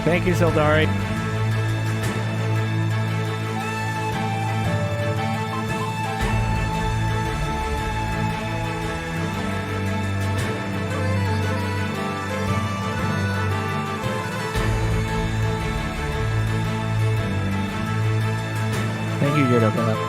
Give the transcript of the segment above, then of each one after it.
Thank you, Sildari. Thank you, Judo.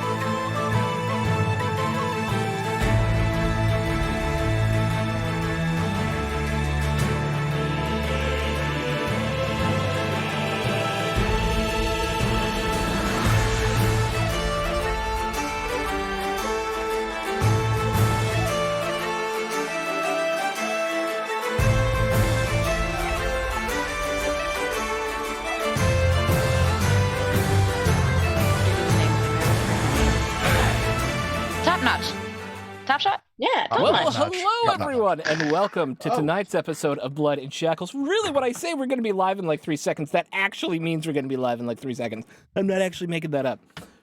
Top shot? Yeah, top Well, notch. hello everyone, and welcome to tonight's episode of Blood and Shackles. Really, when I say we're going to be live in like 3 seconds, that actually means we're going to be live in like 3 seconds. I'm not actually making that up.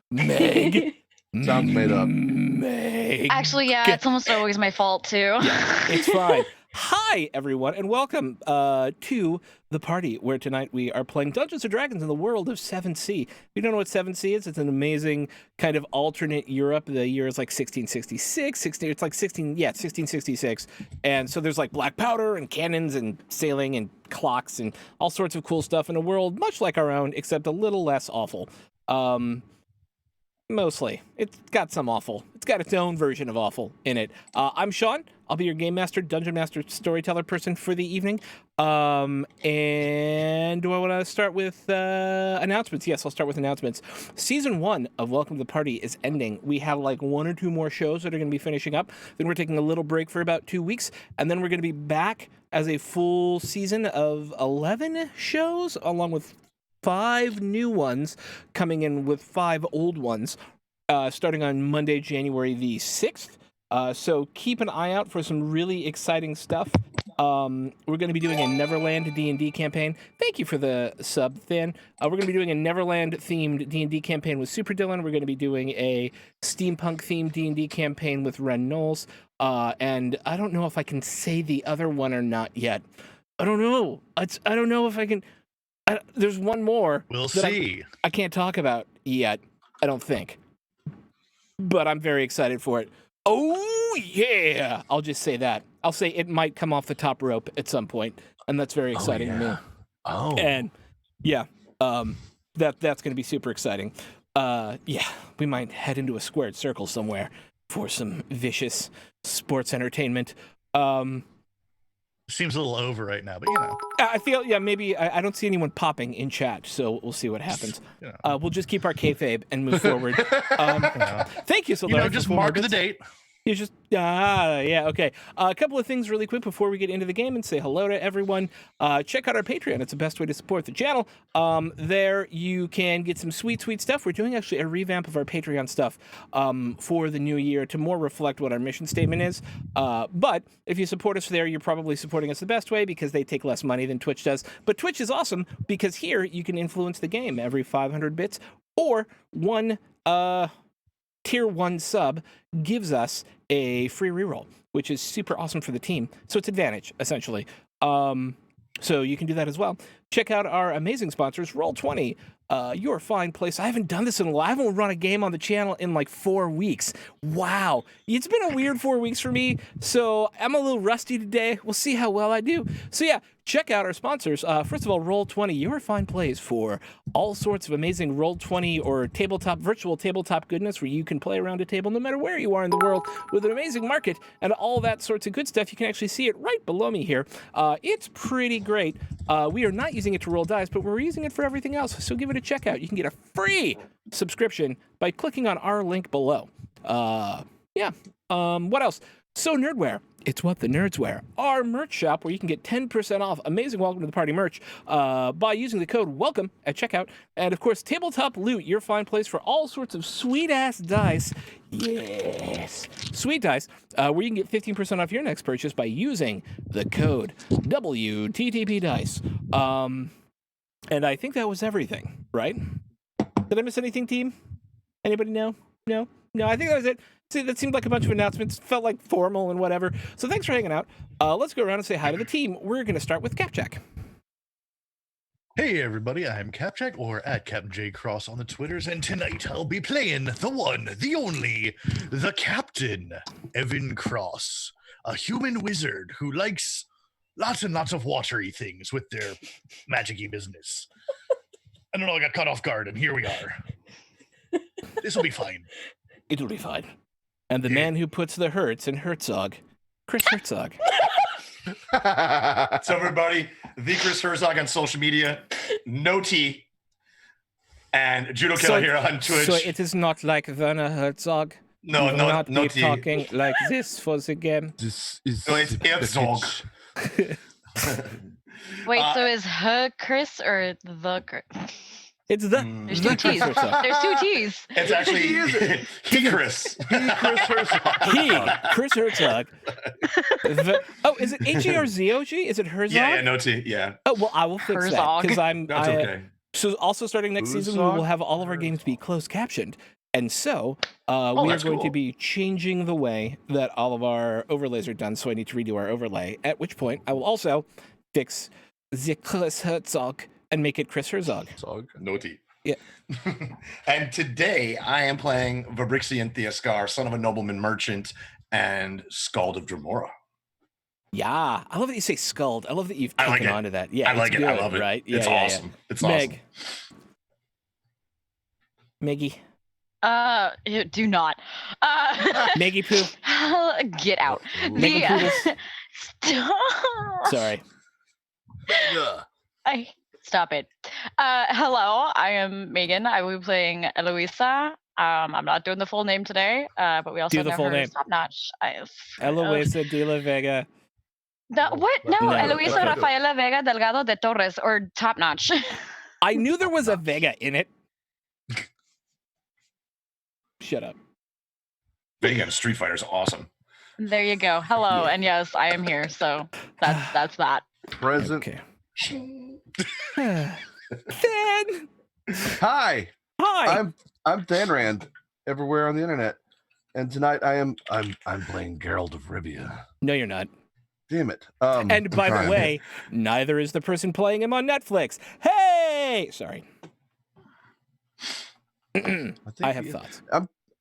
Meg. Sounds made up. Meg. Actually, yeah, it's almost always my fault, too. Yeah, it's fine. Hi, everyone, and welcome to the party where tonight we are playing Dungeons & Dragons in the world of 7th. If you don't know what 7th is, it's an amazing kind of alternate Europe. The year is like 1666, it's like 1666. And so there's like black powder and cannons and sailing and clocks and all sorts of cool stuff in a world much like our own, except a little less awful. Mostly. It's got some awful. It's got its own version of awful in it. I'm Sean. I'll be your game master, dungeon master, storyteller person for the evening. And do I want to start with announcements? Yes, I'll start with announcements. Season 1 of Welcome to the Party is ending. We have like 1 or 2 more shows that are going to be finishing up. Then we're taking a little break for about 2 weeks. And then we're going to be back as a full season of 11 shows, along with 5 new ones coming in with 5 old ones, starting on Monday, January the 6th. So keep an eye out for some really exciting stuff. We're going to be doing a Neverland D&D campaign. Thank you for the sub, Thin. We're going to be doing a Neverland-themed D&D campaign with Super Dylan. We're going to be doing a steampunk-themed D&D campaign with Ren Knowles. And I don't know if I can say the other one or not yet. I don't know. I don't know if I can... there's one more. We'll see. I can't talk about yet, I don't think. But I'm very excited for it. Oh, yeah. I'll just say that. I'll say it might come off the top rope at some point, and that's very exciting to me. Oh. And, yeah, that's going to be super exciting. Yeah, we might head into a squared circle somewhere for some vicious sports entertainment. Seems a little over right now, but you know. I feel, yeah, maybe I don't see anyone popping in chat, so we'll see what happens. Yeah. We'll just keep our kayfabe and move forward. Thank you, Sildar. You know, just mark the date. You just, yeah, okay. A couple of things really quick before we get into the game and say hello to everyone. Check out our Patreon. It's the best way to support the channel. There you can get some sweet, sweet stuff. We're doing actually a revamp of our Patreon stuff for the new year to more reflect what our mission statement is. But if you support us there, you're probably supporting us the best way because they take less money than Twitch does. But Twitch is awesome because here you can influence the game every 500 bits or one tier 1 sub gives us a free reroll, which is super awesome for the team. So it's advantage, essentially. So you can do that as well. Check out our amazing sponsors, Roll20, your fine place. I haven't done this in a while. I haven't run a game on the channel in like 4 weeks. Wow. It's been a weird 4 weeks for me, so I'm a little rusty today. We'll see how well I do. So yeah, check out our sponsors. First of all, Roll20, your fine place for all sorts of amazing Roll20 or virtual tabletop goodness where you can play around a table no matter where you are in the world with an amazing market and all that sorts of good stuff. You can actually see it right below me here. It's pretty great. We are not using it to roll dice, but we're using it for everything else. So give it a check out. You can get a free subscription by clicking on our link below. Yeah. What else? So Nerdware. It's what the nerds wear. Our merch shop where you can get 10% off amazing Welcome to the Party merch by using the code WELCOME at checkout. And of course, Tabletop Loot, your fine place for all sorts of sweet-ass dice. Yes. Sweet dice, where you can get 15% off your next purchase by using the code WTTPDice. And I think that was everything, right? Did I miss anything, team? Anybody know? No, I think that was it. See, that seemed like a bunch of announcements. Felt like formal and whatever. So thanks for hanging out. Let's go around and say hi to the team. We're going to start with Capjack. Hey everybody, I'm Capjack or at Captain J Cross on the Twitters, and tonight I'll be playing the one, the only, the Captain, Evan Cross, a human wizard who likes lots and lots of watery things with their magic-y business. I don't know, I got caught off guard, and here we are. This will be fine. It'll be fine. And the man who puts the Hertz in Herzog, Chris Herzog. So everybody, the Chris Herzog on social media, no T, and Judo Killer here on Twitch. So it is not like Werner Herzog. No, You will no, not no be T. talking like this for the game. This is No, it's Herzog. Wait, so is her Chris or the Chris? It's the There's the two Chris T's. Herzog. There's two T's. It's actually he Chris. Chris Herzog. He, Chris Herzog. Is it H-E-R-Z-O-G? Is it Herzog? Yeah, no T. Yeah, Oh, well, I will fix that. Herzog. Because that's okay. So also starting next season, we Herzog? will have all of our games be closed captioned. And so we are that's going to cool. be changing the way that all of our overlays are done. So I need to redo our overlay, at which point I will also fix the Chris Herzog and make it Chris Herzog. No T. Yeah. And today I am playing Vabrixian Theoskar, son of a nobleman merchant and Scald of Dremora. Yeah. I love that you say Scald. I love that you've I like taken it. on to that. Yeah, I like it's it. I good, love it. Right? It's Yeah, awesome. It's Meg. awesome. Maggie. Do not. Maggie Poo. Get out. Megan Poodles. Stop. Sorry. Stop it. Hello, I am Megan. I will be playing Eloisa. I'm not doing the full name today, but we also Do the know full her name. as Top Notch. Eloisa de la Vega. What? No, No, Eloisa okay. Rafaela Vega Delgado de Torres, or Top Notch. I knew there was a Vega in it. Shut up. Vega in Street Fighter is awesome. There you go. Hello, Yeah. and yes, I am here. So that's that. Present. Okay. Than. Hi, Hi. I'm Than Rand, everywhere on the internet, and tonight I'm playing Geralt of Rivia. No, you're not. Damn it! And I'm by the trying. way, neither is the person playing him on Netflix. Hey, sorry. think I have thoughts.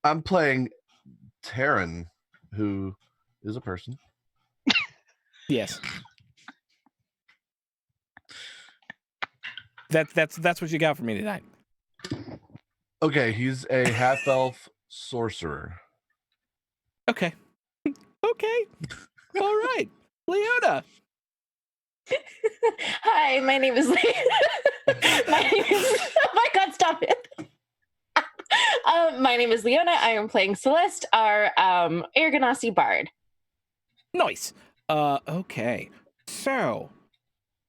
I'm playing Taryn, who is a person. Yes. That's what you got for me tonight. Okay, he's a half elf sorcerer. Okay. Okay. All right. Leona. Hi, my name is oh my god, stop it. My name is Leona. I am playing Celeste, our Ergonasi bard. Nice. Okay. So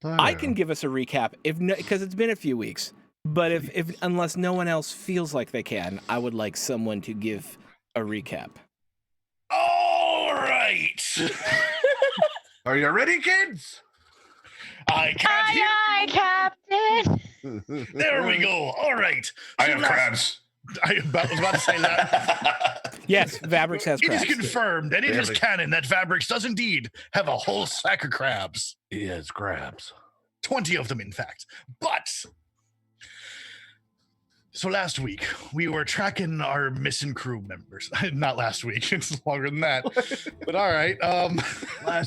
I can give us a recap because it's been a few weeks. But if unless no one else feels like they can, I would like someone to give a recap. All right. Are you ready, kids? I can't hear. Aye, Captain. There we go. All right. I So have last- crabs. I was about to say that. Yes, Vabrix has It is crabs. confirmed, and it is Really? canon that Vabrix does indeed have a whole sack of crabs. He has crabs. 20 of them, in fact. But so last week we were tracking our missing crew members. Not last week; it's longer than that. But all right.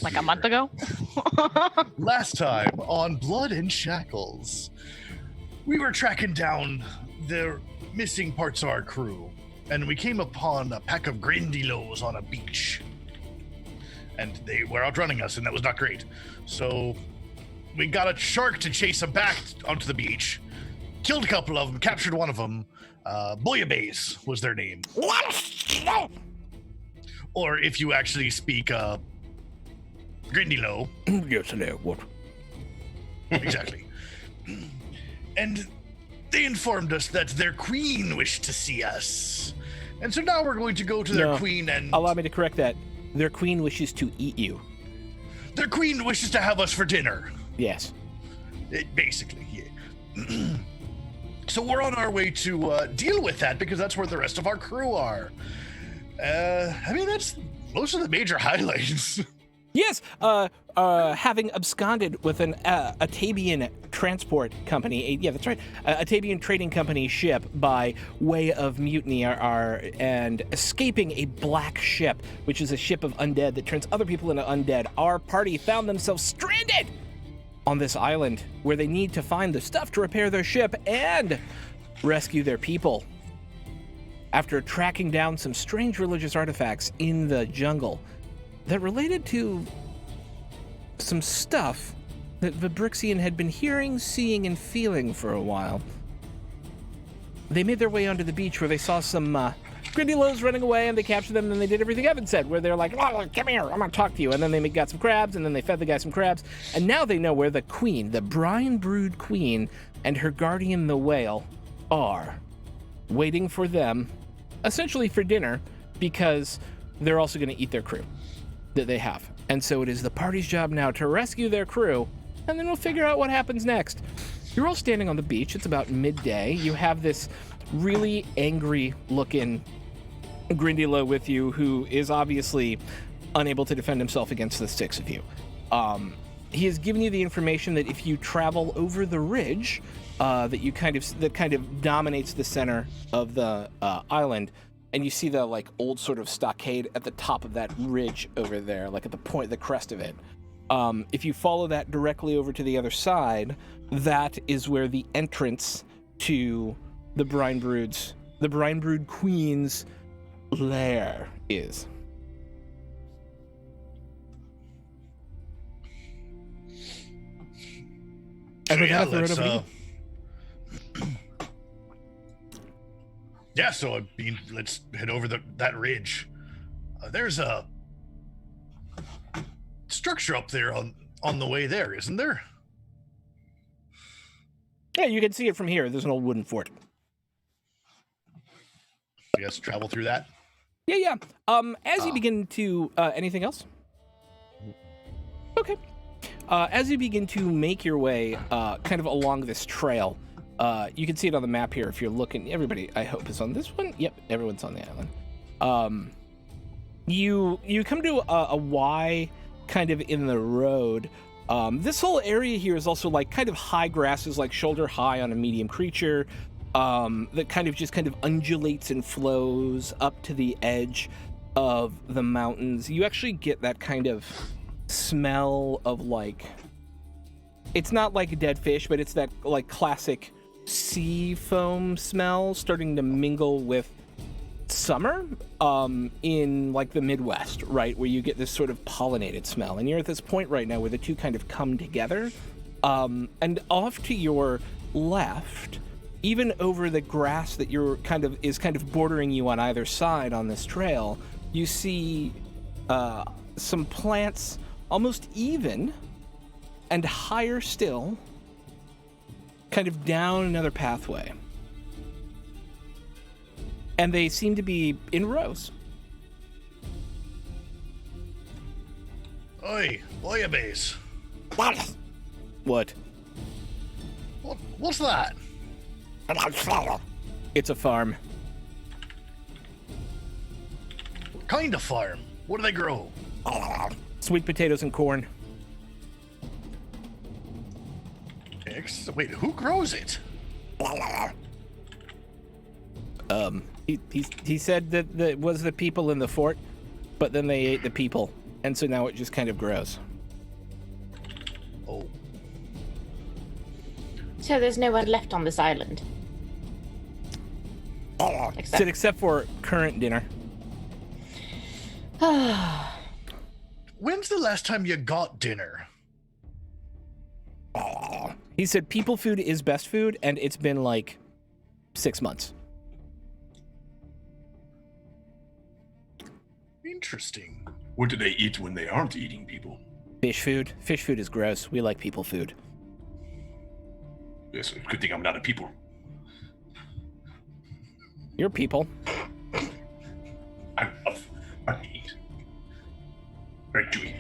Like a month ago. Last time on Blood and Shackles, we were tracking down the missing parts of our crew, and we came upon a pack of grindylows on a beach. And they were outrunning us, and that was not great. So we got a shark to chase them back onto the beach, killed a couple of them, captured one of them. Bouillabaisse was their name. Or if you actually speak Grindylow, Yes, hello. What? exactly. And they informed us that their queen wished to see us. And so now we're going to go to their No. queen, and Allow me to correct that. Their queen wishes to eat you. their queen wishes to have us for dinner. Yes. Basically, yeah. So we're on our way to deal with that because that's where the rest of our crew are. I mean, that's most of the major highlights. Yes, having absconded with an Atabian transport company, yeah, that's right, Atabian trading company ship by way of mutiny and escaping a black ship, which is a ship of undead that turns other people into undead. Our party found themselves stranded on this island where they need to find the stuff to repair their ship and rescue their people. After tracking down some strange religious artifacts in the jungle that related to some stuff that Vibrixian had been hearing, seeing, and feeling for a while, they made their way onto the beach where they saw some Grindylows running away, and they captured them, and they did everything Evan said, where they're like, oh, come here, I'm gonna talk to you. And then they got some crabs, and then they fed the guy some crabs, and now they know where the queen, the brine brood queen, and her guardian, the whale, are waiting for them, essentially for dinner, because they're also gonna eat their crew that they have. And so it is the party's job now to rescue their crew, and then we'll figure out what happens next. You're all standing on the beach. It's about midday. You have this really angry looking Grindylow with you, who is obviously unable to defend himself against the six of you. He has given you the information that if you travel over the ridge that kind of dominates the center of the island, and you see the like old sort of stockade at the top of that ridge over there, like at the point, the crest of it. If you follow that directly over to the other side, that is where the entrance to the Brine Brood Queen's lair is. So yeah, so I mean, let's head over that ridge. There's a structure up there on the way there, isn't there? Yeah, you can see it from here. There's an old wooden fort. I guess travel through that. Yeah. As you begin to anything else? Okay. As you begin to make your way kind of along this trail, you can see it on the map here if you're looking. Everybody, I hope, is on this one. Yep, everyone's on the island. You come to a Y kind of in the road. This whole area here is also like kind of high grasses, like shoulder high on a medium creature, that kind of undulates and flows up to the edge of the mountains. You actually get that kind of smell of like, it's not like a dead fish, but it's that like classic sea foam smell starting to mingle with summer in like the Midwest, right, where you get this sort of pollinated smell. And you're at this point right now where the two kind of come together, and off to your left, even over the grass that is kind of bordering you on either side on this trail, you see some plants almost even and higher still, kind of down another pathway. And they seem to be in rows. Oi, base. What? What's that? It's a farm. What kind of farm? What do they grow? Sweet potatoes and corn. Wait, who grows it? He said that it was the people in the fort, but then they ate the people, and so now it just kind of grows. Oh. So there's no one left on this island? Except for current dinner. When's the last time you got dinner? He said people food is best food, and it's been like 6 months. Interesting. What do they eat when they aren't eating people? Fish food. Fish food is gross. We like people food. Yes, good thing I'm not a people. You're people. I'm meat. Very chewy.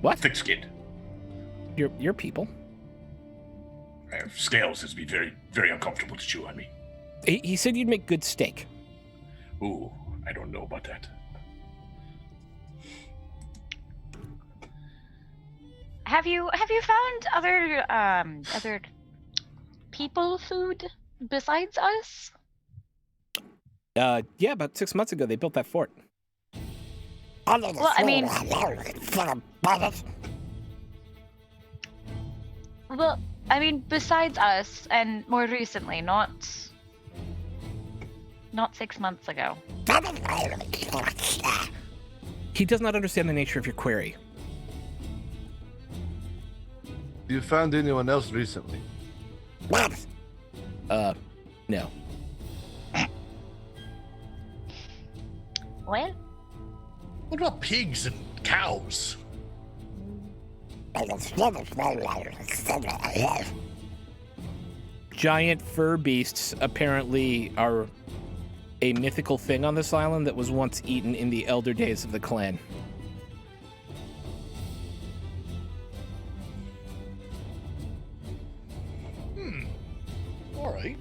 What? Thick-skinned. You're people. I have scales. This would be very, very uncomfortable to chew on me. He said you'd make good steak. Ooh, I don't know about that. Have you found other people food besides us? Yeah, about 6 months ago they built that fort. Well, I mean, besides us, and more recently, not 6 months ago. He does not understand the nature of your query. You found anyone else recently? No. Well, What about pigs and cows? Giant fur beasts apparently are a mythical thing on this island that was once eaten in the elder days of the clan. All right.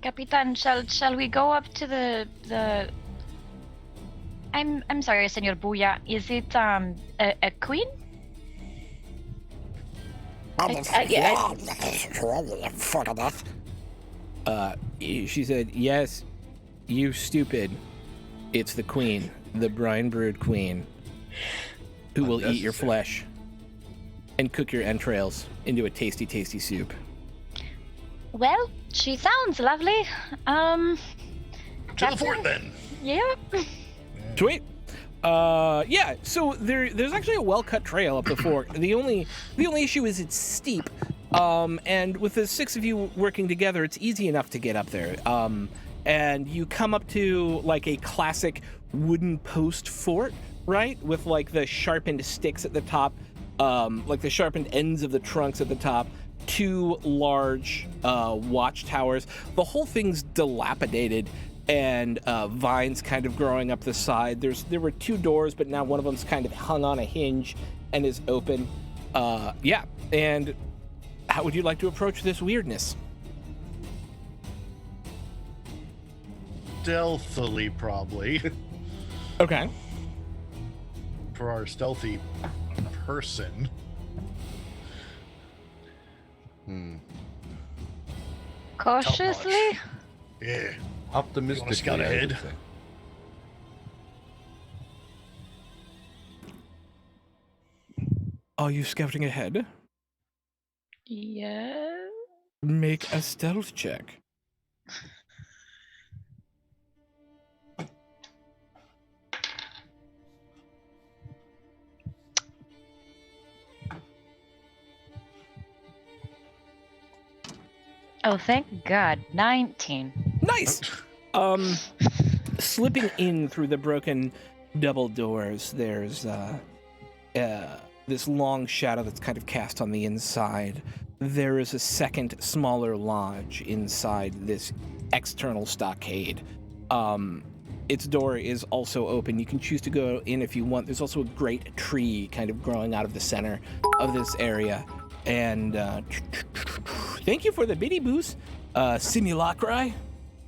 Capitan, shall we go up to the? I'm sorry, Senor Buya. Is it a queen? Yeah. She said, "Yes, you stupid. It's the queen, the brine brood queen, who will eat your flesh and cook your entrails into a tasty, tasty soup." Well, she sounds lovely. To the fort then. Yeah. Sweet. Yeah. So there's actually a well-cut trail up the fort. The only issue is it's steep. And with the 6 of you working together, it's easy enough to get up there. And you come up to like a classic wooden post fort, right? With like the sharpened sticks at the top, like the sharpened ends of the trunks at the top. 2 large watchtowers. The whole thing's dilapidated, and vines kind of growing up the side. There were 2 doors, but now one of them's kind of hung on a hinge and is open. Yeah. And how would you like to approach this weirdness? Stealthily, probably. Okay. For our stealthy person. Cautiously. Yeah. Optimistic. Scout ahead. Are you scouting ahead? Yeah. Make a stealth check. Oh, thank God. 19. Nice. Slipping in through the broken double doors, there's this long shadow that's kind of cast on the inside. There is a second, smaller lodge inside this external stockade. Its door is also open. You can choose to go in if you want. There's also a great tree kind of growing out of the center of this area. And thank you for the bitty boost, simulacri.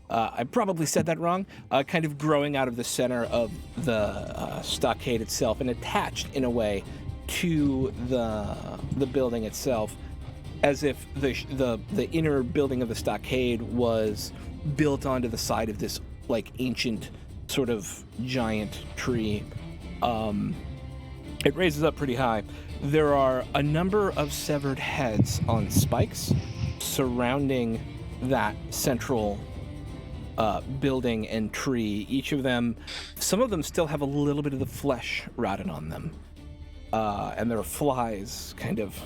I probably said that wrong. Kind of growing out of the center of the stockade itself and attached in a way to the building itself, as if the inner building of the stockade was built onto the side of this like ancient sort of giant tree. It raises up pretty high. There are a number of severed heads on spikes surrounding that central building and tree. Each of them, some of them still have a little bit of the flesh rotted on them. And there are flies kind of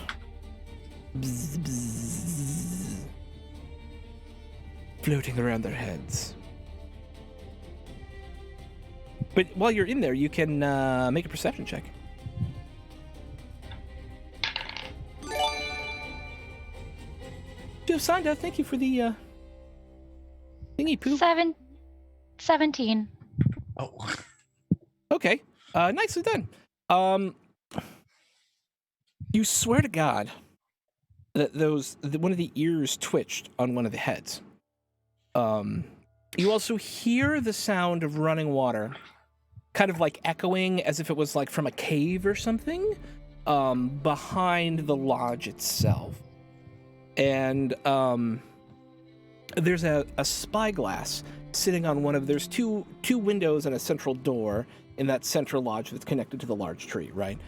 bzz, bzz, floating around their heads. But while you're in there, you can make a perception check. Sanda, thank you for the thingy poo. 17. Oh. Okay, nicely done. You swear to God that one of the ears twitched on one of the heads. You also hear the sound of running water, kind of like echoing as if it was like from a cave or something, behind the lodge itself. And there's a spyglass sitting on one of, there's two windows and a central door in that central lodge that's connected to the large tree, right?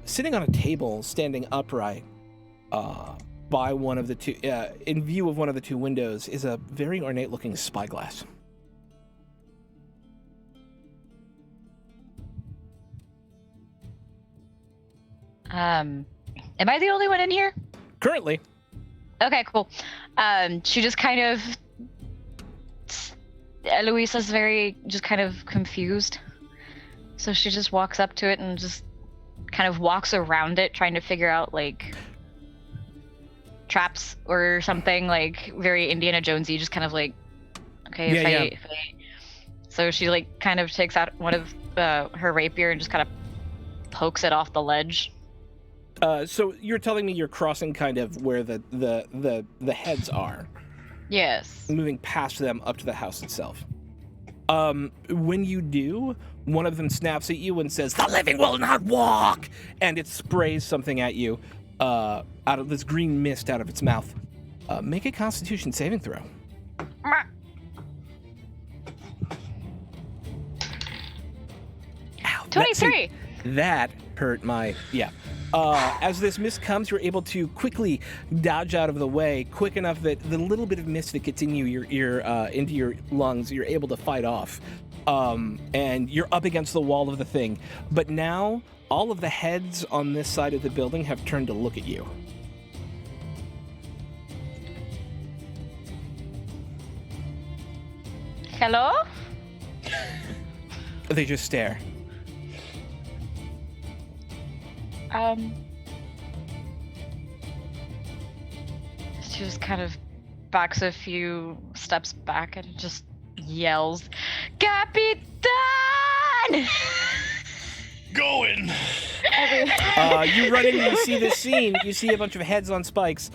Sitting on a table, standing upright, by one of the two, in view of one of the two windows, is a very ornate-looking spyglass. Am I the only one in here? Currently. Okay, cool. She just kind of... Eloisa's very just kind of confused. So she just walks up to it and just kind of walks around it, trying to figure out, like, traps or something, like, very Indiana Jonesy, just kind of like, okay, if I... So she, like, kind of takes out one of her rapier and just kind of pokes it off the ledge. So you're telling me you're crossing kind of where the heads are. Yes. Moving past them up to the house itself. When you do, one of them snaps at you and says, "The living will not walk!" And it sprays something at you out of this green mist out of its mouth. Make a Constitution saving throw. Ow, 23! That hurt my... Yeah. As this mist comes, you're able to quickly dodge out of the way, quick enough that the little bit of mist that gets in you, into your lungs, you're able to fight off. And you're up against the wall of the thing. But now, all of the heads on this side of the building have turned to look at you. Hello? They just stare. She just kind of backs a few steps back and just yells, "Capitan!" Going. You run in and you see this scene. You see a bunch of heads on spikes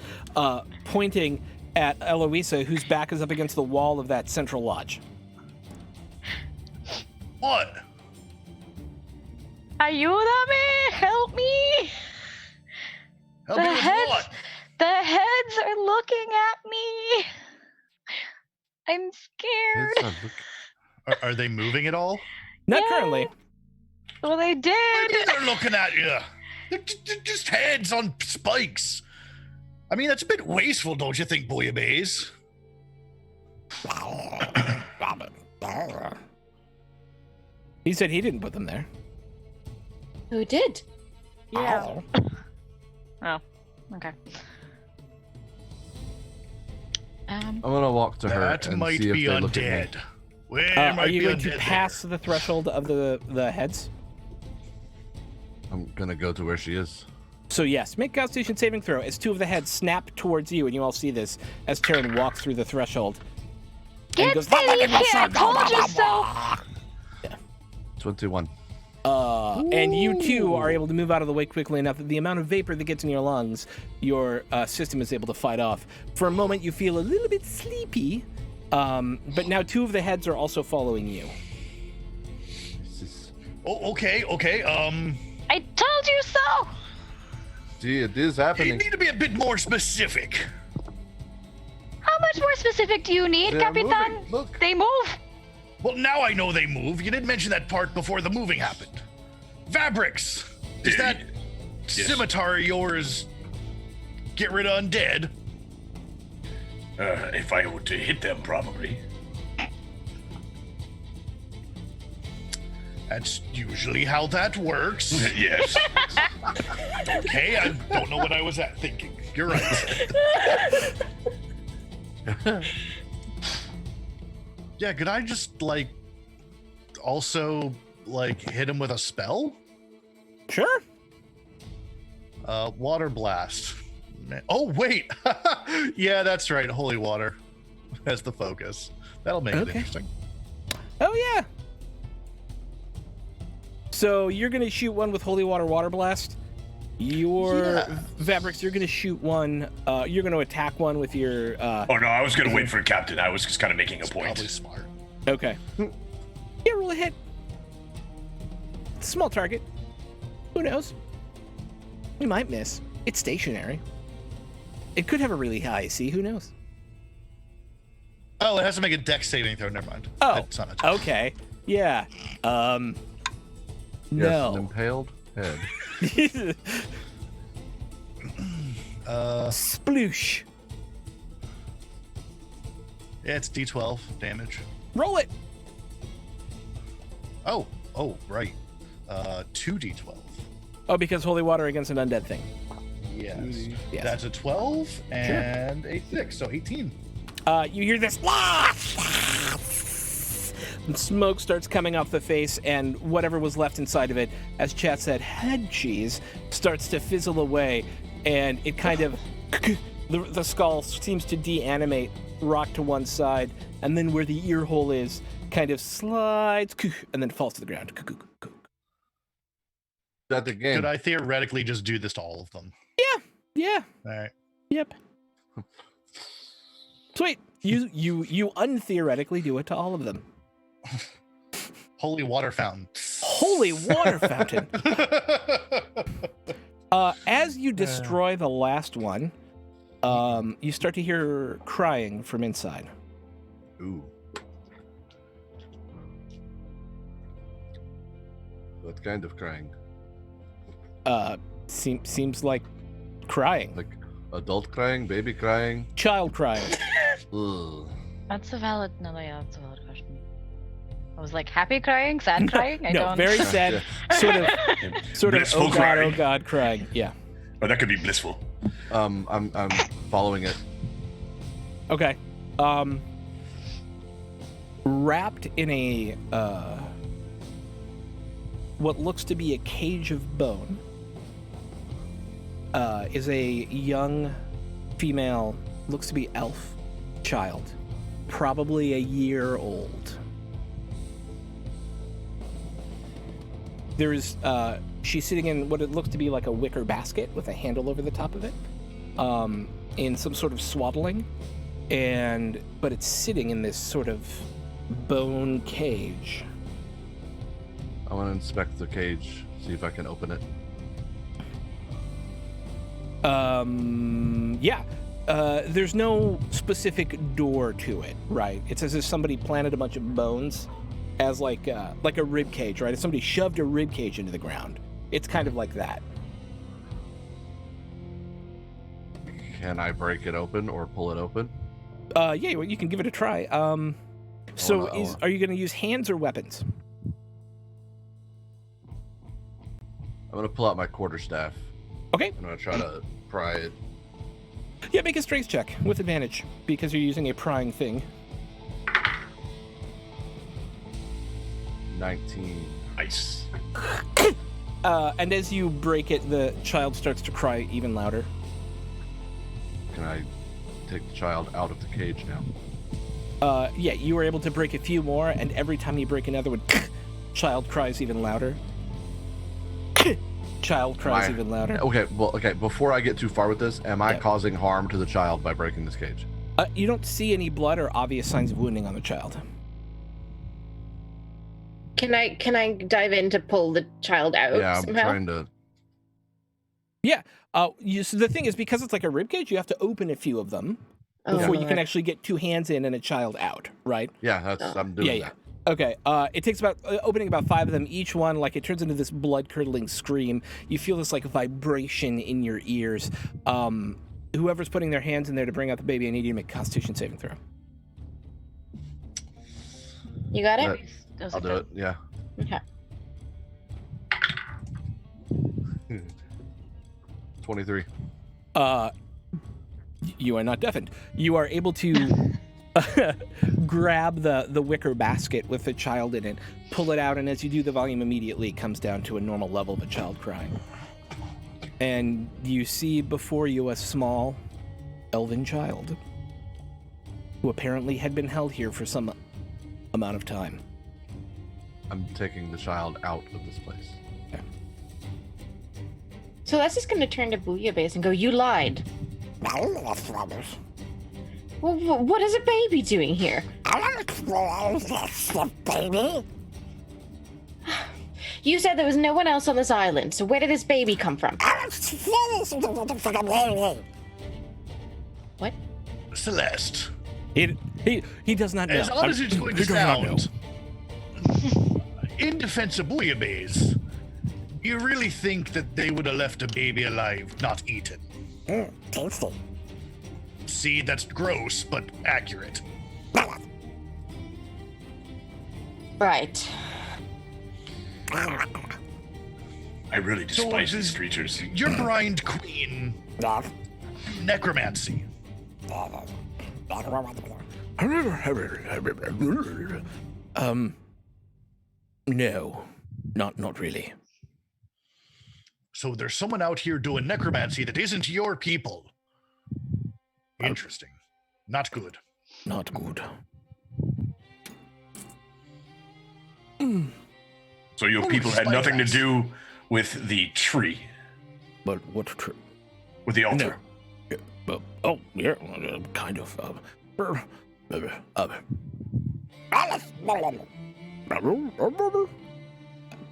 pointing at Eloisa, whose back is up against the wall of that central lodge. What? Ayúdame! Help me! Help you with what? The heads are looking at me. I'm scared. Are they moving at all? Not Yeah. currently. Well, they What do you did. mean they're looking at you? They're just heads on spikes. I mean, that's a bit wasteful, don't you think, Bouillabaisse? He said he didn't put them there. Who did? Oh. Oh, okay. I'm gonna walk to her That and might see if be they look at me. undead. Where Are might you be going to undead pass there? the threshold of the heads? I'm gonna go to where she is. So yes, make a Constitution saving throw as two of the heads snap towards you, and you all see this as Taryn walks through the threshold. Get goes, busy, you can't hold yourself. 21. And you too are able to move out of the way quickly enough that the amount of vapor that gets in your lungs, your system is able to fight off. For a moment, you feel a little bit sleepy, but now two of the heads are also following you. This is... Oh, okay. I told you so. See, it is You happening. need to be a bit more specific. How much more specific do you need, They're Capitan? moving. Look. They move. Well, now I know they move. You didn't mention that part before the moving happened. Vabrix, is that scimitar of yours get rid of undead? If I were to hit them, probably. That's usually how that works. Yes. Okay, I don't know what I was thinking. You're right. Yeah, could I just, like, also, like, hit him with a spell? Sure. Water blast. Oh, wait. Yeah, that's right. Holy water as the focus. That'll make it Okay. interesting. Oh yeah. So you're gonna shoot one with holy water blast. Your Vabrix, you're going to shoot one. You're going to attack one with your. Oh no, I was gonna wait for Captain. I was just kind of making a point. Probably smart. Okay. Yeah, roll a hit. Small target. Who knows? You might miss. It's stationary. It could have a really high AC. Who knows? Oh, it has to make a dex saving throw. Never mind. Oh, It's not a okay. Yeah. Yes, No. an impaled head. Sploosh. Yeah, it's D12 damage. Roll it. Oh, right. 2D12. Oh, because holy water against an undead thing. Yes. Yes. That's a 12 and a 6, so 18. You hear this. And smoke starts coming off the face, and whatever was left inside of it, as Chat said, head cheese, starts to fizzle away, and it kind of the skull seems to deanimate, rock to one side, and then where the ear hole is, kind of slides, and then falls to the ground. That the game. Could I theoretically just do this to all of them? Yeah. All right. Yep. Sweet. You untheoretically do it to all of them. Holy water fountain. Holy water fountain. As you destroy the last one, you start to hear crying from inside. Ooh. What kind of crying? Seems like crying. Like adult crying, baby crying? Child crying. Ugh. That's a valid. No, yeah, that's a valid question. I was like, happy crying, sad crying. I No, don't. very sad. Sort of Blissful oh crying. god crying. Yeah. Oh, that could be blissful. I'm following it. Okay. Wrapped in a what looks to be a cage of bone is a young female, looks to be elf child, probably a year old. There's she's sitting in what it looks to be like a wicker basket with a handle over the top of it, in some sort of swaddling, but it's sitting in this sort of bone cage. I want to inspect the cage, see if I can open it. Yeah. There's no specific door to it, right? It's as if somebody planted a bunch of bones as like a rib cage, right? If somebody shoved a rib cage into the ground, it's kind of like that. Can I break it open or pull it open? Yeah, well, you can give it a try. Are you going to use hands or weapons? I'm gonna pull out my quarterstaff. Okay. I'm gonna try to pry it. Yeah, make a strength check with advantage because you're using a prying thing. 19. Nice. And as you break it, the child starts to cry even louder. Can I take the child out of the cage now? Yeah, you were able to break a few more, and every time you break another one, child cries even louder. Child cries even louder. Okay, before I get too far with this, am I Yeah. causing harm to the child by breaking this cage? You don't see any blood or obvious signs of wounding on the child. Can I dive in to pull the child out Yeah, I'm somehow? trying to. So the thing is, because it's like a rib cage, you have to open a few of them before you can Lord. actually get two hands in and a child out, right? Yeah, I'm doing Yeah. that. Okay, it takes about opening about 5 of them. Each one, like, it turns into this blood-curdling scream. You feel this like vibration in your ears. Whoever's putting their hands in there to bring out the baby, I need you to make a Constitution saving throw. You got it? I'll do it. Yeah. Okay. 23. You are not deafened. You are able to grab the wicker basket with the child in it, pull it out, and as you do, the volume immediately comes down to a normal level of a child crying. And you see before you a small elven child who apparently had been held here for some amount of time. I'm taking the child out of this place. So that's just going to turn to Bouillabaisse and go, "You lied." Well, what is a baby doing here? Baby? You said there was no one else on this island, so where did this baby come from? What? Celeste, He does not know. as odd as it's going to He does not know. sound, in defense of Bouillabaisse, you really think that they would have left a baby alive, not eaten? Tasty. See, that's gross, but accurate. Right. I really So despise this- these creatures. Your blind queen, necromancy. No, not really. So there's someone out here doing necromancy that isn't your people. Interesting. Not good. Not good. So your people had nothing to do with the tree, But what? with the altar. Oh, yeah, kind of.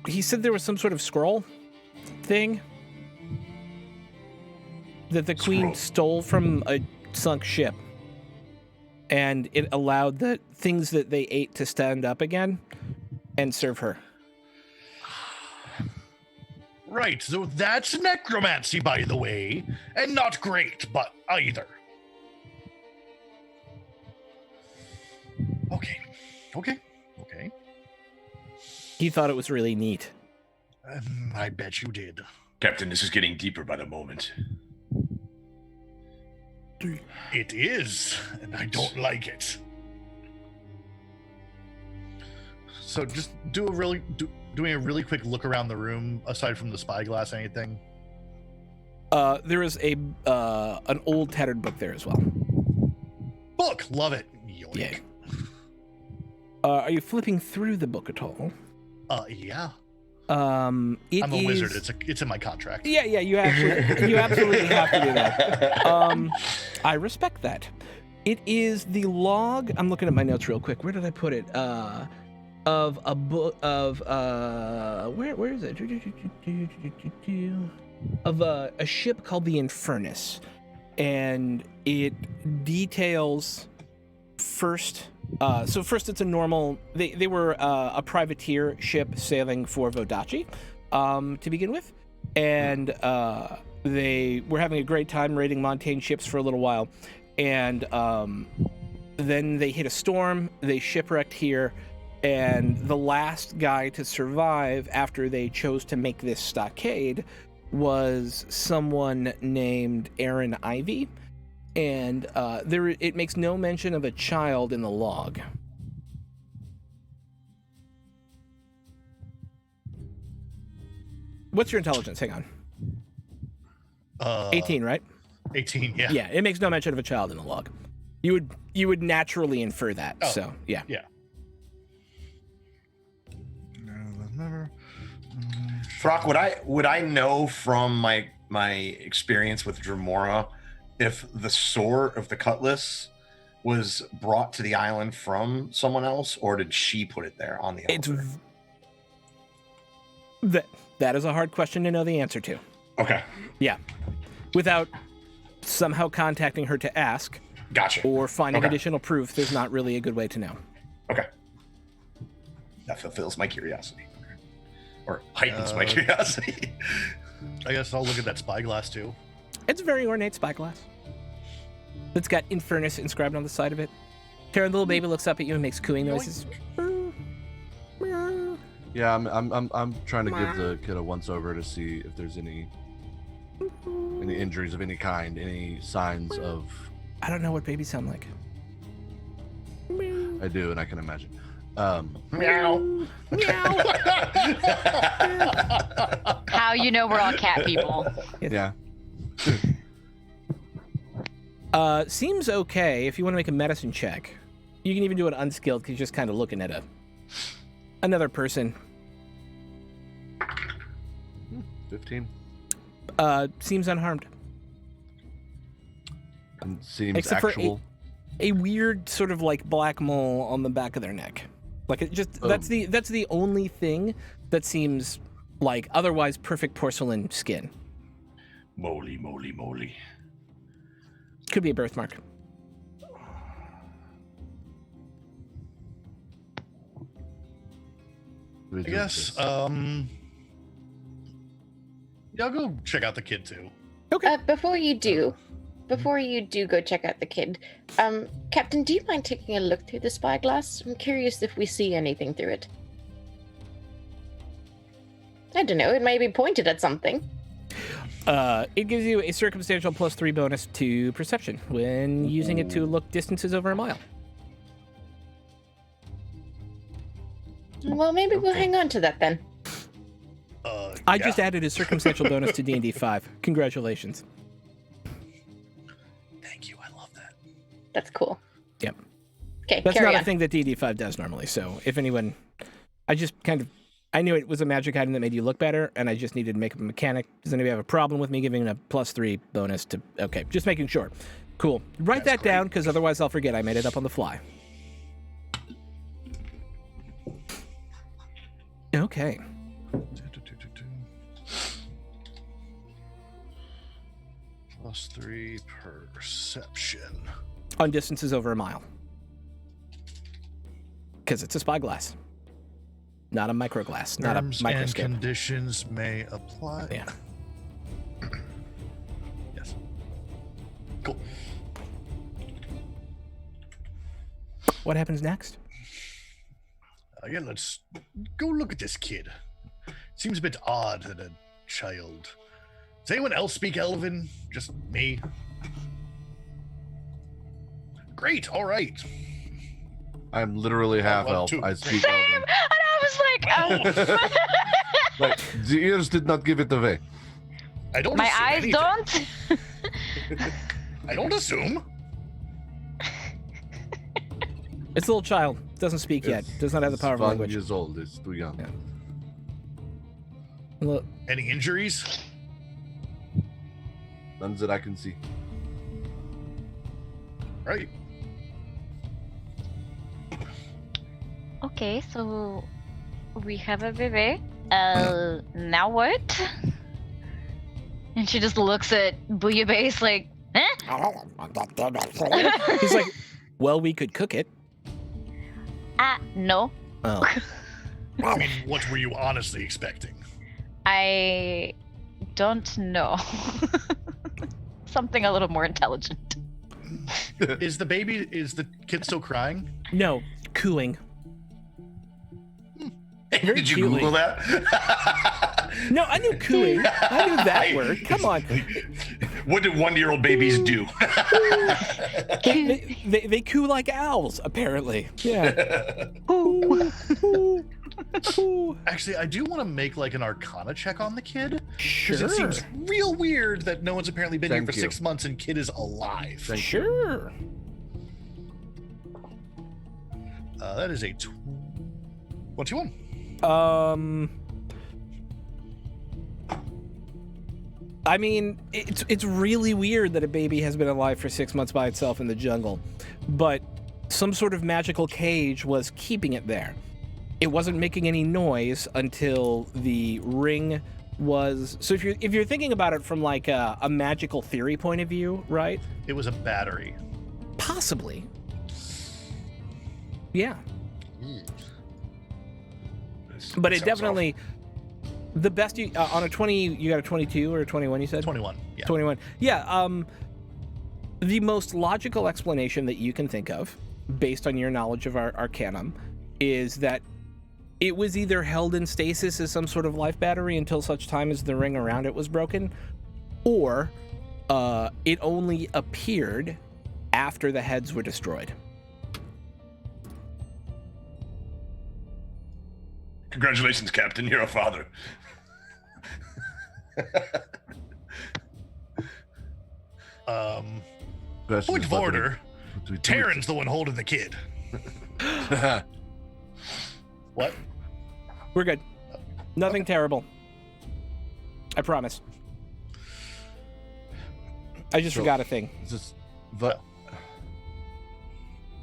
He said there was some sort of scroll thing that the queen stole from a sunk ship, and it allowed the things that they ate to stand up again and serve her. Right, so that's necromancy, by the way, and not great, but either. Okay. He thought it was really neat. I bet you did. Captain, this is getting deeper by the moment. It is, and I don't like it. So just doing a really quick look around the room, aside from the spyglass, anything? There is an old tattered book there as well. Book, love it. Yoink. Yeah. Are you flipping through the book at all? Yeah. It I'm a is- wizard. It's in my contract. Yeah, you absolutely have to do that. I respect that. It is the log. I'm looking at my notes real quick. Where did I put it? Of a book of where is it? Of a ship called the Infernus, and it details first. So first, it's a normal. They were a privateer ship sailing for Vodachi, to begin with, and they were having a great time raiding Montaigne ships for a little while, and then they hit a storm. They shipwrecked here, and the last guy to survive after they chose to make this stockade was someone named Aaron Ivy. And it makes no mention of a child in the log. What's your intelligence? Hang on. 18, right? 18, yeah. Yeah, it makes no mention of a child in the log. You would naturally infer that. Oh, so yeah. Yeah. Throck, would I know from my experience with Dremora if the sword of the cutlass was brought to the island from someone else, or did she put it there on the altar? That is a hard question to know the answer to. Okay. Yeah. Without somehow contacting her to ask Gotcha. or finding Okay. additional proof, there's not really a good way to know. Okay. That fulfills my curiosity. Or heightens my curiosity. I guess I'll look at that spyglass too. It's a very ornate spyglass. It's got Infernus inscribed on the side of it. Tara, the little baby, looks up at you and makes cooing noises. Yeah, I'm trying to give the kid a once over to see if there's any injuries of any kind, any signs of. I don't know what babies sound like. I do, and I can imagine. Meow. How you know we're all cat people? Yeah. Seems okay. If you want to make a medicine check, you can even do it unskilled because you're just kind of looking at another person. 15. Seems unharmed. And seems Except actual. for a weird sort of like black mole on the back of their neck. Like it just that's the only thing that seems like otherwise perfect porcelain skin. Moly, moly, moly. Could be a birthmark. I guess. Yeah, I'll go check out the kid too. Okay. Before you do go check out the kid, Captain, do you mind taking a look through the spyglass? I'm curious if we see anything through it. I don't know, it may be pointed at something. It gives you a circumstantial +3 bonus to perception when using it to look distances over a mile. Well, maybe we'll hang on to that then. I just added a circumstantial bonus to D&D 5. Congratulations. Thank you, I love that. That's cool. Yep. Okay, That's carry not on. a thing that D&D 5 does normally, so if anyone... I knew it was a magic item that made you look better, and I just needed to make a mechanic. Does anybody have a problem with me giving a +3 bonus to... Okay, just making sure. Cool. Write that down, because otherwise I'll forget I made it up on the fly. Okay. +3 perception. On distances over a mile. Because it's a spyglass. Not a microglass. Not Terms a microscope. and conditions may apply. Yeah. Yes. Cool. What happens next? Yeah, let's go look at this kid. Seems a bit odd that a child. Does anyone else speak Elven? Just me? Great, all right. I'm literally half one, elf. two, I three. speak Same! Elven. And I was like, oh. Like, the ears did not give it away. I don't My assume eyes anything. don't. I don't assume. It's a little child. Doesn't speak yet. Does not have the It's power of 5 language. years old. It's too young. Yeah. Look, Any injuries? None that I can see. Right. Okay, so we have a baby. Now what? And she just looks at Bouillabaisse like, eh? he's like, well, we could cook it. No. Oh. I mean, what were you honestly expecting? I don't know. Something a little more intelligent. Is the kid still crying? No, cooing. Very Did you cutely. Google that? No, I knew cooing. I knew that word. Come on. What do 1-year-old babies do? They coo like owls, apparently. Yeah. Ooh, ooh, ooh. Actually, I do want to make like an Arcana check on the kid. Sure. Because it seems real weird that no one's apparently been Thank here for you. 6 months and kid is alive. Thank you. Sure. That is a 21. I mean, it's really weird that a baby has been alive for 6 months by itself in the jungle, but some sort of magical cage was keeping it there. It wasn't making any noise until the ring was. So if you're thinking about it from like a magical theory point of view, right? It was a battery. Possibly. Yeah. But it Sounds definitely, the best you on a 20, you got a 22 or a 21, you said? 21. Yeah. 21. Yeah, the most logical explanation that you can think of, based on your knowledge of our Arcanum, is that it was either held in stasis as some sort of life battery until such time as the ring around it was broken, or it only appeared after the heads were destroyed. Congratulations, Captain. You're a father. Best Point is of what order. we- Taryn's the one holding the kid. What? We're good. Nothing terrible. I promise. I just So- forgot a thing. It's just, but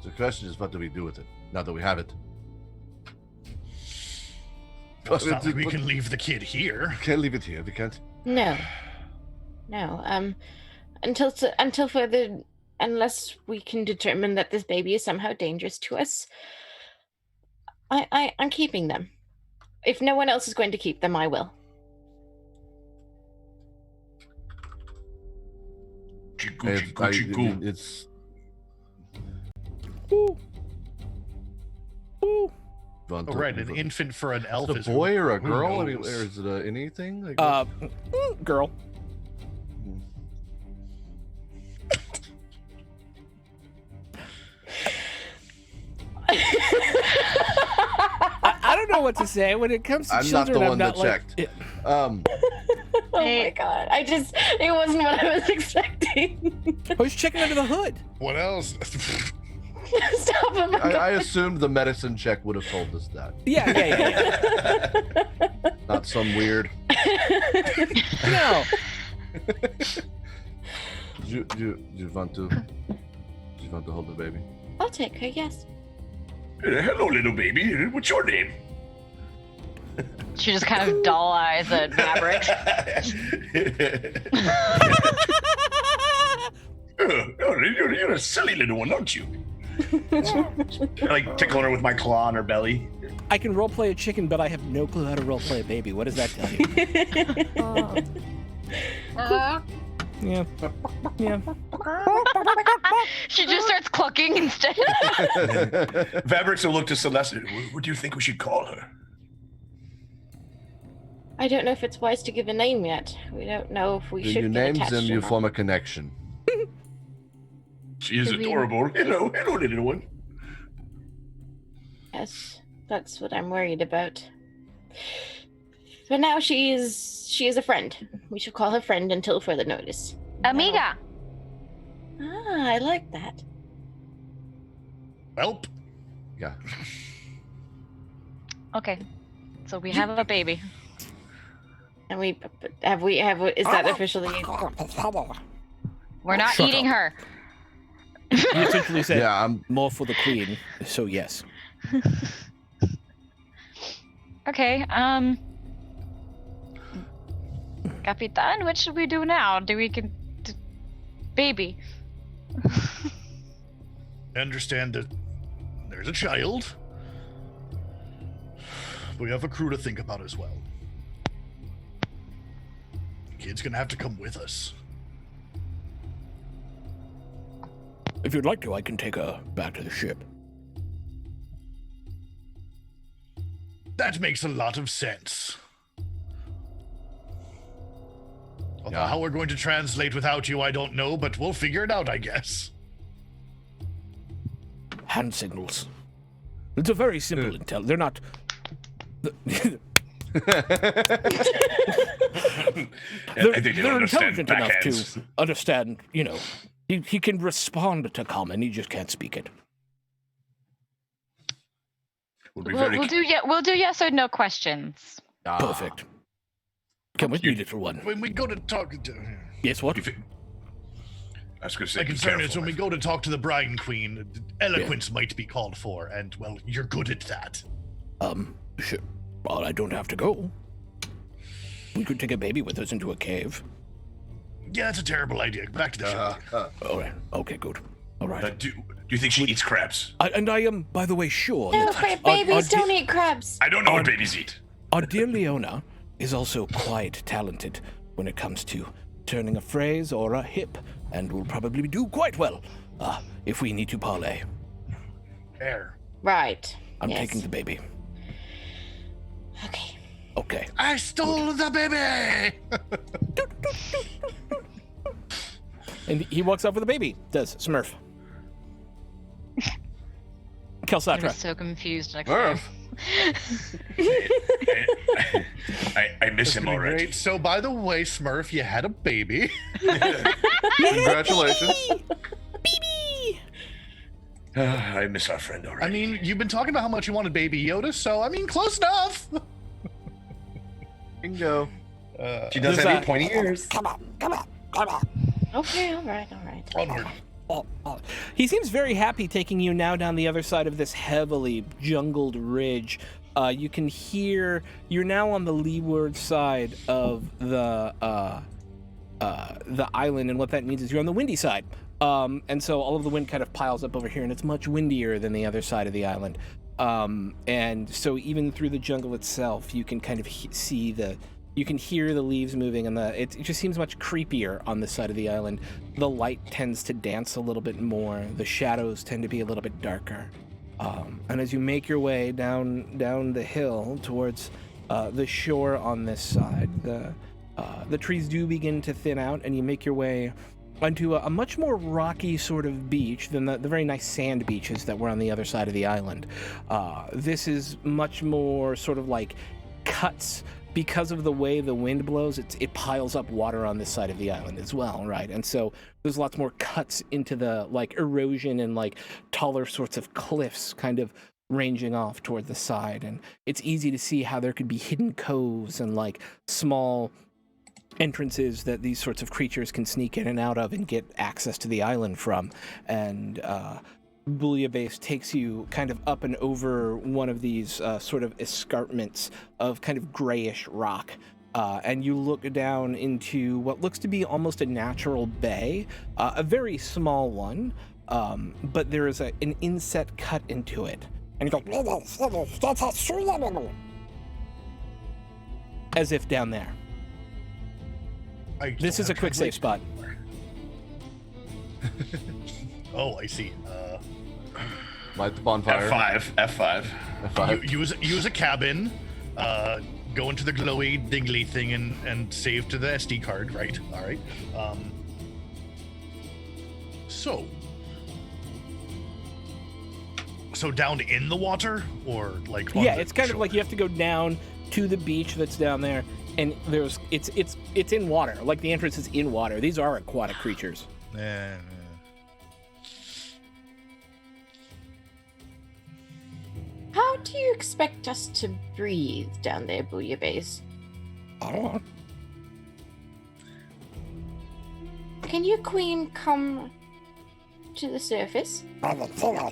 the question is, what do we do with it now that we have it? Well, it's not like we can leave the kid here. We can't leave it here. We can't. No. Until further, unless we can determine that this baby is somehow dangerous to us, I'm keeping them. If no one else is going to keep them, I will. It's. Woo. Woo. Oh, right, an infant for an elf Is it is a boy or a who girl? I mean, knows? or is it anything? Like, Girl. I don't know what to say when it comes to I'm not children. the one that like, checked. Oh my god! It wasn't what I was expecting. I was checking under the hood. What else? Stop him! I assumed the medicine check would have told us that. Yeah. Not some weird. No. Do you want to hold the baby? I'll take her. Yes. Hello, little baby. What's your name? She just kind of doll eyes at Maverick. You're a silly little one, aren't you? Like tickling her with my claw on her belly. I can roleplay a chicken, but I have no clue how to roleplay a baby. What does that tell you? Yeah. She just starts clucking instead. Vabrix will look to Celeste. What do you think we should call her? I don't know if it's wise to give a name yet. We don't know if we When should you get name attached them, or you not. form a connection. She is Do we- adorable. Hello, little one. Yes, that's what I'm worried about. But now she is a friend. We should call her friend until further notice. Amiga. Ah, I like that. Welp. Yeah. Okay. So we have a baby. And is that officially? We're not Shut eating up. her. You essentially said Yeah, I'm. more for the queen, so yes. Okay, Capitan, what should we do now? Baby. I understand that there's a child. We have a crew to think about as well. Kid's gonna have to come with us. If you'd like to, I can take her back to the ship. That makes a lot of sense. Although Yeah. how we're going to translate without you, I don't know, but we'll figure it out, I guess. Hand signals. It's a very simple They're not. I They're, think they don't they're understand intelligent enough backhands. to understand, he can respond to common, he just can't speak it. Would be We'll very do yes or no questions. Perfect. Come with me, little one. When we go to talk to... Yes, what? I was going to say, My be concern is careful, when we my go to talk to the Brine Queen, eloquence might be called for, and, well, you're good at that. Sure. Well, I don't have to go. We could take a baby with us into a cave. Yeah, that's a terrible idea. Back to the ship. All right. Okay, good. All right. Do you think she eats crabs? I am, by the way, sure No, that babies don't eat crabs. I don't know what babies eat. our dear Leona is also quite talented when it comes to turning a phrase or a hip, and will probably do quite well if we need to parlay. Fair. Right. I'm yes. taking the baby. Okay. Okay. I stole the baby! And he walks off with the baby. Does Smurf. I Kelsatra. was so confused. Murph. I miss him already. Great. So, by the way, Smurf, you had a baby. Congratulations. I miss our friend already. I mean, you've been talking about how much you wanted Baby Yoda, so, I mean, close enough. Bingo. She does Does have that- eight pointy ears. Come on. Okay, all right. Onward. He seems very happy taking you now down the other side of this heavily jungled ridge. You can hear you're now on the leeward side of the island, and what that means is you're on the windy side. And so all of the wind kind of piles up over here, and it's much windier than the other side of the island. And so even through the jungle itself, you can kind of you can hear the leaves moving, and it just seems much creepier on this side of the island. The light tends to dance a little bit more. The shadows tend to be a little bit darker. And as you make your way down the hill towards the shore on this side, the trees do begin to thin out, and you make your way onto a much more rocky sort of beach than the very nice sand beaches that were on the other side of the island. This is much more sort of like cuts. Because of the way the wind blows, it piles up water on this side of the island as well, right? And so there's lots more cuts into the like erosion and like taller sorts of cliffs kind of ranging off toward the side. And it's easy to see how there could be hidden coves and like small entrances that these sorts of creatures can sneak in and out of and get access to the island from. And Bouillabaisse takes you kind of up and over one of these sort of escarpments of kind of grayish rock. And you look down into what looks to be almost a natural bay, a very small one, but there is an inset cut into it. And you go, as if down there. This is a quick save spot. Oh, I see. Light the bonfire. F5. F5. Use a cabin. Go into the glowy dingly thing and save to the SD card. Right. All right. So down in the water, or like on yeah, the it's kind shore? of like you have to go down to the beach that's down there, and it's in water. Like the entrance is in water. These are aquatic creatures. How do you expect us to breathe down there, Bouillabaisse? I don't know. Can your queen come to the surface? I'm a killer.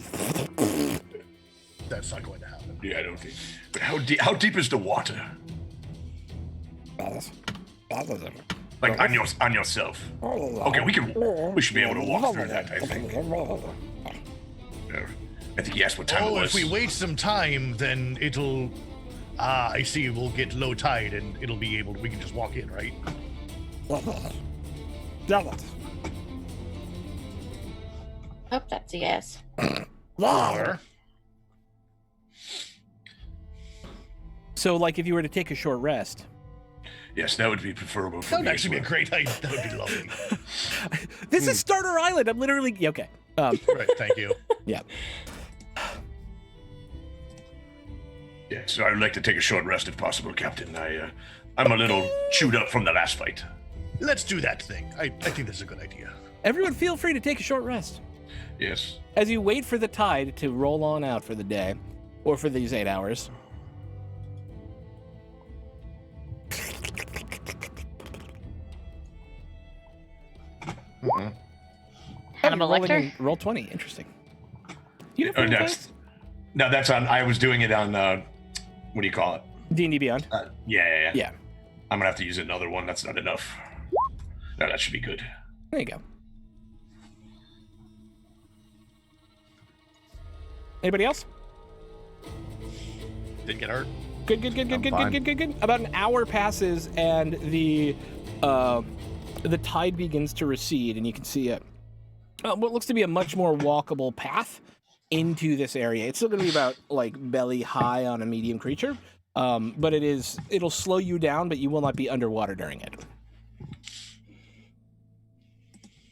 That's not going to happen. Yeah, I don't think. But how deep is the water? That is it. Like on yourself. Okay, we should be able to walk through that, I think. I think he asked what time it Oh, was. if we wait some time, then it'll. I see. We'll get low tide, and it'll be able. We can just walk in, right? Hope that's a yes. Or So, like, if you were to take a short rest, Yes, that would be preferable for that would me. actually be a great idea. That would be lovely. this is Starter Island. I'm literally okay. Right. Thank you. Yeah. Yeah, so I would like to take a short rest if possible, Captain. I'm a little chewed up from the last fight. Let's do that thing. I think that's a good idea. Everyone, feel free to take a short rest Yes. as you wait for the tide to roll on out for the day, or for these 8 hours. Hannibal Rolling Lecter? in- Roll 20. Interesting. You know, That's on. I was doing it on. What do you call it? D&D Beyond. Yeah. Yeah. I'm gonna have to use another one. That's not enough. No, that should be good. There you go. Anybody else? Didn't get hurt. Good. fine. Good. About an hour passes, and the tide begins to recede, and you can see what looks to be a much more walkable path into this area. It's still going to be about like belly high on a medium creature, but it'll slow you down, but you will not be underwater during it.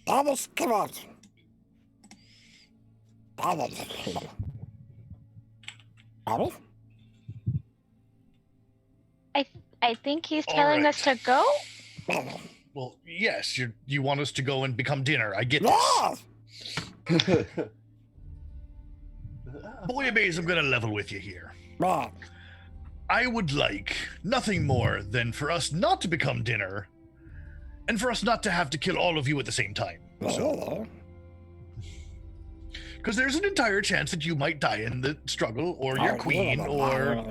That is correct. That is correct. Abby? I think he's All telling right. us to go. Well, yes. You want us to go and become dinner. I get this. Yes! Bouillabaisse, I'm gonna level with you here. Man, I would like nothing more than for us not to become dinner and for us not to have to kill all of you at the same time. So, because there's an entire chance that you might die in the struggle, or your queen, or...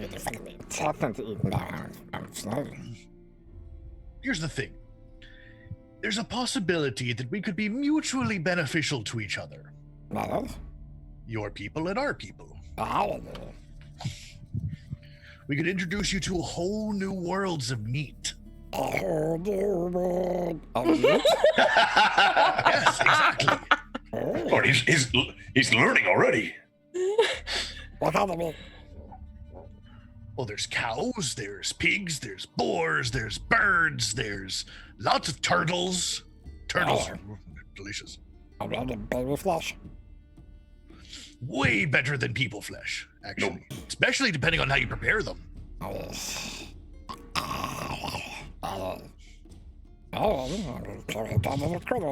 Here's the thing. There's a possibility that we could be mutually beneficial to each other. Your people and our people. We could introduce you to whole new worlds of meat. Yes, exactly. Oh, he's learning already. Well, there's cows, there's pigs, there's boars, there's birds, there's lots of turtles. Turtles are delicious. Baby flesh. Way better than people flesh, actually. Especially depending on how you prepare them.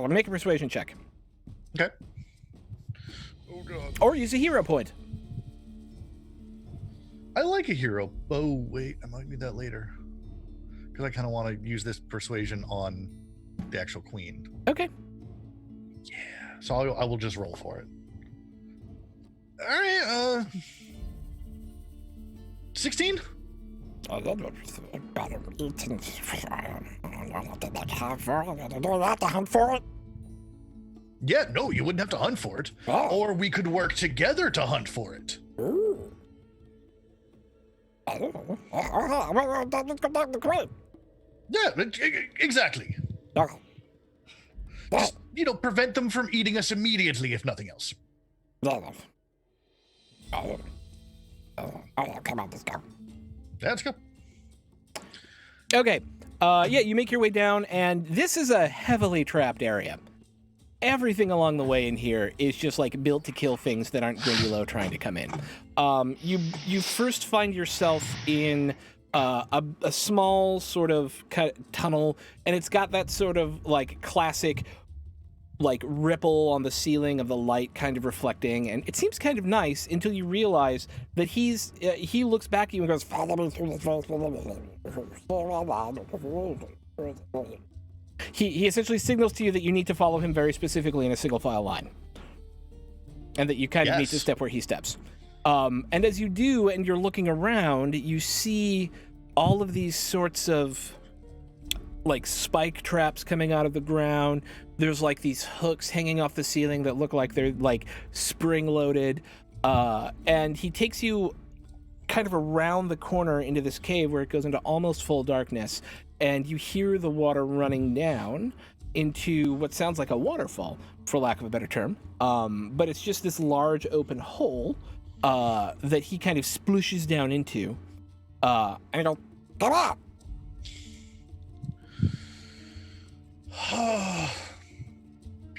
Make a persuasion check. Okay. Oh, God. Or use a hero point. I like a hero. Oh, wait, I might need that later. Because I kind of want to use this persuasion on the actual queen. Okay. Yeah. So I will just roll for it. All right, 16? Yeah, no, you wouldn't have to hunt for it. Or we could work together to hunt for it. Yeah, exactly. Just, prevent them from eating us immediately, if nothing else. Come on, let's go. Yeah, let's go. Okay. You make your way down, and this is a heavily trapped area. Everything along the way in here is just like built to kill things that aren't Grindylow trying to come in. You first find yourself in a small sort of tunnel, and it's got that sort of like classic like ripple on the ceiling of the light kind of reflecting, and it seems kind of nice until you realize that he looks back at you and goes, "Follow me through this place." He essentially signals to you that you need to follow him very specifically in a single file line, and that you kind of need to step where he steps. And as you do, and you're looking around, you see all of these sorts of like spike traps coming out of the ground. There's like these hooks hanging off the ceiling that look like they're like spring loaded. And he takes you kind of around the corner into this cave where it goes into almost full darkness. And you hear the water running down into what sounds like a waterfall, for lack of a better term. But it's just this large open hole that he kind of splooshes down into. And he goes, "Come on!"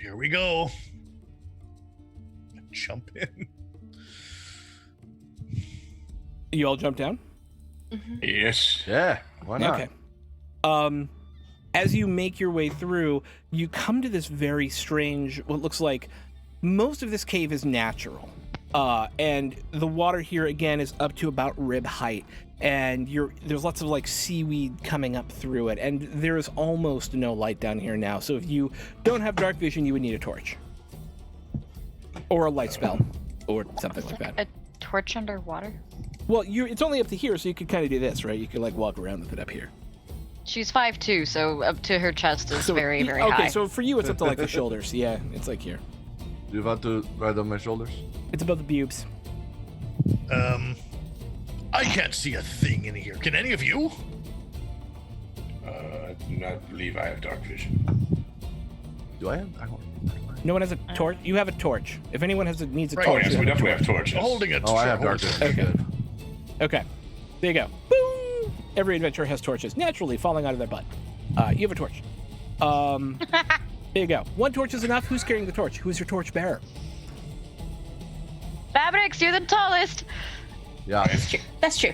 Here we go. Jump in. You all jump down? Yes. Yeah, why not? Okay. As you make your way through, you come to this very strange, what looks like most of this cave is natural. And the water here again is up to about rib height, and there's lots of like seaweed coming up through it, and there is almost no light down here now. So if you don't have dark vision, you would need a torch or a light spell or something like that. A torch underwater? Well, it's only up to here, so you could kind of do this, right? You could like walk around with it up here. She's 5'2", so up to her chest is very, very high. Okay, so for you, it's up to like the shoulders. Yeah, it's like here. Do you want to ride on my shoulders? It's above the pubes. I can't see a thing in here. Can any of you? I do not believe I have dark vision. Do I have? I don't. No one has a torch. You have a torch. If anyone needs a Right. Oh, torch, yes, you we have a definitely have torch. torches. Holding it. Oh, I have dark vision. Okay. Good. Okay, there you go. Boom! Every adventurer has torches naturally falling out of their butt. You have a torch. There you go. One torch is enough. Who's carrying the torch? Who's your torch bearer? Fabrics, you're the tallest. Yeah. That's true.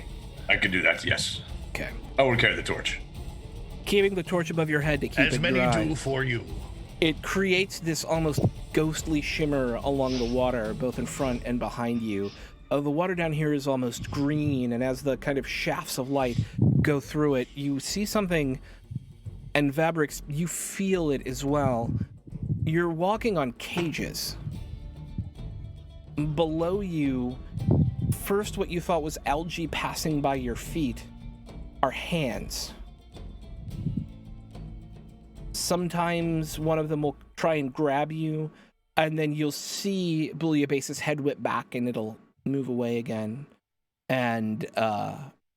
I can do that, yes. Okay. I will carry the torch. Keeping the torch above your head to keep As it many dry. do for you. It creates this almost ghostly shimmer along the water, both in front and behind you. The water down here is almost green, and as the kind of shafts of light go through it, you see something and Vabrix, you feel it as well. You're walking on cages. Below you, first what you thought was algae passing by your feet are hands. Sometimes one of them will try and grab you, and then you'll see Bouillabaisse's head whip back and it'll move away again. And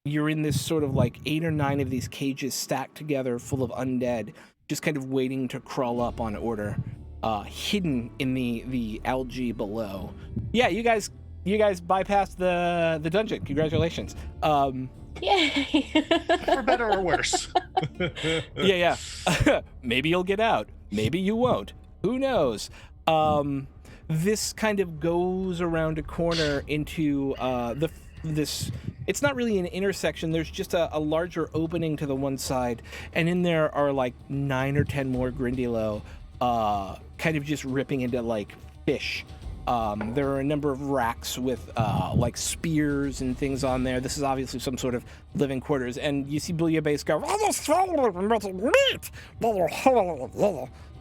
you're in this sort of like 8 or 9 of these cages stacked together full of undead, just kind of waiting to crawl up on order, hidden in the algae below. Yeah, you guys bypassed the dungeon. Congratulations. Yay! For better or worse. Yeah. Maybe you'll get out. Maybe you won't. Who knows? This kind of goes around a corner into this. It's not really an intersection. There's just a larger opening to the one side, and in there are like 9 or 10 more Grindilo, kind of just ripping into like fish. There are a number of racks with like spears and things on there. This is obviously some sort of living quarters, and you see Bouillabaisse go,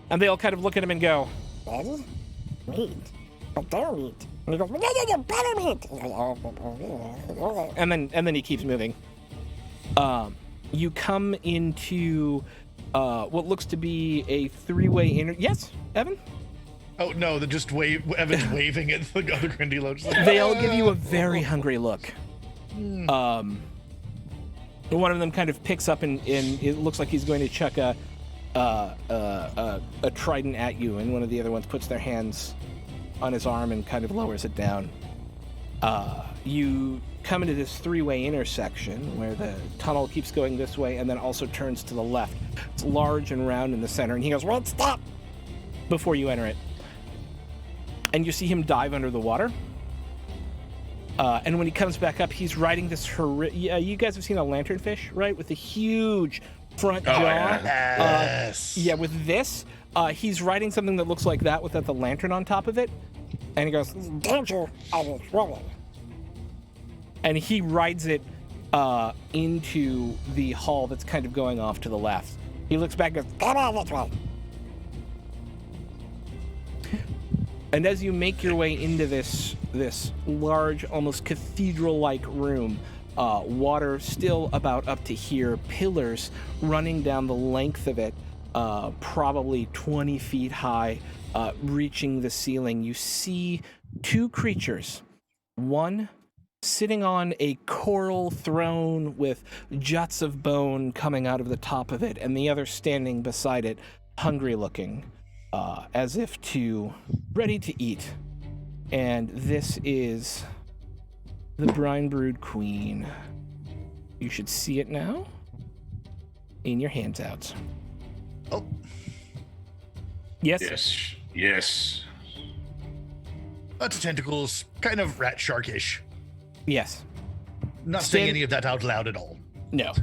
and they all kind of look at him and go, Daddy? Meat. But they're meat. And he goes, no, better meat. and then he keeps moving. You come into what looks to be a 3-way Yes, Evan? Oh no, they're just Evan's waving at the other Grindilo. Just like, They all give you a very hungry look. One of them kind of picks up and it looks like he's going to chuck a trident at you, and one of the other ones puts their hands on his arm and kind of lowers it down. You come into this 3-way intersection where the tunnel keeps going this way and then also turns to the left. It's large and round in the center, and he goes, "Well, stop!" before you enter it. And you see him dive under the water. And when he comes back up, he's riding this you guys have seen a lanternfish, right? With the huge front jaw. Yes. Yeah, with this, he's riding something that looks like that without the lantern on top of it. And he goes, Danger, I was rolling. and he rides it into the hall that's kind of going off to the left. He looks back and goes, Come on this way. and as you make your way into this large, almost cathedral-like room, water still about up to here, pillars running down the length of it, probably 20 feet high, reaching the ceiling. You see 2 creatures, one sitting on a coral throne with juts of bone coming out of the top of it, and the other standing beside it, hungry looking, as if ready to eat. And this is the Brine Brood Queen. You should see it now in your handouts. Oh. Yes? Yes. Lots of tentacles, kind of rat sharkish. Yes. Not saying any of that out loud at all. No.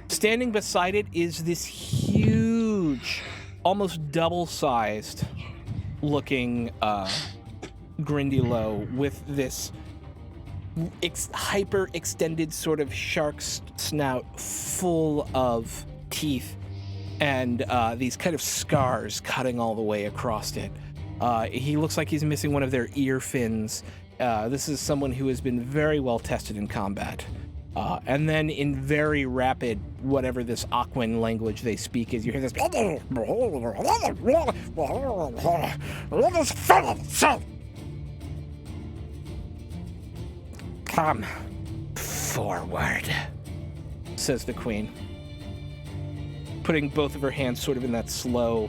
Standing beside it is this huge, almost double-sized looking Grindilo with this hyper extended sort of shark's snout full of teeth and these kind of scars cutting all the way across it. He looks like he's missing one of their ear fins. This is someone who has been very well tested in combat. And then in very rapid, whatever this Aquan language they speak is, you hear this. Come forward, says the queen. Putting both of her hands sort of in that slow,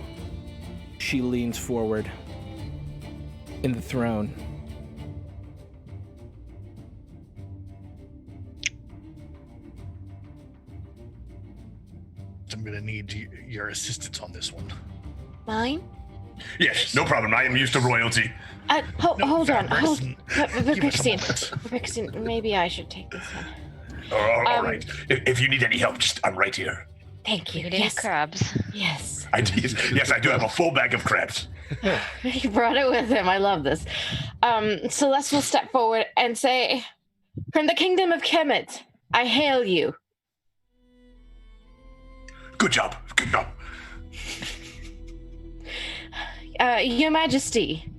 she leans forward in the throne. I'm going to need your assistance on this one. Mine? Yes, no problem. I am used to royalty. Hold on. Give us a moment. Vixen, maybe I should take this one. All right. If you need any help, I'm right here. Thank you. You need crabs. Yes. Yes, I do have a full bag of crabs. He brought it with him. I love this. Celeste will step forward and say, "From the kingdom of Kemet, I hail you." Good job. Good job. Your Majesty,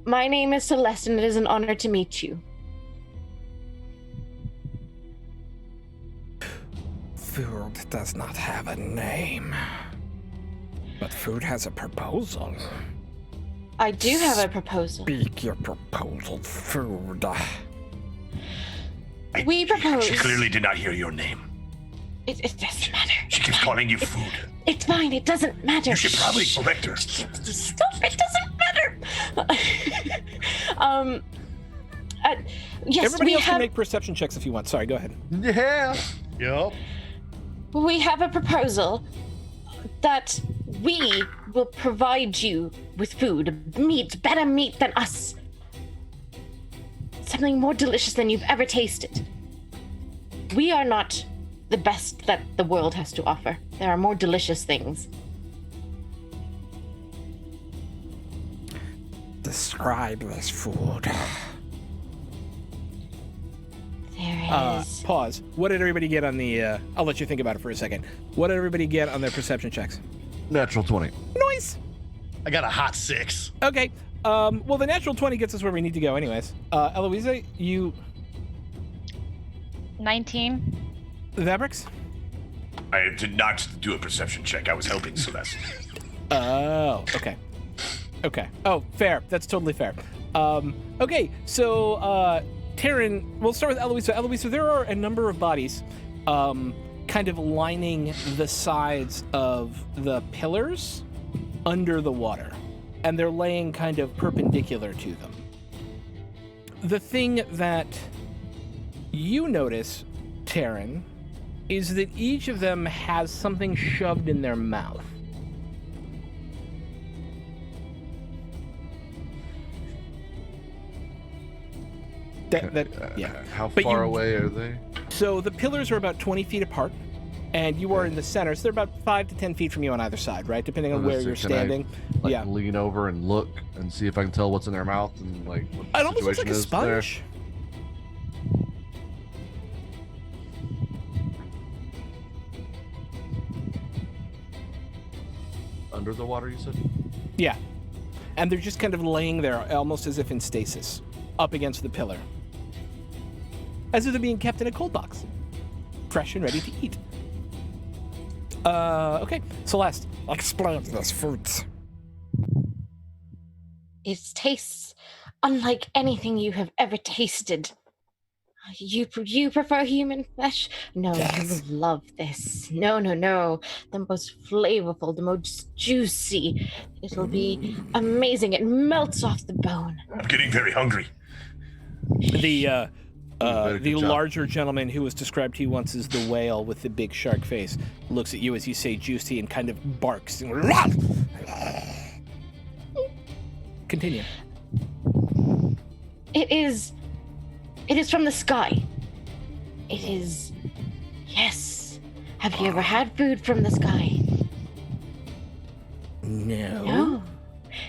my name is Celeste, and it is an honor to meet you. Food does not have a name. But food has a proposal. I do have a proposal. Speak your proposal, food. We propose. She clearly did not hear your name. It doesn't matter. She keeps calling you food. It's fine. It doesn't matter. You should probably correct her. Stop. It doesn't matter. Yes, Everybody we else can have. make perception checks if you want. Sorry, go ahead. Yeah. Yup. We have a proposal that we will provide you with food, meat, better meat than us. Something more delicious than you've ever tasted. We are not the best that the world has to offer. There are more delicious things. Describe this food. There is. Pause. What did everybody get on the... I'll let you think about it for a second. What did everybody get on their perception checks? Natural 20. Noise! I got a hot 6. Okay. Well, the natural 20 gets us where we need to go anyways. Eloisa, you... 19. Vabrix? I did not do a perception check. I was helping Celeste. Oh, okay. Okay. Oh, fair. That's totally fair. Okay, so, Taryn, we'll start with Eloisa. Eloisa, there are a number of bodies, kind of lining the sides of the pillars under the water, and they're laying kind of perpendicular to them. The thing that you notice, Taryn, is that each of them has something shoved in their mouth. Yeah. How But far you- away are they? So the pillars are about 20 feet apart, and you are in the center, so they're about 5 to 10 feet from you on either side, right? Depending on where you're Can I, standing. like, Yeah. lean over and look and see if I can tell what's in their mouth and like what the It almost looks situation like a is there. sponge. Under the water, you said? Yeah. And they're just kind of laying there, almost as if in stasis, up against the pillar. As if they're being kept in a cold box, fresh and ready to eat. Okay, Celeste, explain this food. It tastes unlike anything you have ever tasted. You prefer human flesh? No, Yes. you would love this. No. The most flavorful, the most juicy. It'll be amazing. It melts off the bone. I'm getting very hungry. The better the good job. larger gentleman who was described to you once as the whale with the big shark face looks at you as you say juicy and kind of barks. Continue. It is from the sky. It is. Yes. Have you ever had food from the sky? No. No.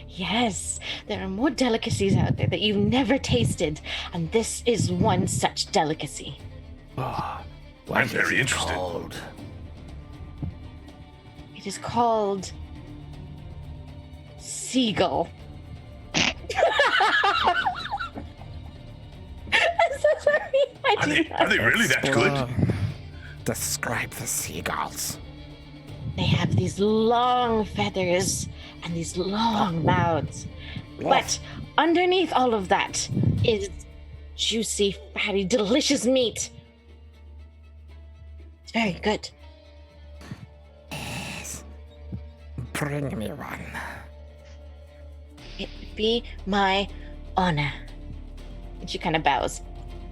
Yes. There are more delicacies out there that you've never tasted, and this is one such delicacy. Oh, I'm very interested. Cold. It is called seagull. I'm so sorry. Are they really that good? Describe the seagulls. They have these long feathers and these long mouths. But underneath all of that is juicy, fatty, delicious meat. It's very good. Bring me one. It would be my honor. And she kind of bows.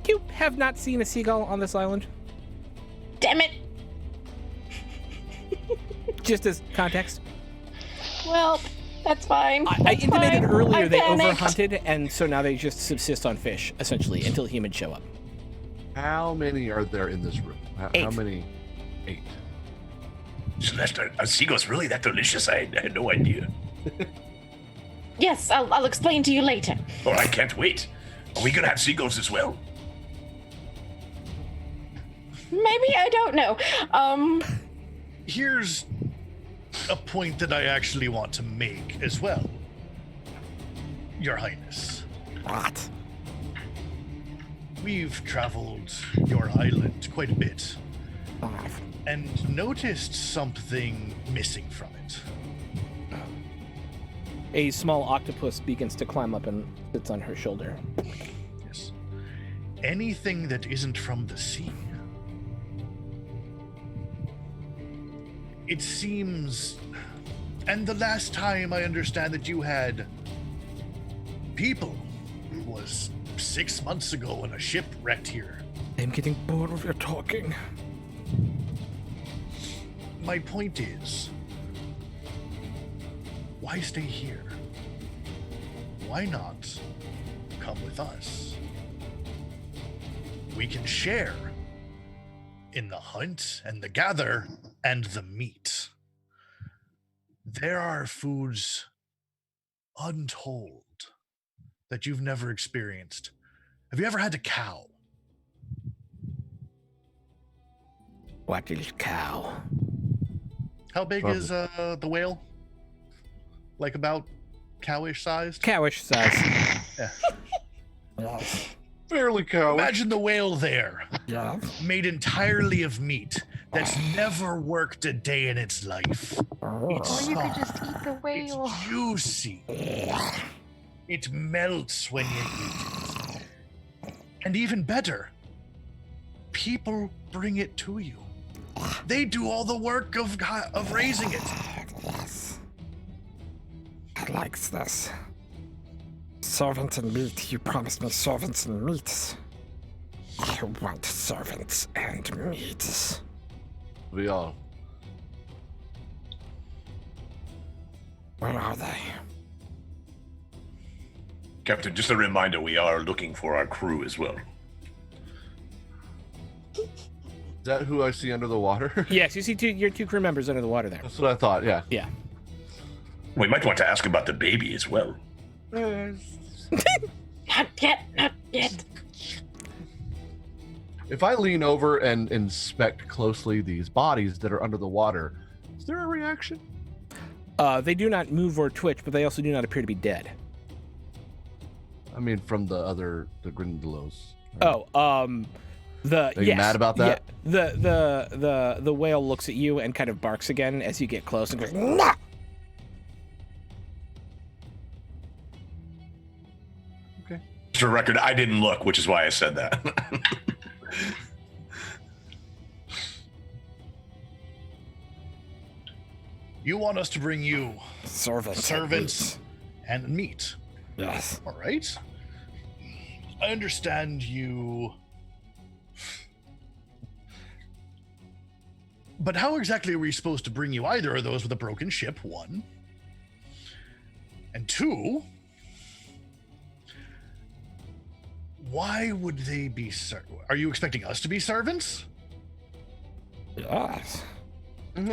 You have not seen a seagull on this island? Damn it! Just as context. Well, that's fine. I That's intimated fine. earlier I they panicked. overhunted, and so now they just subsist on fish, essentially, until humans show up. How many are there in this room? How 8. many? 8. Celeste, are seagulls really that delicious? I had no idea. Yes, I'll explain to you later. Oh, I can't wait. Are we gonna have seagulls as well? Maybe, I don't know. Here's a point that I actually want to make as well, Your Highness. What? We've traveled your island quite a bit What? and noticed something missing from it. A small octopus begins to climb up and sits on her shoulder. Yes. Anything that isn't from the sea. It seems. And the last time I understand that you had people was 6 months ago when a ship wrecked here. I'm getting bored of your talking. My point is, why stay here? Why not come with us? We can share in the hunt and the gather and the meat. There are foods untold that you've never experienced. Have you ever had a cow? What is cow? How big is the whale? Like about cowish sized? Cowish size. Yeah. Yes. Fairly cowish. Imagine the whale there, Yes. made entirely of meat that's never worked a day in its life. It's Or you could soft, just eat the whale. it's juicy. It melts when you eat it. And even better, people bring it to you. They do all the work of raising it. Yes. I like this. Servants and meat. You promised me servants and meats. I want servants and meats. We all. Where are they? Captain, just a reminder, we are looking for our crew as well. Is that who I see under the water? Yes, you see your two crew members under the water there. That's what I thought, yeah. Yeah. We might want to ask about the baby as well. Not yet, not yet. If I lean over and inspect closely these bodies that are under the water, is there a reaction? They do not move or twitch, but they also do not appear to be dead. I mean, from the Grindelows. Oh, the Are you mad about that? Yeah, the whale looks at you and kind of barks again as you get close and goes, "Nah!" Just for record, I didn't look, which is why I said that. You want us to bring you Servants. and meat. Yes. All right. I understand you. But how exactly are we supposed to bring you either of those with a broken ship? One. And two, why would they be are you expecting us to be servants? Yes. We'll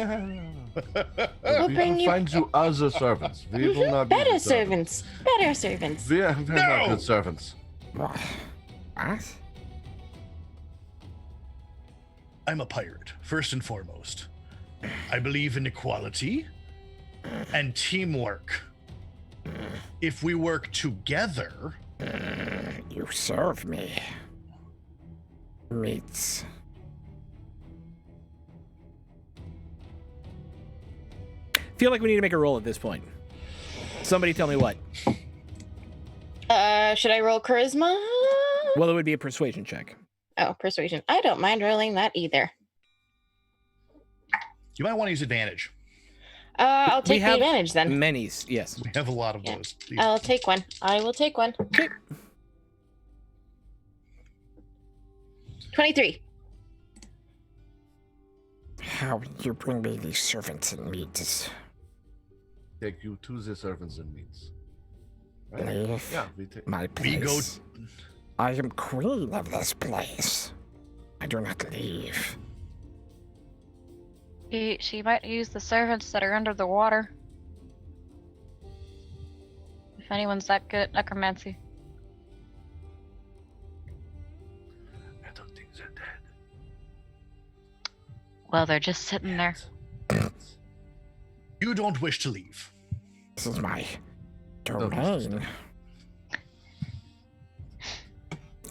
bring you find you other servants. We will not be better the servants. Better servants. We are No! not good servants. What? I'm a pirate, first and foremost. I believe in equality and teamwork. If we work together, You serve me. Meats. Feel like we need to make a roll at this point. Somebody tell me what. Should I roll charisma? Well, it would be a persuasion check. Oh, persuasion. I don't mind rolling that either. you might want to use advantage. I'll take the have advantage then. Many's, yes. We have a lot of Yeah. those. Please. I'll take one. I will take one. Okay. 23. How will you bring me these servants and meats? Take you to the servants and meats. Right? Leave Yeah, we take. my We go. place. I am queen of this place. I do not leave. She might use the servants that are under the water. If anyone's that good at necromancy. I don't think they're dead. Well, they're just sitting there. You don't wish to leave. This is my domain.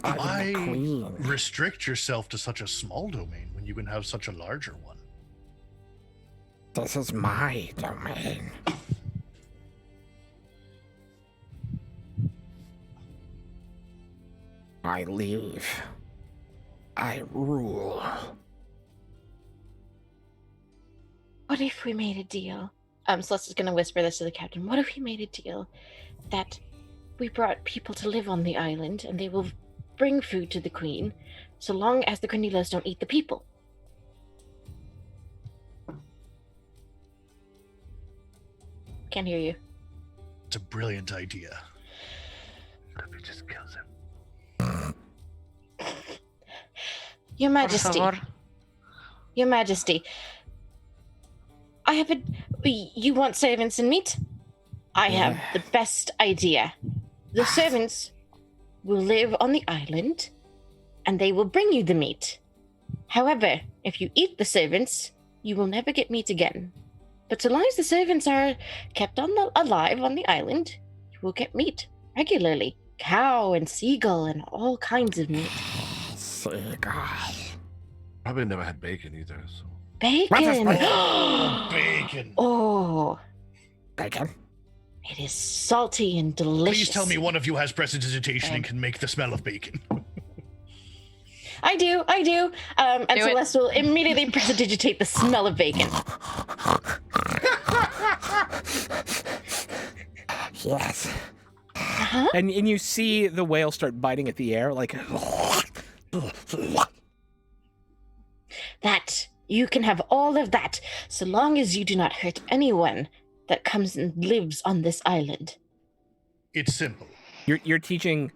I'm Why the queen. restrict yourself to such a small domain when you can have such a larger one? This is my domain. I leave. I rule. What if we made a deal? Celeste's gonna whisper this to the captain. What if we made a deal that we brought people to live on the island and they will bring food to the queen so long as the Cornelius don't eat the people? Can't hear you. It's a brilliant idea. If he just kills him. Your Por Majesty. favor. Your Majesty. I have a. You want servants and meat? I have the best idea. The servants will live on the island and they will bring you the meat. However, if you eat the servants, you will never get meat again. But so long as the servants are kept alive on the island, you will get meat regularly. Cow and seagull and all kinds of meat. Seagull. Probably never had bacon either. So Bacon! Bacon. Oh, Bacon? it is salty and delicious. Please tell me one of you has prestidigitation and can make the smell of bacon. I do. And Do it. Celeste will immediately prestidigitate the smell of bacon. Yes. Uh-huh. And you see the whale start biting at the air, like. That you can have all of that so long as you do not hurt anyone that comes and lives on this island. It's simple. You're teaching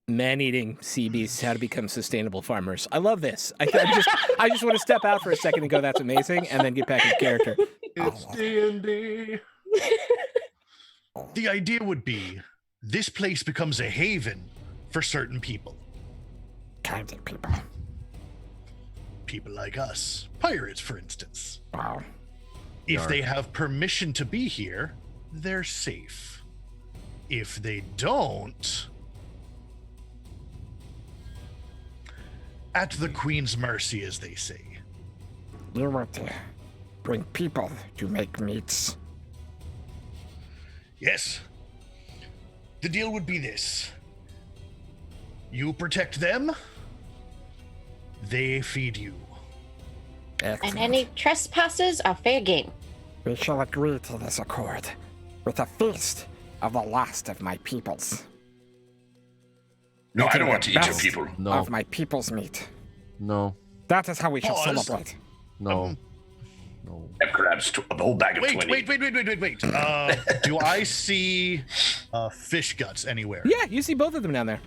man-eating sea beasts how to become sustainable farmers. I love this. I just want to step out for a second and go, "That's amazing," and then get back into character. it's D&D. The idea would be this place becomes a haven for certain people. Kind of people. People like us. Pirates, for instance. Wow. If they have permission to be here, they're safe. If they don't, at the Queen's mercy, as they say. You want to bring people to make meats. Yes. The deal would be this. You protect them, they feed you. Excellent. And any trespassers are fair game. We shall agree to this accord with a feast of the last of my peoples. No, I Eating don't want the to eat your best people. No. Of my people's meat. No. That is how we shall Pause. celebrate. No. No. That grabs a whole bag of 20. Wait. Do I see fish guts anywhere? Yeah, you see both of them down there.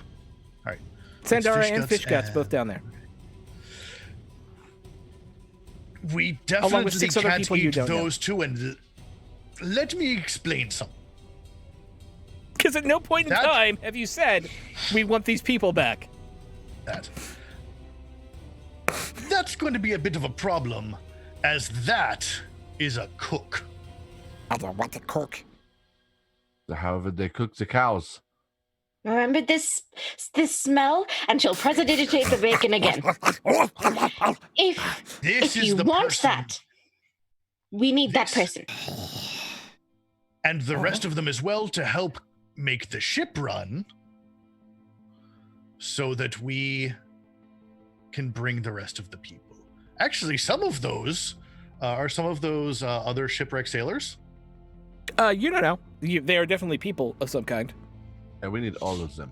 All right. Sandara Fish and guts Fish Guts and- both down there. We Along with definitely 6 other can't people you eat don't know. those two, and let me explain something. Because at no point in That- time have you said, "We want these people back." That's going to be a bit of a problem, as that is a cook. I don't want to cook. However, they cook the cows. Remember this smell? And she'll prestidigitate the bacon again. If This is you the want person, that, we need that This- person. and the rest of them as well, to help make the ship run, so that we can bring the rest of the people. Actually, some of those are some of those other shipwreck sailors. You don't know. They are definitely people of some kind. And we need all of them.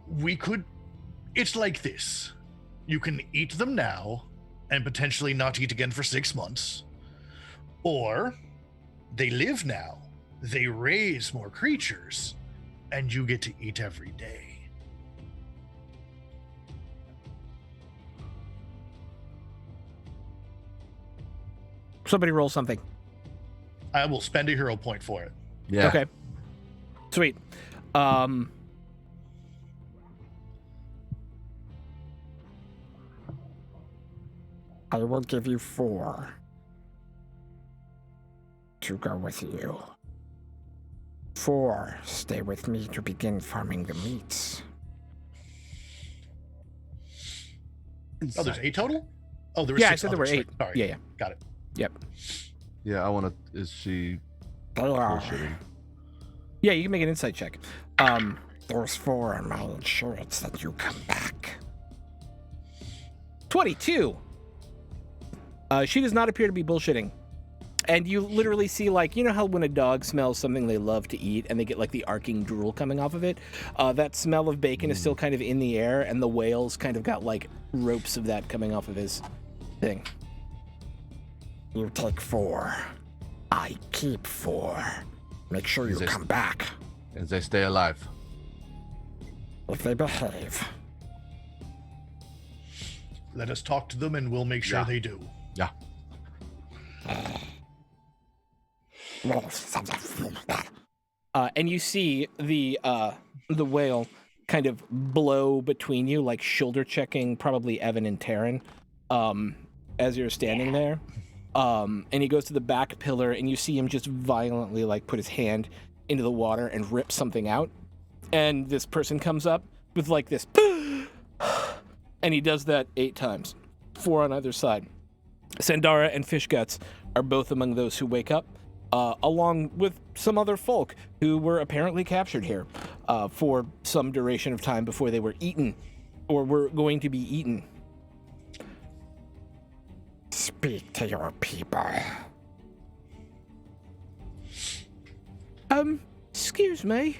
We could. It's like this: you can eat them now, and potentially not eat again for 6 months, or they live now, they raise more creatures, and you get to eat every day. Somebody roll something. I will spend a hero point for it. Yeah. Okay. Sweet. I will give you 4. to go with you. 4 stay with me to begin farming the meats. Oh, there's 8 total? Oh, there were Yeah, 6 I said there were others. 8. Sorry. Yeah. Got it. Yep. Yeah, I want to. Is she They are. bullshitting? Yeah, you can make an insight check. Those 4 are my insurance that you come back. 22. She does not appear to be bullshitting. And you literally see, like, you know how when a dog smells something they love to eat and they get, like, the arcing drool coming off of it? That smell of bacon is still kind of in the air, and the whale's kind of got, like, ropes of that coming off of his thing. You take 4. I keep 4. Make sure you Is this- come back And they stay alive. if they behave. Let us talk to them and we'll make sure Yeah. they do. Yeah. And you see the whale kind of blow between you, like shoulder checking probably Evan and Taryn, as you're standing there. And he goes to the back pillar, and you see him just violently like put his hand into the water and rip something out. And this person comes up with like this, and he does that 8 times, 4 on either side. Sandara and Fishguts are both among those who wake up, along with some other folk who were apparently captured here for some duration of time before they were eaten, or were going to be eaten. Speak to your people. Excuse me.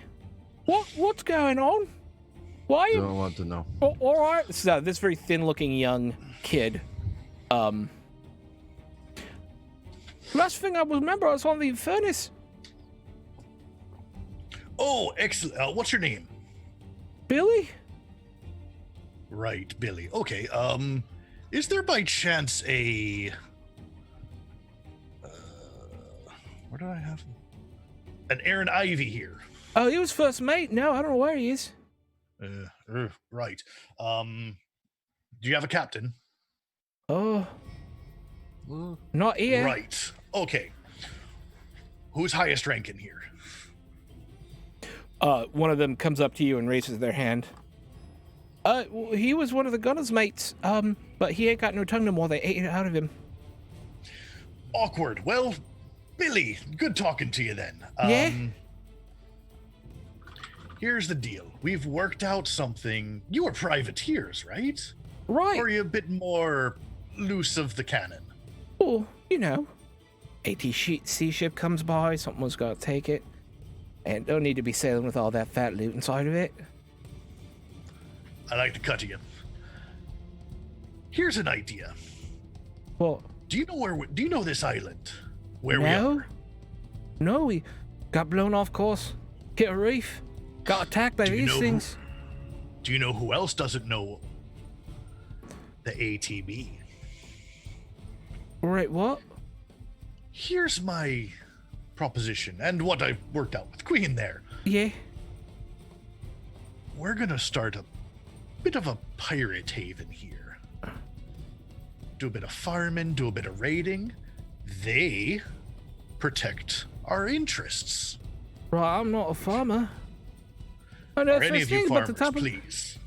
What's going on? Why are you... Don't want to know. Oh, all right. This very thin-looking young kid. Last thing I remember, I was on the furnace. Oh, excellent. What's your name? Billy? Right, Billy. Okay, is there by chance a... where do I have... An Aaron Ivy here? Oh, he was first mate. No, I don't know where he is. Right. Do you have a captain? Oh, not here. Right. Okay. Who's highest rank in here? One of them comes up to you and raises their hand. He was one of the gunner's mates. But he ain't got no tongue no more. They ate it out of him. Awkward. Well, Billy, good talking to you then. Yeah? Here's the deal. We've worked out something. You were privateers, right? Right. Or are you a bit more loose of the cannon? Well, you know, sea ship comes by, someone's got to take it. And don't need to be sailing with all that fat loot inside of it. I like the cut of you. Here's an idea. Well, Do you know this island? Where we no. are? No, we got blown off course. Hit a reef. Got attacked by Do you these know things. Do you know who else doesn't know the ATB? Right, what? Here's my proposition and what I've worked out with Queen there. Yeah. We're gonna start a bit of a pirate haven here. Do a bit of farming, do a bit of raiding. They protect our interests. Right, I'm not a farmer. I know Are any first of you thing, but the farmers, top of... please?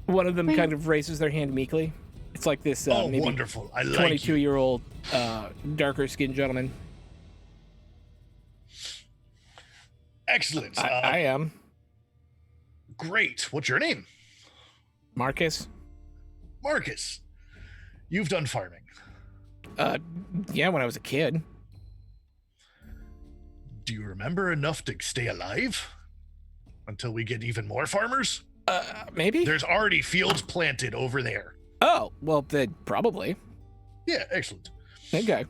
One of them kind of raises their hand meekly. It's like this Oh, maybe wonderful. I like you. 22-year-old darker skinned gentleman. Excellent. I am. Great. What's your name? Marcus. Marcus. You've done farming. Yeah, when I was a kid. Do you remember enough to stay alive? Until we get even more farmers? Maybe? There's already fields planted over there. Oh, well, then probably. Yeah, excellent. Okay.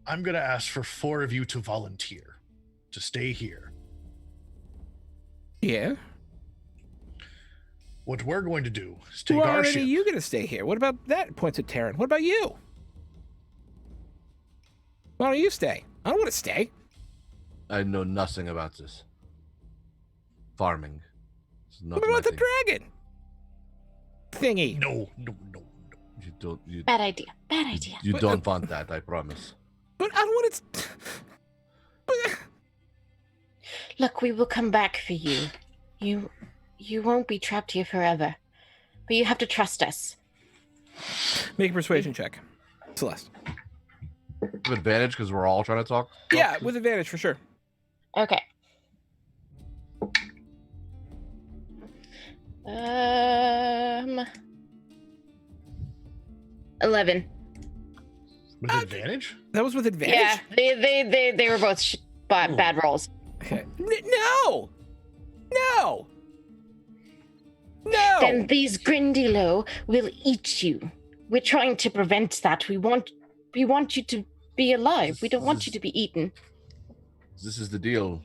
I'm going to ask for 4 of you to volunteer to stay here. Yeah. What we're going to do is take Why our aren't ship. any of you going to stay here? What about that? Points at Taryn. What about you? Why don't you stay? I don't want to stay. I know nothing about this. Farming. It's not What my about the thing. dragon? Thingy. No. Bad idea. Bad idea. You don't want that, I promise. But I don't want it. Look, we will come back for you. You won't be trapped here forever. But you have to trust us. Make a persuasion check, Celeste. With advantage because we're all trying to talk. Yeah, with advantage for sure. Okay. 11. With advantage? That was with advantage. Yeah, they were both bad rolls. Okay. No. Then these Grindilo will eat you. We're trying to prevent that. We want you to be alive. We don't want you to be eaten. This is the deal.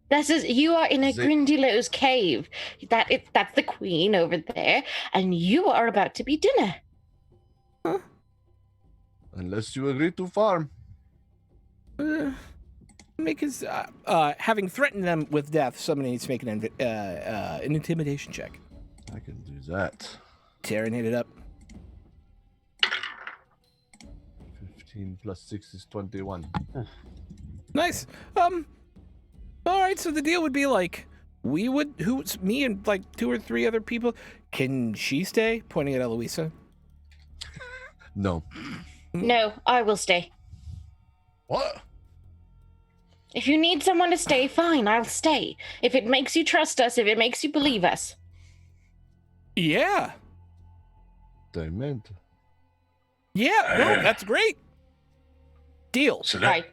You are in a Grindilo's cave. That's the queen over there, and you are about to be dinner. Huh? Unless you agree to farm. Make his having threatened them with death, somebody needs to make an intimidation check. I can do that. Taryn, hit it up. 15 plus 6 is 21. Nice. All right, so the deal would be like, me and like 2 or 3 other people. Can she stay? Pointing at Eloisa. No. No, I will stay. What? If you need someone to stay, fine, I'll stay. If it makes you trust us, if it makes you believe us. Yeah. They meant. Yeah, no, that's great. Deal. So Right.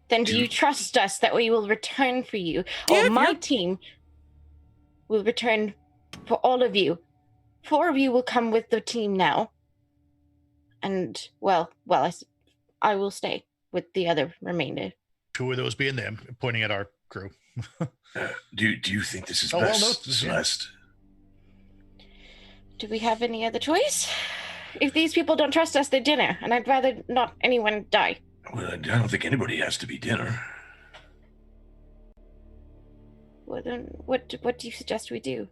Then do you trust us that we will return for you? Yeah, Or my team will return for all of you. 4 of you will come with the team now. And, I will stay with the other remainder. 2 of those being them, pointing at our crew. do you think this is Oh, well, best, no, Celeste? Do we have any other choice? If these people don't trust us, they're dinner, and I'd rather not anyone die. Well, I don't think anybody has to be dinner. Well, then, what do you suggest we do?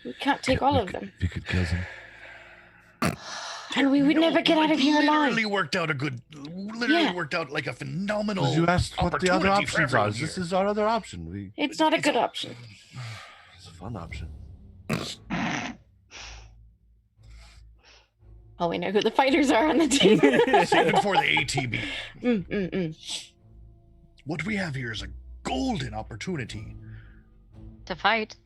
We can't take all of them. We could kill them. And we would never get out of here alive. Literally worked out like a phenomenal. Because you asked what the other opportunity for options are. everyone This here. is our other option. It's not a good option. It's a fun option. Oh, we know who the fighters are on the team. Save it for the ATB. Mm. What we have here is a golden opportunity. To fight.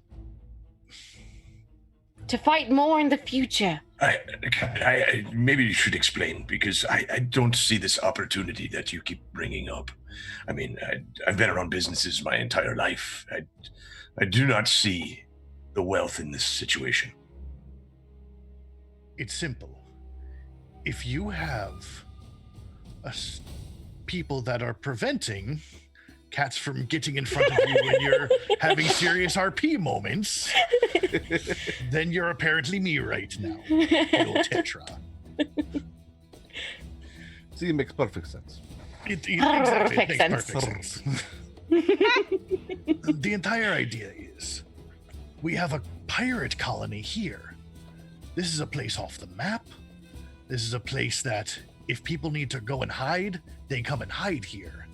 To fight more in the future. I maybe you should explain, because I don't see this opportunity that you keep bringing up. I mean, I've been around businesses my entire life. I do not see the wealth in this situation. It's simple. If you have people that are preventing cats from getting in front of you when you're having serious RP moments, then you're apparently me right now, little Tetra. See, it makes perfect sense. Exactly, Perfect it makes perfect sense. The entire idea is we have a pirate colony here. This is a place off the map. This is a place that if people need to go and hide, they come and hide here.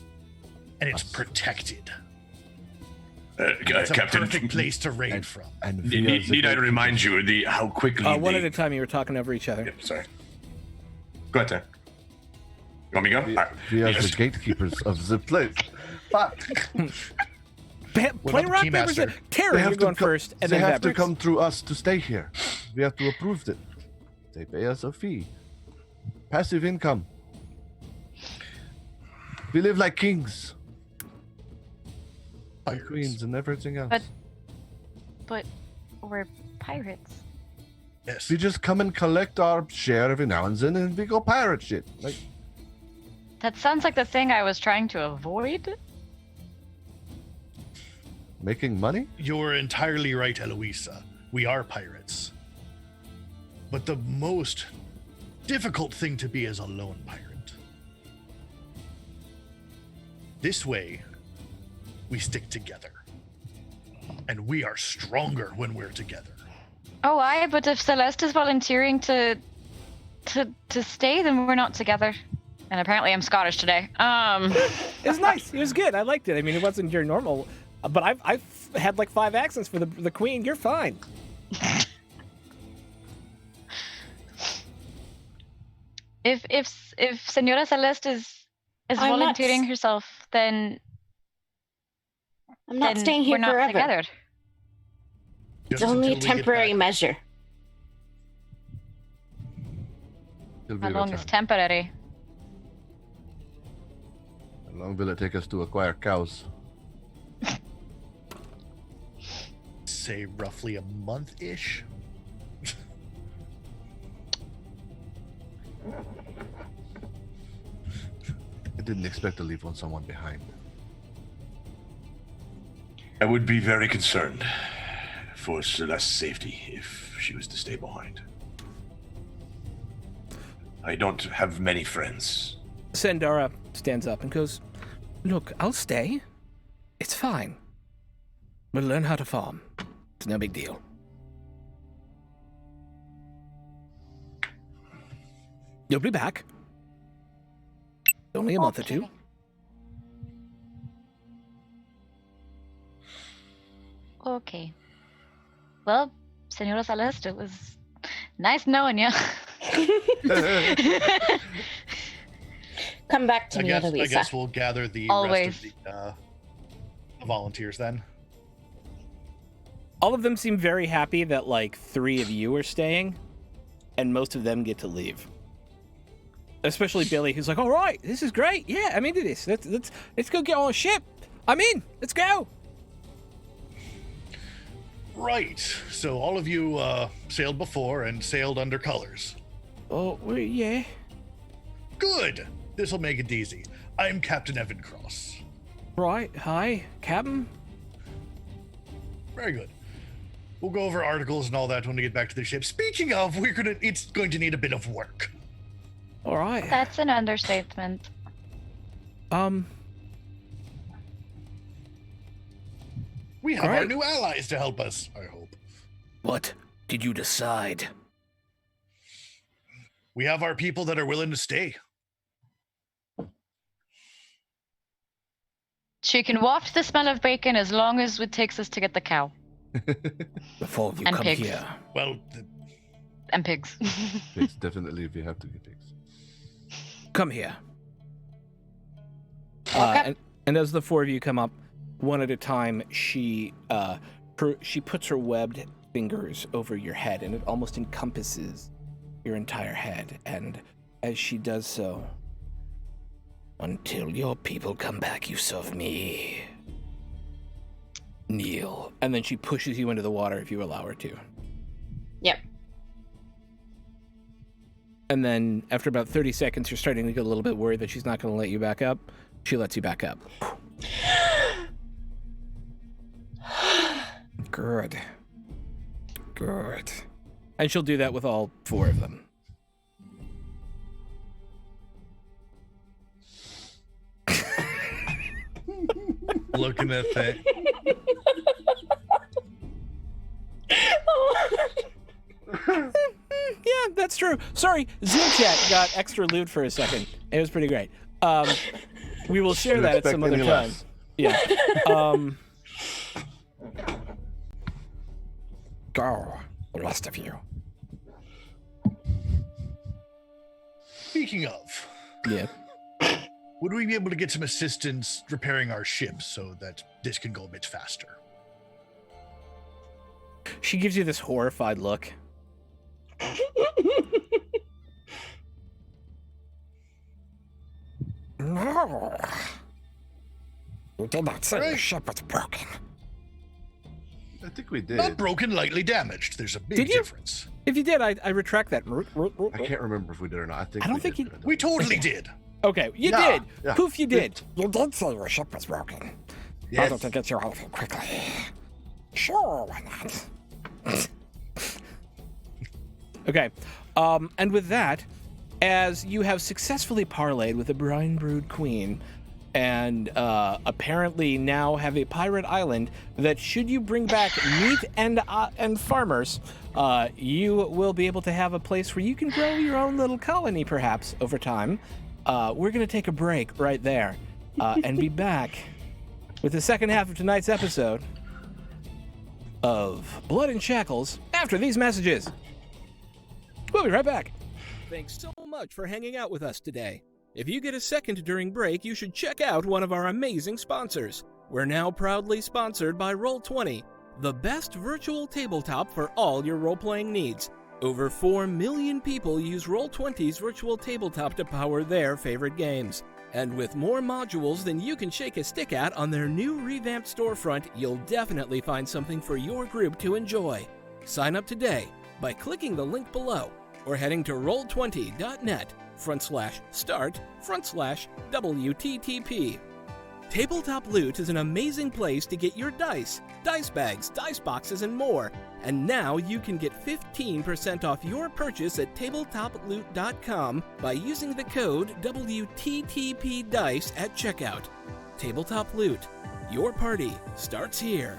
And it's protected. It's a Captain, perfect place to raid from. And need I remind you of how quickly One at a time, you were talking over each other. Yep, sorry. Go ahead, Tim. You want me to go? We, All right. we are Yes. the gatekeepers of the place. But Play about the rock, paper, keymaster? scissors. Terry, you're going first, and they then have to Vabrix. come through us to stay here. We have to approve it. They pay us a fee. Passive income. We live like kings. And Pirates. queens and everything else. But we're pirates. Yes. We just come and collect our share every now and then, and we go pirate shit. Like, That sounds like the thing I was trying to avoid. making money? You're entirely right, Eloisa. We are pirates. But the most difficult thing to be is a lone pirate. This way, we stick together. And we are stronger when we're together. Oh, aye, but if Celeste is volunteering to stay, then we're not together. And apparently I'm Scottish today. It was nice. It was good. I liked it. I mean, it wasn't your normal, but I've had like 5 accents for the queen. You're fine. If Senora Celeste is I'm not volunteering s- herself, then I'm not then staying here we're not forever. together. It's Just only a until we get temporary back. measure. It'll be How a long good is time. temporary? How long will it take us to acquire cows? Say roughly a month-ish. I didn't expect to leave someone behind. I would be very concerned for Celeste's safety if she was to stay behind. I don't have many friends. Sandara stands up and goes, "Look, I'll stay. It's fine. We'll learn how to farm. It's no big deal." You'll be back. Only a month or two. Okay. Well, Senora Celeste, it was nice knowing you. Come back to I me, guess Eloisa. we'll gather the Always. rest of the volunteers then. All of them seem very happy that like 3 of you are staying, and most of them get to leave. Especially Billy, who's like, "All right, this is great. Yeah, I'm into this. Let's go get on a ship. I'm in. Let's go." Right. So all of you sailed before and sailed under colors. Oh, well, yeah. Good. This will make it easy. I'm Captain Evan Cross. Right. Hi, Captain. Very good. We'll go over articles and all that when we get back to the ship. Speaking of, it's going to need a bit of work. All right. That's an understatement. We have our Alright. new allies to help us, I hope. What did you decide? We have our people that are willing to stay. She can waft the smell of bacon as long as it takes us to get the cow Before you And come pigs. here. Well, and pigs. Pigs, definitely, if you have to get pigs. Come here. Okay. And as the 4 of you come up, one at a time, she puts her webbed fingers over your head, and it almost encompasses your entire head. And as she does so, "Until your people come back, you serve me. Kneel." And then she pushes you into the water if you allow her to. Yep. And then after about 30 seconds, you're starting to get a little bit worried that she's not going to let you back up. She lets you back up. Good. Good. And she'll do that with all 4 of them. looking at that. Yeah, that's true. Sorry, Zoom chat got extra lewd for a second. It was pretty great. We will share Didn't that at expect some other any time. less. Yeah. Go, the rest of you. Speaking of, Yeah. would we be able to get some assistance repairing our ship so that this can go a bit faster? She gives you this horrified look. No. You did not say your Right. ship was broken. I think we did. Not broken, lightly damaged. There's a big Did you? difference. If you did, I retract that. I can't remember if we did or not. I don't think we you- did. We totally did. Okay, you Yeah, did. yeah. Poof, you did. You did say your ship was broken. I Yes. need to get you out of here quickly. Sure, why not? Okay. And with that, as you have successfully parlayed with the brine brood queen, and apparently now have a pirate island that, should you bring back meat and farmers, you will be able to have a place where you can grow your own little colony, perhaps, over time. We're going to take a break right there and be back with the second half of tonight's episode of Blood and Shackles after these messages. We'll be right back. Thanks so much for hanging out with us today. If you get a second during break, you should check out one of our amazing sponsors. We're now proudly sponsored by Roll20, the best virtual tabletop for all your role-playing needs. Over 4 million people use Roll20's virtual tabletop to power their favorite games. And with more modules than you can shake a stick at on their new revamped storefront, you'll definitely find something for your group to enjoy. Sign up today by clicking the link below or heading to roll20.net/start/WTTP. Tabletop Loot is an amazing place to get your dice bags, dice boxes, and more. And now you can get 15% off your purchase at tabletoploot.com by using the code WTTPDICE at checkout. Tabletop Loot. Your party starts here.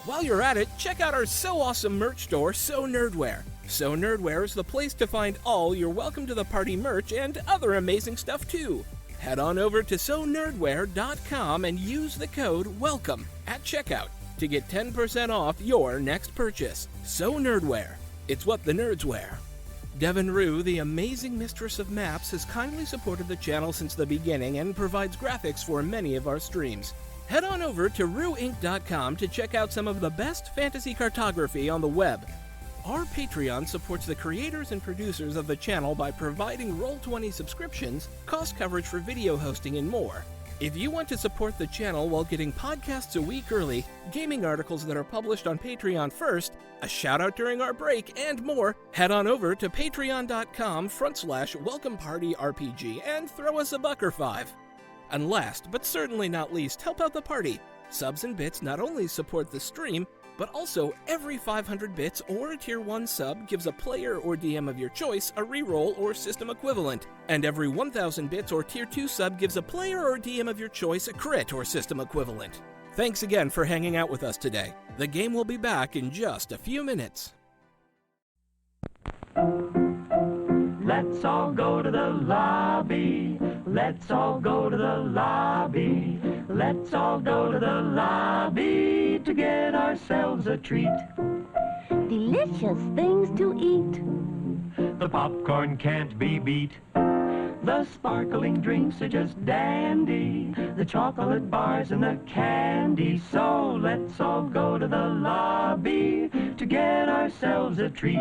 While you're at it, check out our so awesome merch store, So Nerdware. So Nerdware is the place to find all your Welcome to the Party merch and other amazing stuff too. Head on over to sonerdware.com and use the code WELCOME at checkout to get 10% off your next purchase. So Nerdware. It's what the nerds wear. Devin Rue, the amazing mistress of maps, has kindly supported the channel since the beginning and provides graphics for many of our streams. Head on over to rueinc.com to check out some of the best fantasy cartography on the web. Our Patreon supports the creators and producers of the channel by providing Roll20 subscriptions, cost coverage for video hosting, and more. If you want to support the channel while getting podcasts a week early, gaming articles that are published on Patreon first, a shout out during our break, and more, head on over to patreon.com/welcomepartyrpg and throw us a buck or $5. And last, but certainly not least, help out the party. Subs and bits not only support the stream, but also every 500 bits or a tier 1 sub gives a player or DM of your choice a reroll or system equivalent, and every 1000 bits or tier 2 sub gives a player or DM of your choice a crit or system equivalent. Thanks again for hanging out with us today. The game will be back in just a few minutes. Let's all go to the lobby. Let's all go to the lobby. Let's all go to the lobby to get ourselves a treat. Delicious things to eat. The popcorn can't be beat. The sparkling drinks are just dandy. The chocolate bars and the candy. So let's all go to the lobby to get ourselves a treat.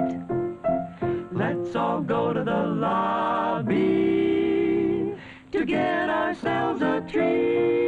Let's all go to the lobby to get ourselves a treat.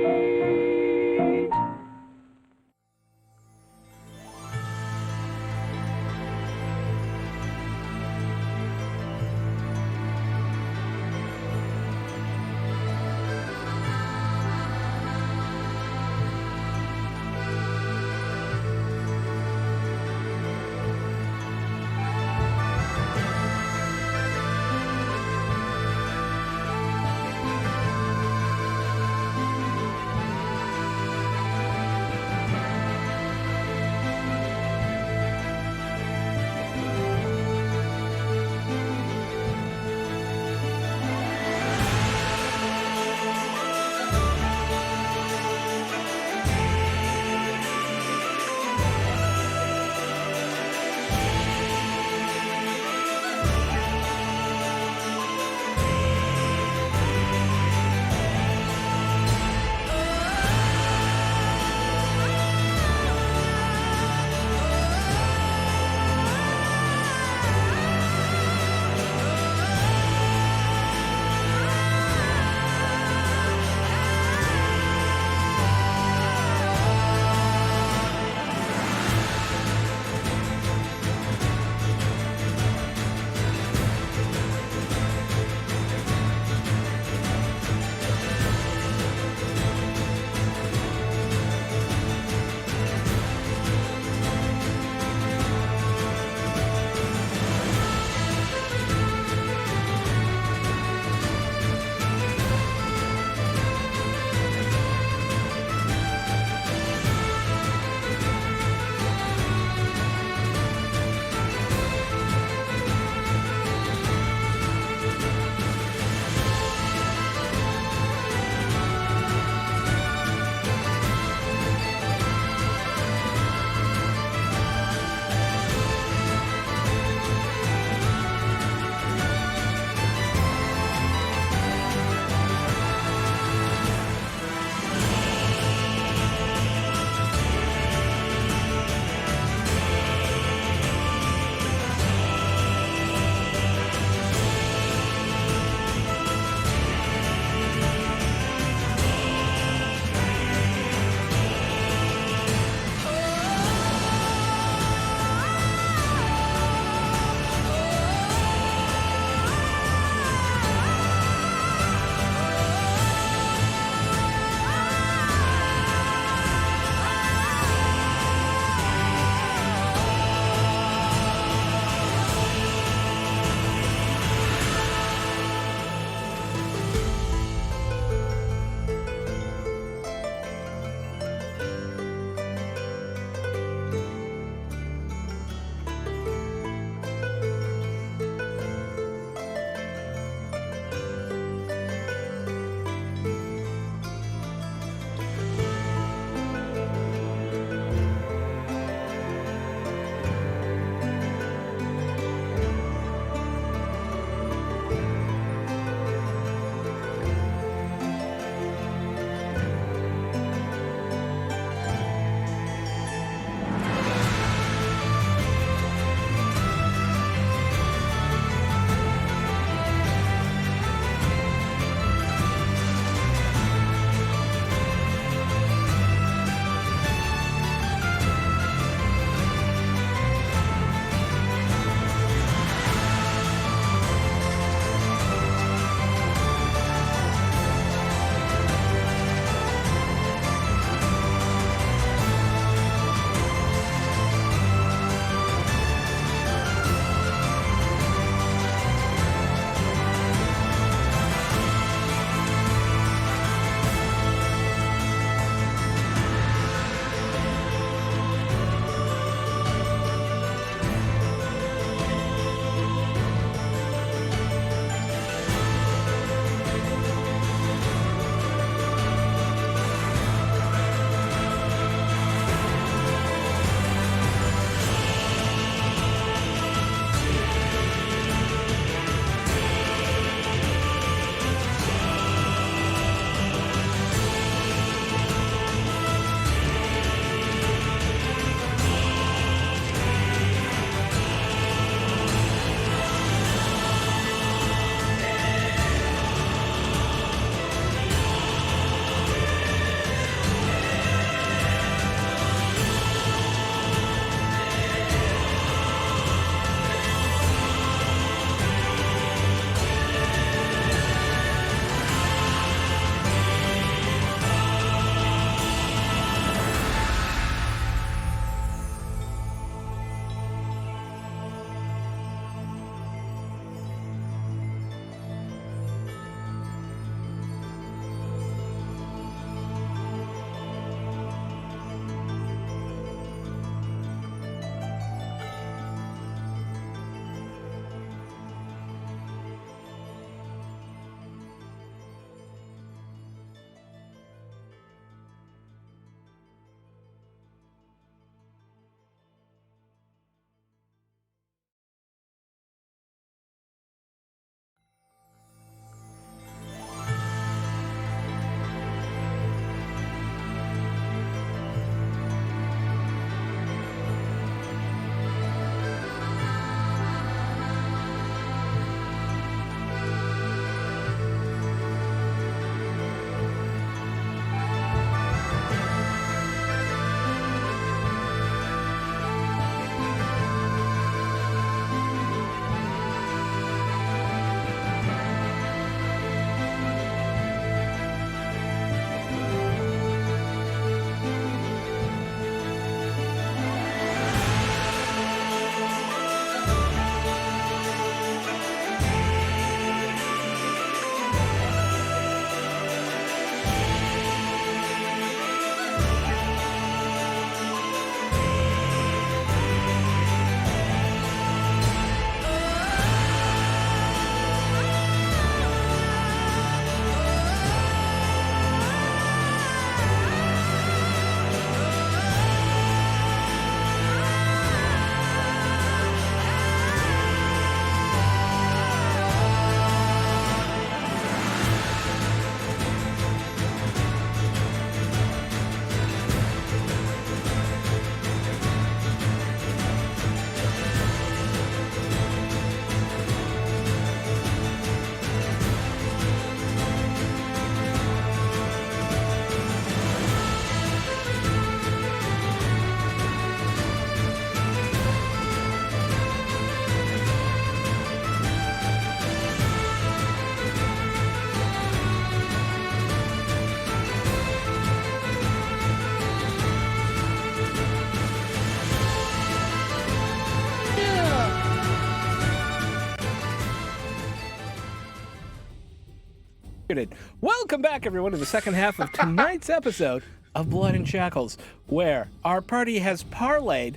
Welcome back, everyone, to the second half of tonight's episode of Blood and Shackles, where our party has parlayed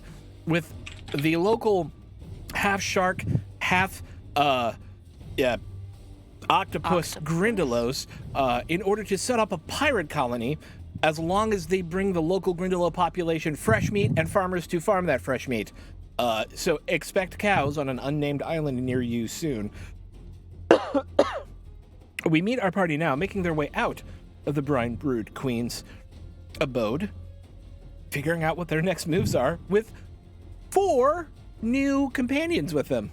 with the local half shark, half octopus Grindylows in order to set up a pirate colony, as long as they bring the local Grindylow population fresh meat and farmers to farm that fresh meat. So expect cows on an unnamed island near you soon. We meet our party now, making their way out of the Brine Brood Queen's abode, figuring out what their next moves are, with 4 new companions with them.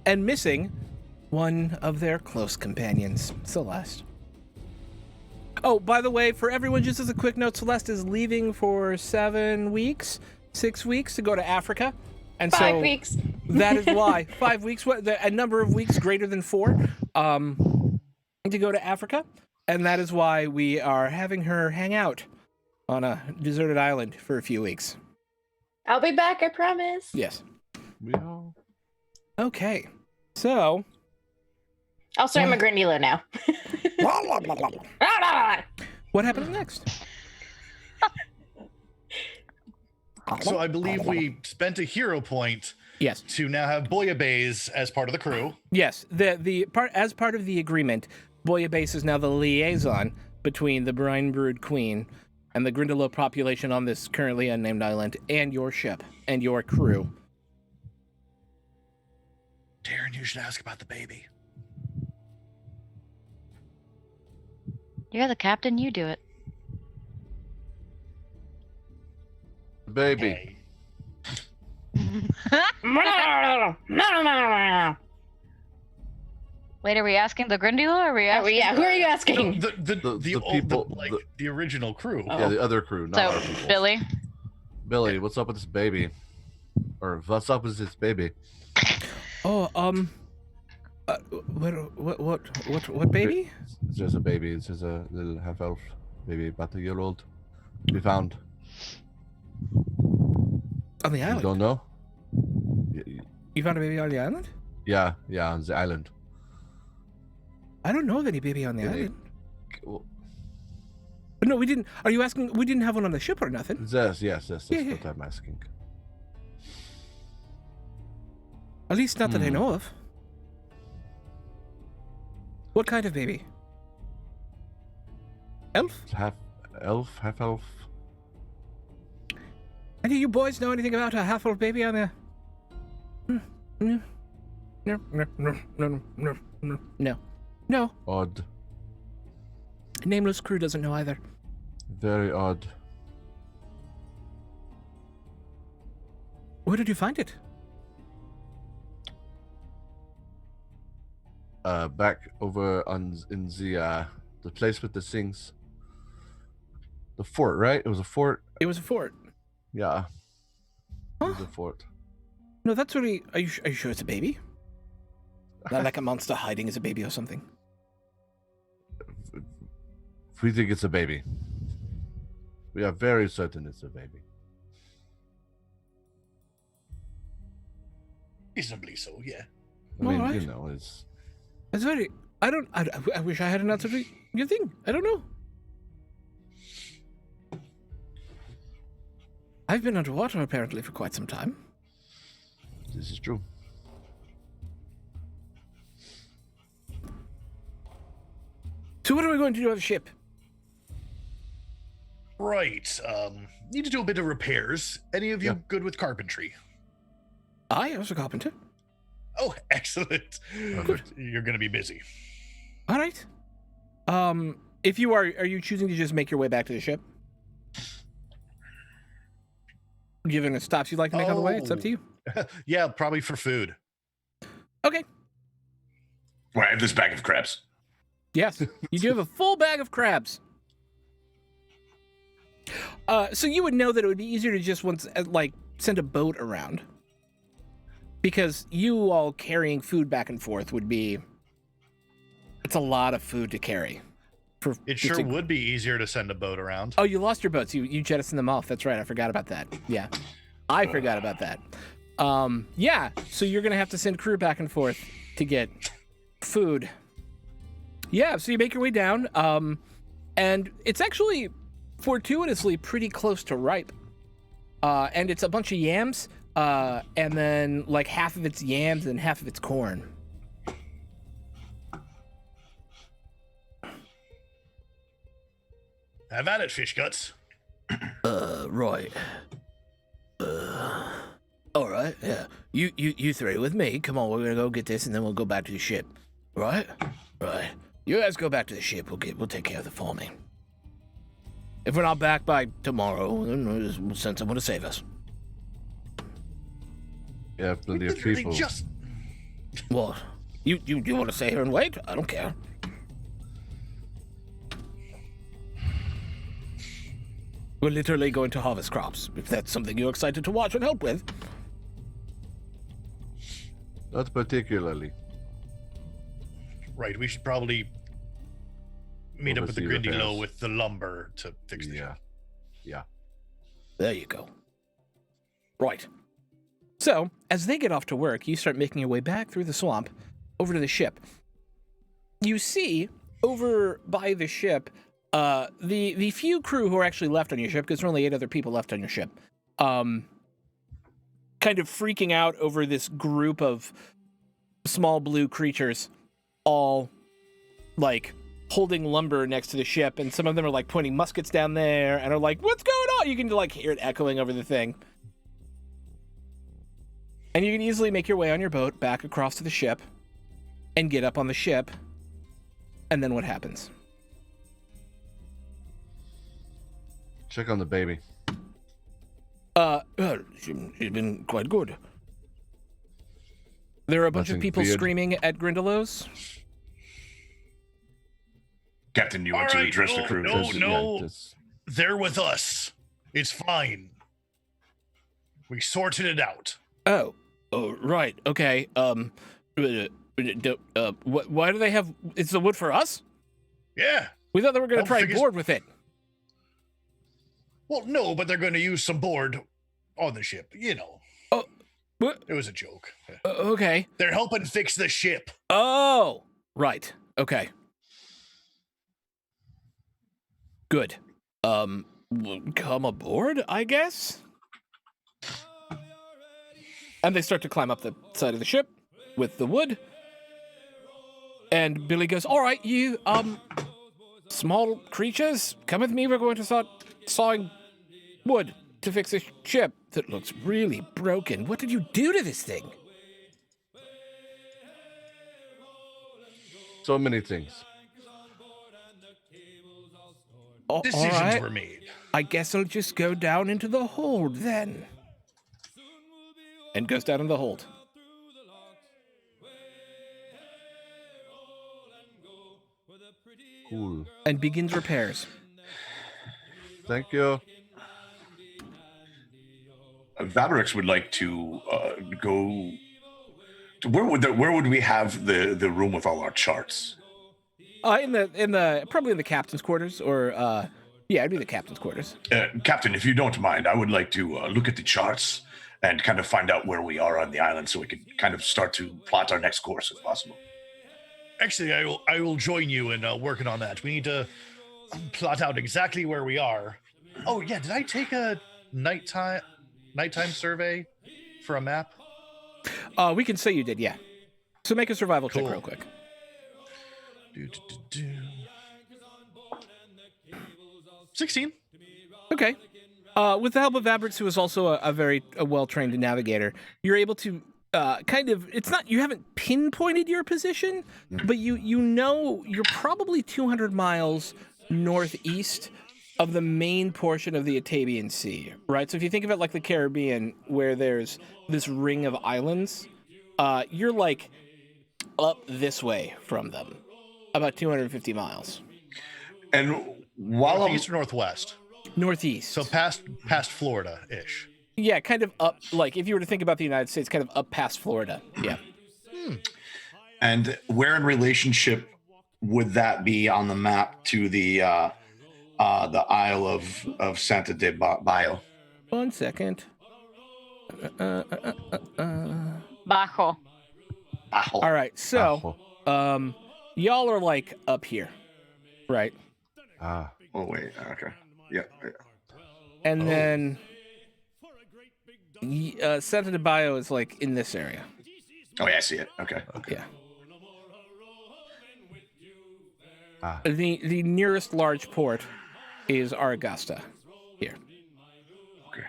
And missing one of their close companions, Celeste. Oh, by the way, for everyone, just as a quick note, Celeste is leaving for 6 weeks to go to Africa. And 5 weeks. That is why. 5 weeks, a number of weeks greater than 4, to go to Africa. And that is why we are having her hang out on a deserted island for a few weeks. I'll be back, I promise. Yes. Yeah. Okay. So. Also, I'm a Grindylow now. What happens next? So I believe we spent a hero point. Yes. To now have Bouillabaisse as part of the crew. Yes. The part as part of the agreement, Bouillabaisse is now the liaison between the Brine Brood Queen and the Grindylow population on this currently unnamed island, and your ship and your crew. Darren, you should ask about the baby. You're the captain, you do it. Baby. Hey. Wait, are we asking the Grindylow or are we asking? Yeah, who are you asking? No, the people, the- like the original crew. Yeah, the other crew, not So, our people. Billy. Billy, what's up with this baby? Or what's up with this baby? Oh, what baby? It's just a baby. It's just a little half elf baby, about a year old. We found. On the You island? don't know? You found a baby on the island? Yeah, on the island. I don't know of any baby on the Yeah, island. Well, But no, we didn't. Are you asking? We didn't have one on the ship or nothing? yes, that's Yeah. what I'm asking. At least not that I know of. What kind of baby? Elf? Half elf, half elf. Any of you boys know anything about a half-elf baby on there? No. No. Odd. Nameless crew doesn't know either. Very odd. Where did you find it? Back over in the place with the things. The fort, right? It was a fort. It was a fort. Yeah. It was Huh? a fort. No, that's really. Are you sure it's a baby? Not like a monster hiding as a baby or something. We think it's a baby. We are very certain it's a baby. Reasonably so, yeah. I mean, Alright. you know, it's That's very. I wish I had an answer to your thing. I don't know. I've been underwater apparently for quite some time. this is true. So what are we going to do on the ship? Right. Need to do a bit of repairs. Any of you Yeah. good with carpentry? I was a carpenter. Oh, excellent. Perfect. You're gonna be busy. All right. If you are you choosing to just make your way back to the ship? Given the stops you'd like to make on the way, it's up to you. Yeah, probably for food. Okay. Well, I have this bag of crabs. Yes, you do have a full bag of crabs. So you would know that it would be easier to just send a boat around, because you all carrying food back and forth would be. It's a lot of food to carry. It sure would be easier to send a boat around. Oh, you lost your boats. You jettisoned them off. That's right. I forgot about that. Yeah, I forgot about that. Yeah. So you're gonna have to send crew back and forth to get food. Yeah, so you make your way down, and it's actually fortuitously pretty close to ripe. And it's a bunch of yams, and then like half of it's yams and half of it's corn. Have at it, fish guts. Right. All right, yeah. You three with me. Come on, we're gonna go get this, and then we'll go back to the ship. Right? Right. You guys go back to the ship. We'll take care of the farming. If we're not back by tomorrow, then we'll send someone to save us. Yeah, plenty of Literally people. just What? You want to stay here and wait? I don't care. We're literally going to harvest crops. If that's something you're excited to watch and help with. Not particularly. right. We should probably meet up with the Oversee Grindy Low repairs. with the lumber to fix the ship. Yeah. There you go. Right. So, as they get off to work, you start making your way back through the swamp over to the ship. You see, over by the ship, the few crew who are actually left on your ship, because there are only 8 other people left on your ship, kind of freaking out over this group of small blue creatures, all, like, holding lumber next to the ship, and some of them are, like, pointing muskets down there, and are like, what's going on? You can, like, hear it echoing over the thing. And you can easily make your way on your boat back across to the ship and get up on the ship. And then what happens? Check on the baby. She's been quite good. There are a bunch of Nothing people weird. screaming at Grindelows. Captain, you want All to right, address the no, crew? no. Yeah, that's- They're with us. It's fine. We sorted it out. Oh, right. Okay. Why do they have? Is the wood for us? Yeah. We thought they were going to Help try and figure- board with it. Well, no, but they're going to use some board on the ship. You know. Oh, what? It was a joke. Okay. They're helping fix the ship. Oh, right. Okay. Good. Come aboard, I guess? And they start to climb up the side of the ship with the wood. And Billy goes, all right, you, small creatures, come with me. We're going to start sawing wood to fix this ship that looks really broken. What did you do to this thing? So many things. All Decisions right. were made. I guess I'll just go down into the hold then. And goes down in the hold. Cool. And begins repairs. Thank you. Vabrix would like to go. Where would we have the room with all our charts? In the probably in the captain's quarters, or yeah, it'd be the captain's quarters. Captain, if you don't mind, I would like to look at the charts and kind of find out where we are on the island, so we can kind of start to plot our next course if possible. Actually, I will join you in working on that. We need to plot out exactly where we are. Oh yeah, did I take a nighttime survey for a map? We can say you did, yeah. So make a survival check Cool. real quick. 16. Okay. With the help of Vabrix, who is also a very well-trained navigator, you're able to kind of, it's not, you haven't pinpointed your position, but you know you're probably 200 miles northeast of the main portion of the Atabian Sea, right? So if you think of it like the Caribbean, where there's this ring of islands, you're like up this way from them, about 250 miles. And while I'm Northeast or northwest? Northeast. So past Florida-ish. Yeah, kind of up, like, if you were to think about the United States, kind of up past Florida. Yeah. And where in relationship would that be on the map to the Isle of Santa de Bayo? 1 second. Bajo. All right, so Y'all are like up here, right? Ah. Oh wait. Okay. Yeah. And then Santa de Bayo is like in this area. Oh yeah, I see it. Okay. Yeah. Ah. The nearest large port is Araugusta here. Okay.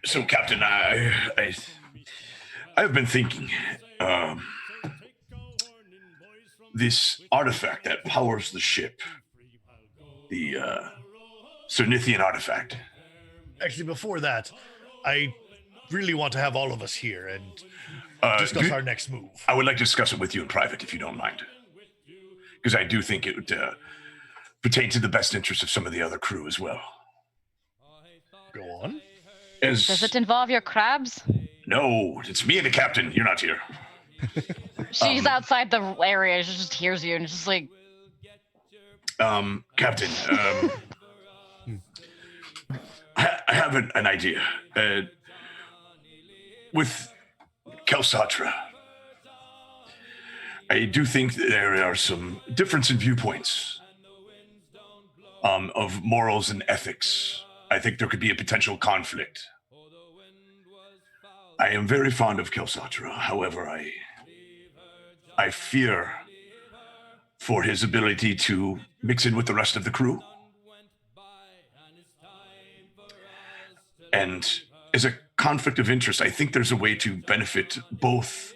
So, Captain, I've been thinking. This artifact that powers the ship, the Cernithian artifact. Actually, before that, I really want to have all of us here and discuss our next move. I would like to discuss it with you in private, if you don't mind, because I do think it would pertain to the best interest of some of the other crew as well. Go on. Does it involve your crabs? No, it's me and the captain. You're not here. She's outside the area. She just hears you and just like, Captain, I have an idea. With Kelsatra, I do think that there are some difference in viewpoints of morals and ethics. I think there could be a potential conflict. I am very fond of Kelsatra. However, I fear for his ability to mix in with the rest of the crew. And as a conflict of interest, I think there's a way to benefit both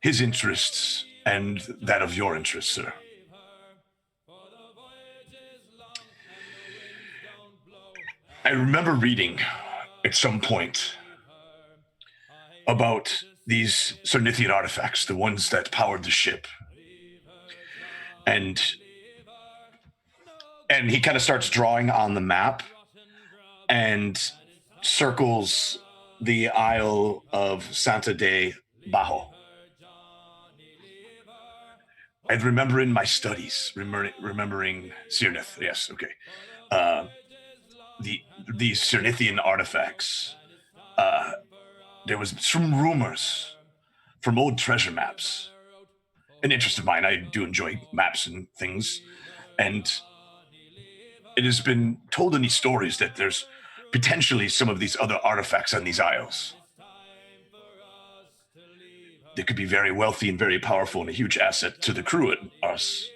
his interests and that of your interests, sir. I remember reading at some point about these Cernithian artifacts, the ones that powered the ship. And he kind of starts drawing on the map and circles the Isle of Santa de Bajo. I remember in my studies, remembering Cernith, yes, okay. These Cernithian artifacts, there was some rumors from old treasure maps. An interest of mine, I do enjoy maps and things, and it has been told in these stories that there's potentially some of these other artifacts on these isles. They could be very wealthy and very powerful and a huge asset to the crew and us.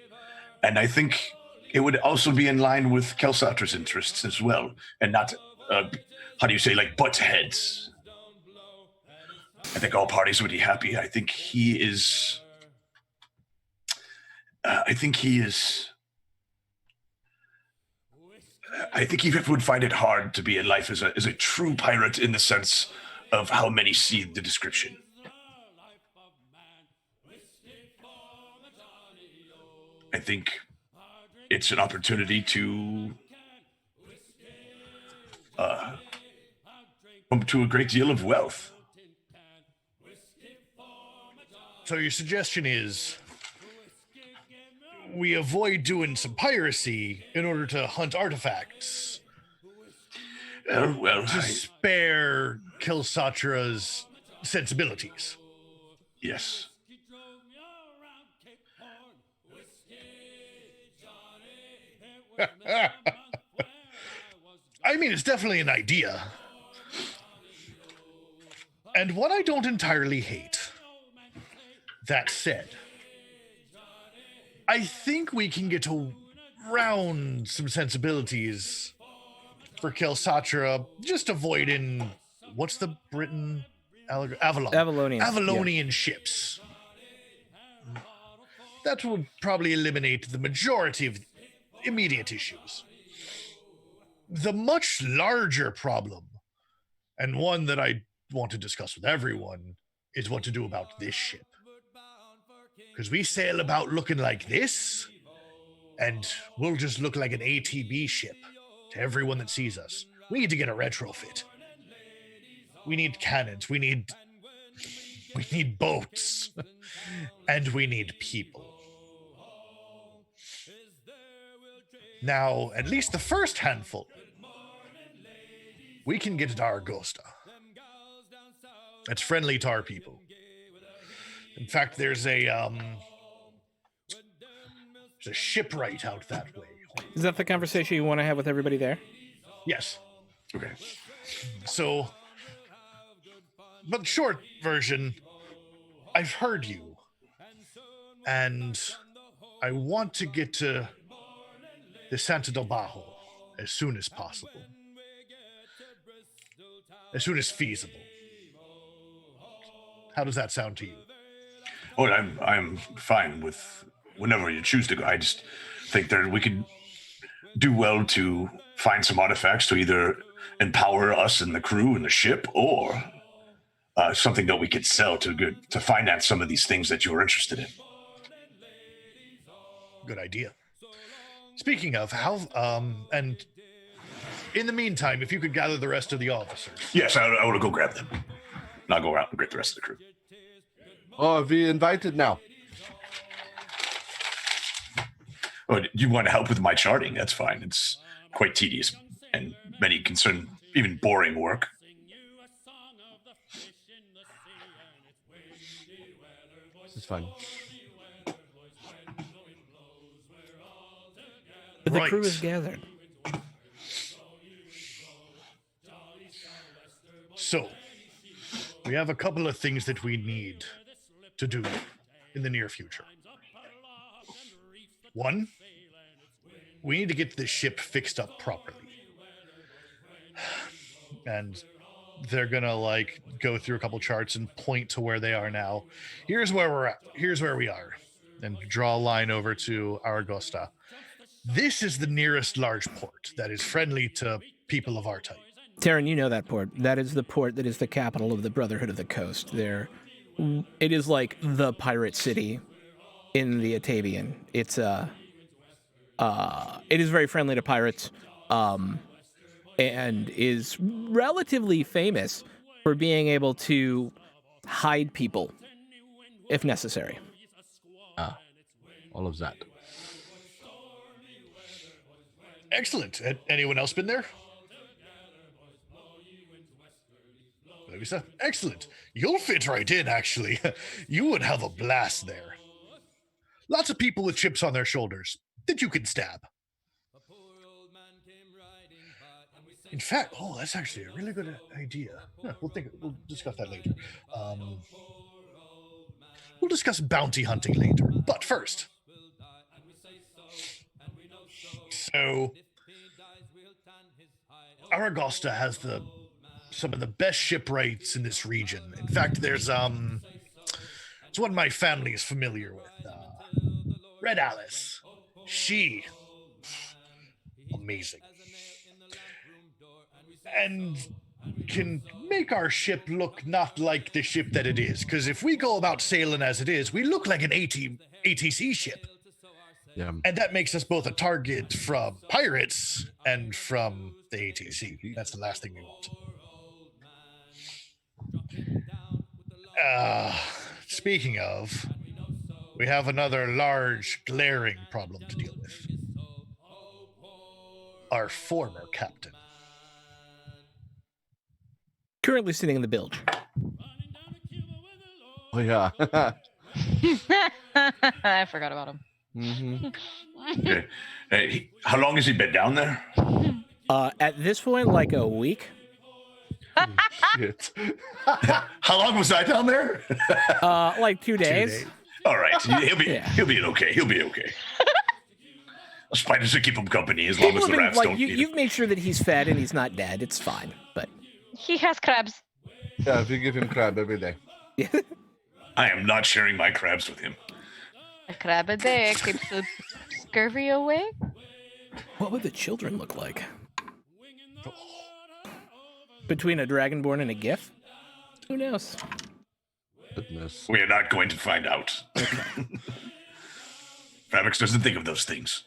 And I think it would also be in line with Kelsatra's interests as well, and not, how do you say, like butt heads. I think all parties would be happy. I think he would find it hard to be in life as a true pirate in the sense of how many see the description. I think it's an opportunity to come to a great deal of wealth. So your suggestion is we avoid doing some piracy in order to hunt artifacts. To spare Kelsatra's sensibilities. Yes. I mean, it's definitely an idea. And one I don't entirely hate. That said, I think we can get around some sensibilities for Kelsatra, just avoiding, what's the Britain? Avalon. Avalonian ships. That would probably eliminate the majority of immediate issues. The much larger problem, and one that I want to discuss with everyone, is what to do about this ship. Because we sail about looking like this, and we'll just look like an ATB ship to everyone that sees us. We need to get a retrofit. We need cannons. We need boats. And we need people. Now, at least the first handful, we can get at Aragosta. that's friendly to our people. In fact, there's a shipwright out that way. Is that the conversation you want to have with everybody there? Yes. Okay. So, but short version, I've heard you, and I want to get to the Santa del Bajo as soon as possible, as soon as feasible. How does that sound to you? Oh, I'm fine with whenever you choose to go. I just think that we could do well to find some artifacts to either empower us and the crew and the ship, or something that we could sell to finance some of these things that you're interested in. Good idea. Speaking of, how and in the meantime, if you could gather the rest of the officers. Yes, I want to go grab them. And I'll go out and get the rest of the crew. Oh, have you invited now? Oh, you want to help with my charting? That's fine. It's quite tedious and many concern, even boring work. It's fine. But the Right. crew is gathered. So, we have a couple of things that we need to do in the near future. One, we need to get this ship fixed up properly. And they're gonna like go through a couple charts and point to where they are now. Here's where we're at. Here's where we are. And draw a line over to Aragosta. This is the nearest large port that is friendly to people of our type. Taryn, you know that port. That is the port that is the capital of the Brotherhood of the Coast. It is like the pirate city in the Atavian. It's it is very friendly to pirates, and is relatively famous for being able to hide people if necessary. All of that. Excellent. Anyone else been there? Lisa? Excellent. You'll fit right in, actually. You would have a blast there. Lots of people with chips on their shoulders that you can stab. In fact, that's actually a really good idea. Yeah, we'll discuss that later. We'll discuss bounty hunting later. But first, so Aragosta has some of the best shipwrights in this region. In fact, there's it's one my family is familiar with. Red Alice. She amazing. And can make our ship look not like the ship that it is. Because if we go about sailing as it is, we look like an ATC ship. Yeah. And that makes us both a target from pirates and from the ATC. That's the last thing we want. Speaking of, we have another large, glaring problem to deal with. Our former captain. Currently sitting in the bilge. Oh, yeah. I forgot about him. Mm-hmm. Okay. How long has he been down there? At this point, like a week. Shit. How long was I down there? Like 2 days. 2 days. All right. He'll be Yeah. okay. He'll be okay. Spiders will keep him company as long as People the have been, rats like, don't eat him. you've made sure that he's fed and he's not dead. It's fine, but He has crabs. Yeah, if you give him crab every day. I am not sharing my crabs with him. A crab a day keeps the scurvy away. what would the children look like? Between a dragonborn and a gif? Who knows? Goodness. We are not going to find out. Fabrics doesn't think of those things.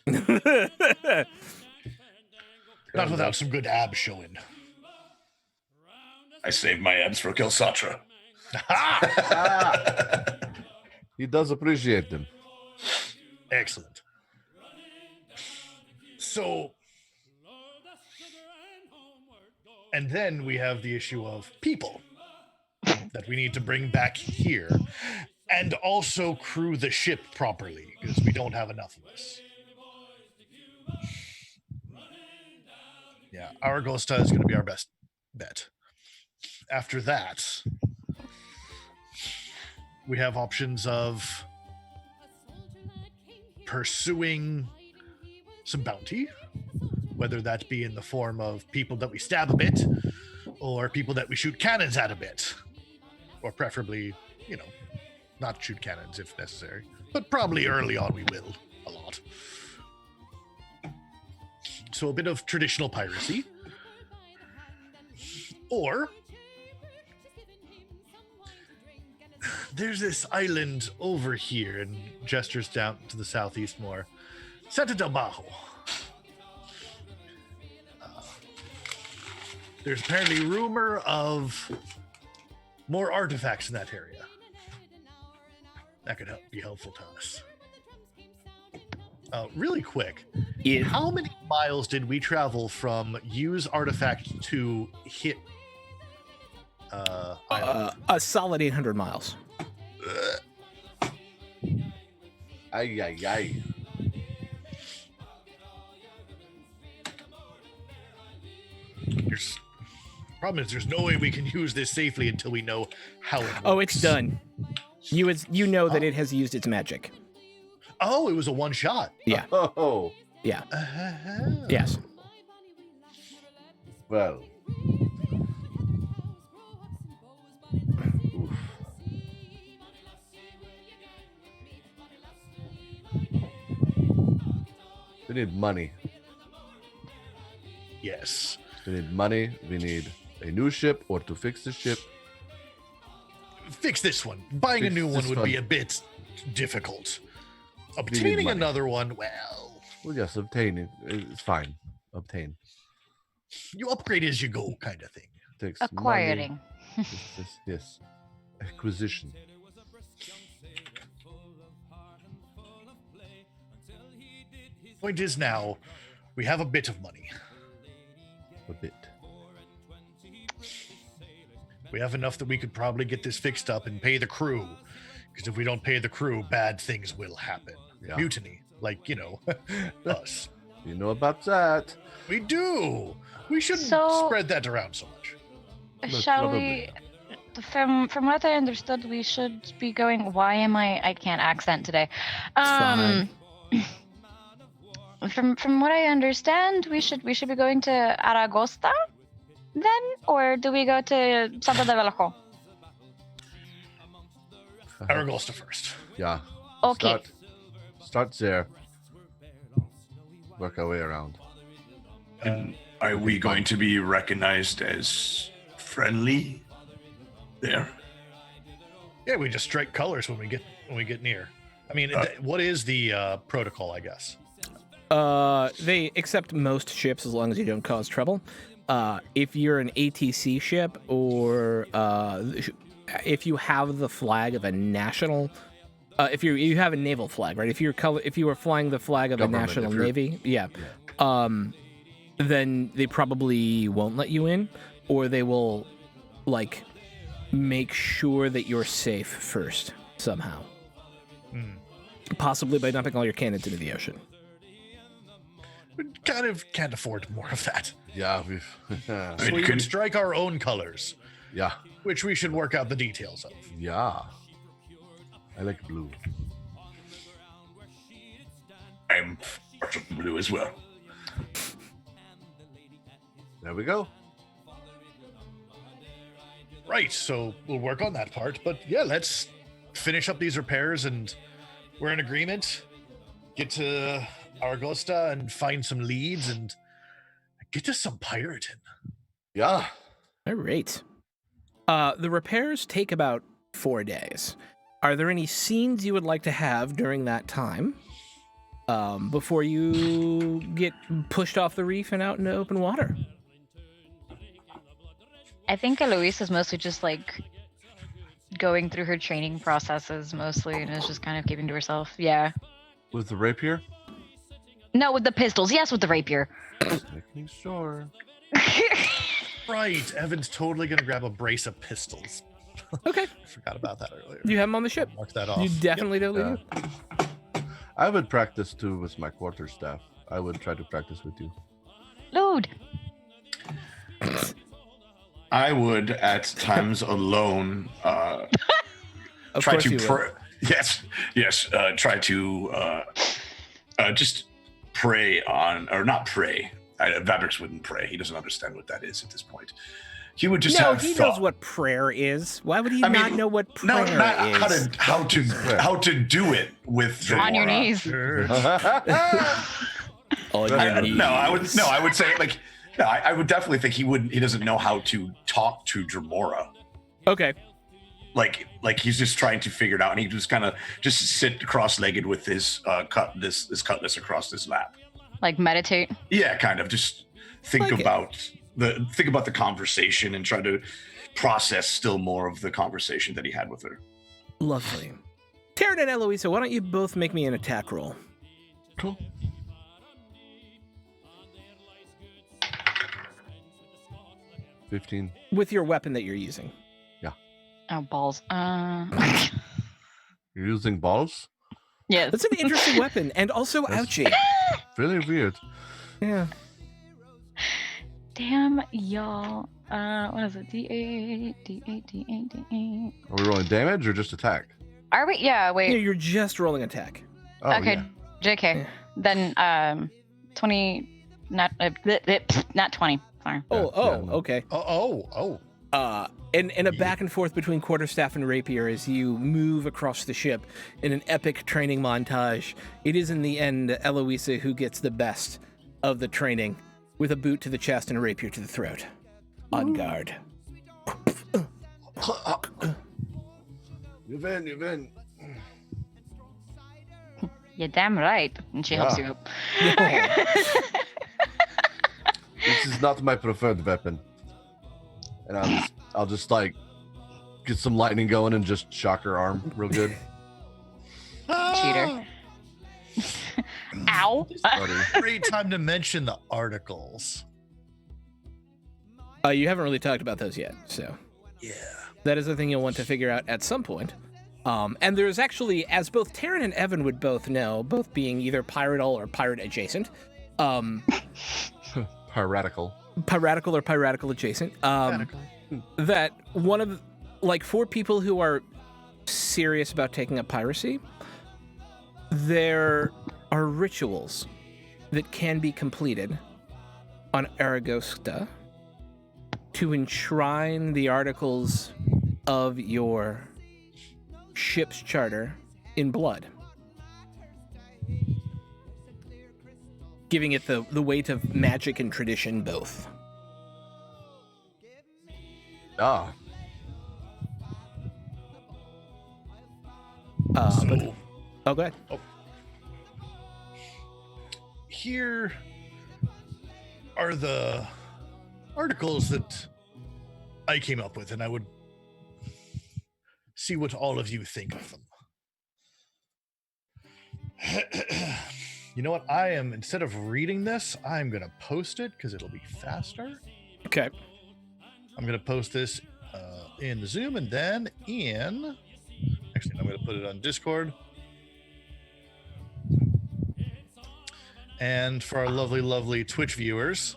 Not without some good abs showing. I saved my abs for Kelsatra. He does appreciate them. Excellent. So, and then we have the issue of people. that we need to bring back here, and also crew the ship properly because we don't have enough of us. Yeah, Aragosta is going to be our best bet. After that, we have options of pursuing some bounty, whether that be in the form of people that we stab a bit or people that we shoot cannons at a bit, or preferably, not shoot cannons if necessary, but probably early on we will a lot. So a bit of traditional piracy, or there's this island over here, and gestures down to the southeast more, Santa del Bajo. There's apparently rumor of more artifacts in that area. That could be helpful to us. Really quick, how many miles did we travel from use artifact to hit island? A solid 800 miles. Ay, ay, ay. Problem is, there's no way we can use this safely until we know how it works. Oh, it's done. You know that it has used its magic. Oh, it was a one shot. Yeah. Oh. Yeah. Uh-huh. Yes. Well. Oof. We need money. Yes. We need money. We need a new ship or to fix the ship. Fix this one. Buying a new one would be a bit difficult. Obtaining another one, well, yes, obtaining. It's fine. Obtain. You upgrade as you go, kind of thing. Takes Acquiring. Yes. Acquisition. Point is now, we have a bit of money. A bit. We have enough that we could probably get this fixed up and pay the crew. Because if we don't pay the crew, bad things will happen. Yeah. Mutiny. Like, us. You know about that. We do. We shouldn't spread that around so much. Shall we? From what I understood, we should be going. Why am I can't accent today. Fine. From what I understand, we should be going to Aragosta, then, or do we go to Santa de Vallejo? Aragosta first. Yeah. Okay. Start there. Work our way around. And are we going to be recognized as friendly there? Yeah, we just strike colors when we get near. I mean, what is the protocol, I guess? They accept most ships as long as you don't cause trouble. If you're an ATC ship or if you have the flag of a national, if you have a naval flag, right? If you were flying the flag of a national navy, then they probably won't let you in, or they will make sure that you're safe first somehow. Possibly by dumping all your cannons into the ocean. We kind of can't afford more of that. Yeah, So we can strike our own colors. Yeah. Which we should work out the details of. Yeah. I like blue. I'm partial to blue as well. There we go. Right, so we'll work on that part. But yeah, let's finish up these repairs and we're in agreement. Get to Aragosta and find some leads and get to some pirating. Yeah. All right. The repairs take about 4 days. Are there any scenes you would like to have during that time before you get pushed off the reef and out into open water? I think Eloise is mostly just going through her training processes mostly, and is just kind of keeping to herself. Yeah. With the rapier? No, with the pistols. Yes, with the rapier. Making sure. Right, Evan's totally gonna grab a brace of pistols. Okay. I forgot about that earlier. You have him on the ship. Mark that off. You definitely do. Yeah. I would practice too with my quarterstaff. I would try to practice with you. Load. I would at times alone Of try course to you will. yes try to just prey on, or not pray. Vabrix wouldn't pray. He doesn't understand what that is at this point. He would just No, have he thought. knows what prayer is. Why would he I mean, not know what No, prayer not is? how to do it with On your Dremora. knees. On your knees. I would say like no, I would definitely think he doesn't know how to talk to Dremora. Okay. Like he's just trying to figure it out, and he just kind of just sit cross-legged with his this cutlass across his lap. Like meditate. Yeah, kind of just think Like it. about the conversation and try to process still more of the conversation that he had with her. Lovely. Taryn and Eloisa, why don't you both make me an attack roll? Cool. 15. With your weapon that you're using. Oh, balls. You're using balls? Yes. That's an interesting weapon, and also That's- ouchie. Really weird. Yeah. Damn, y'all. What is it? D8, D8, D8, D8. Are we rolling damage or just attack? Are we? Yeah, wait. Yeah, you're just rolling attack. Oh, okay, yeah. JK. Yeah. Then 20, not 20. Sorry. Yeah. Okay. Oh. And a back and forth between quarterstaff and rapier as you move across the ship in an epic training montage. It is in the end Eloisa who gets the best of the training with a boot to the chest and a rapier to the throat. On guard. You win. You're damn right. And she helps Yeah. you up. This is not my preferred weapon. And I'll just like get some lightning going and just shock her arm real good. Cheater. Ow. Great time to mention the articles. You haven't really talked about those yet, so Yeah. that is a thing you'll want to figure out at some point. And there's actually, as both Taryn and Evan would both know, both being either piratical or pirate adjacent, Piratical. piratical or piratical adjacent, that one of, like, for people who are serious about taking up piracy, there are rituals that can be completed on Aragosta to enshrine the articles of your ship's charter in blood, giving it the weight of magic and tradition both. Ah. But oh, go ahead. Here are the articles that I came up with, and I would see what all of you think of them. You know what? Instead of reading this, I'm going to post it because it'll be faster. Okay. I'm going to post this in the Zoom and then in. Actually, I'm going to put it on Discord. And for our lovely, lovely Twitch viewers,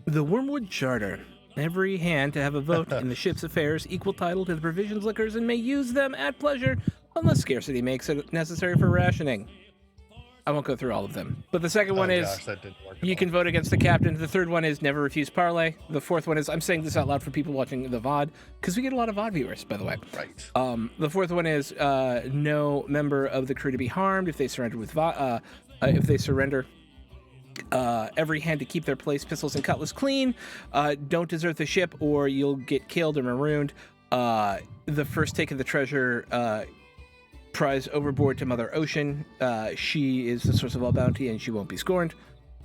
The Wormwood Charter. Every hand to have a vote in the ship's affairs, equal title to the provisions liquors, and may use them at pleasure unless scarcity makes it necessary for rationing. I won't go through all of them. But the second one is, that didn't work at you all. can vote against the captain. The third one is never refuse parlay. The fourth one is, I'm saying this out loud for people watching the VOD, because we get a lot of VOD viewers, by the way. Right. The fourth one is no member of the crew to be harmed if they surrender if they surrender. Every hand to keep their place, pistols and cutlass clean. Don't desert the ship or you'll get killed or marooned. The first take of the treasure prize overboard to Mother Ocean. She is the source of all bounty and she won't be scorned.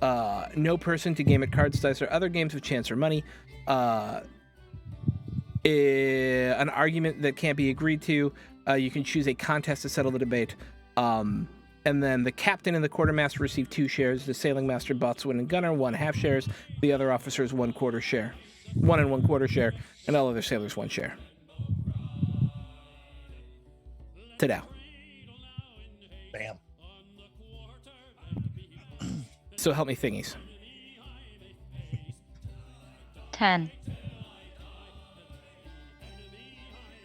No person to game at cards, dice, or other games of chance or money. An argument that can't be agreed to. You can choose a contest to settle the debate. And then the captain and the quartermaster receive 2 shares. The sailing master, boatswain, and gunner 1/2 shares. The other officers 1/4 share. 1 1/4 share. And all other sailors 1 share. to now. Bam. So help me thingies. 10.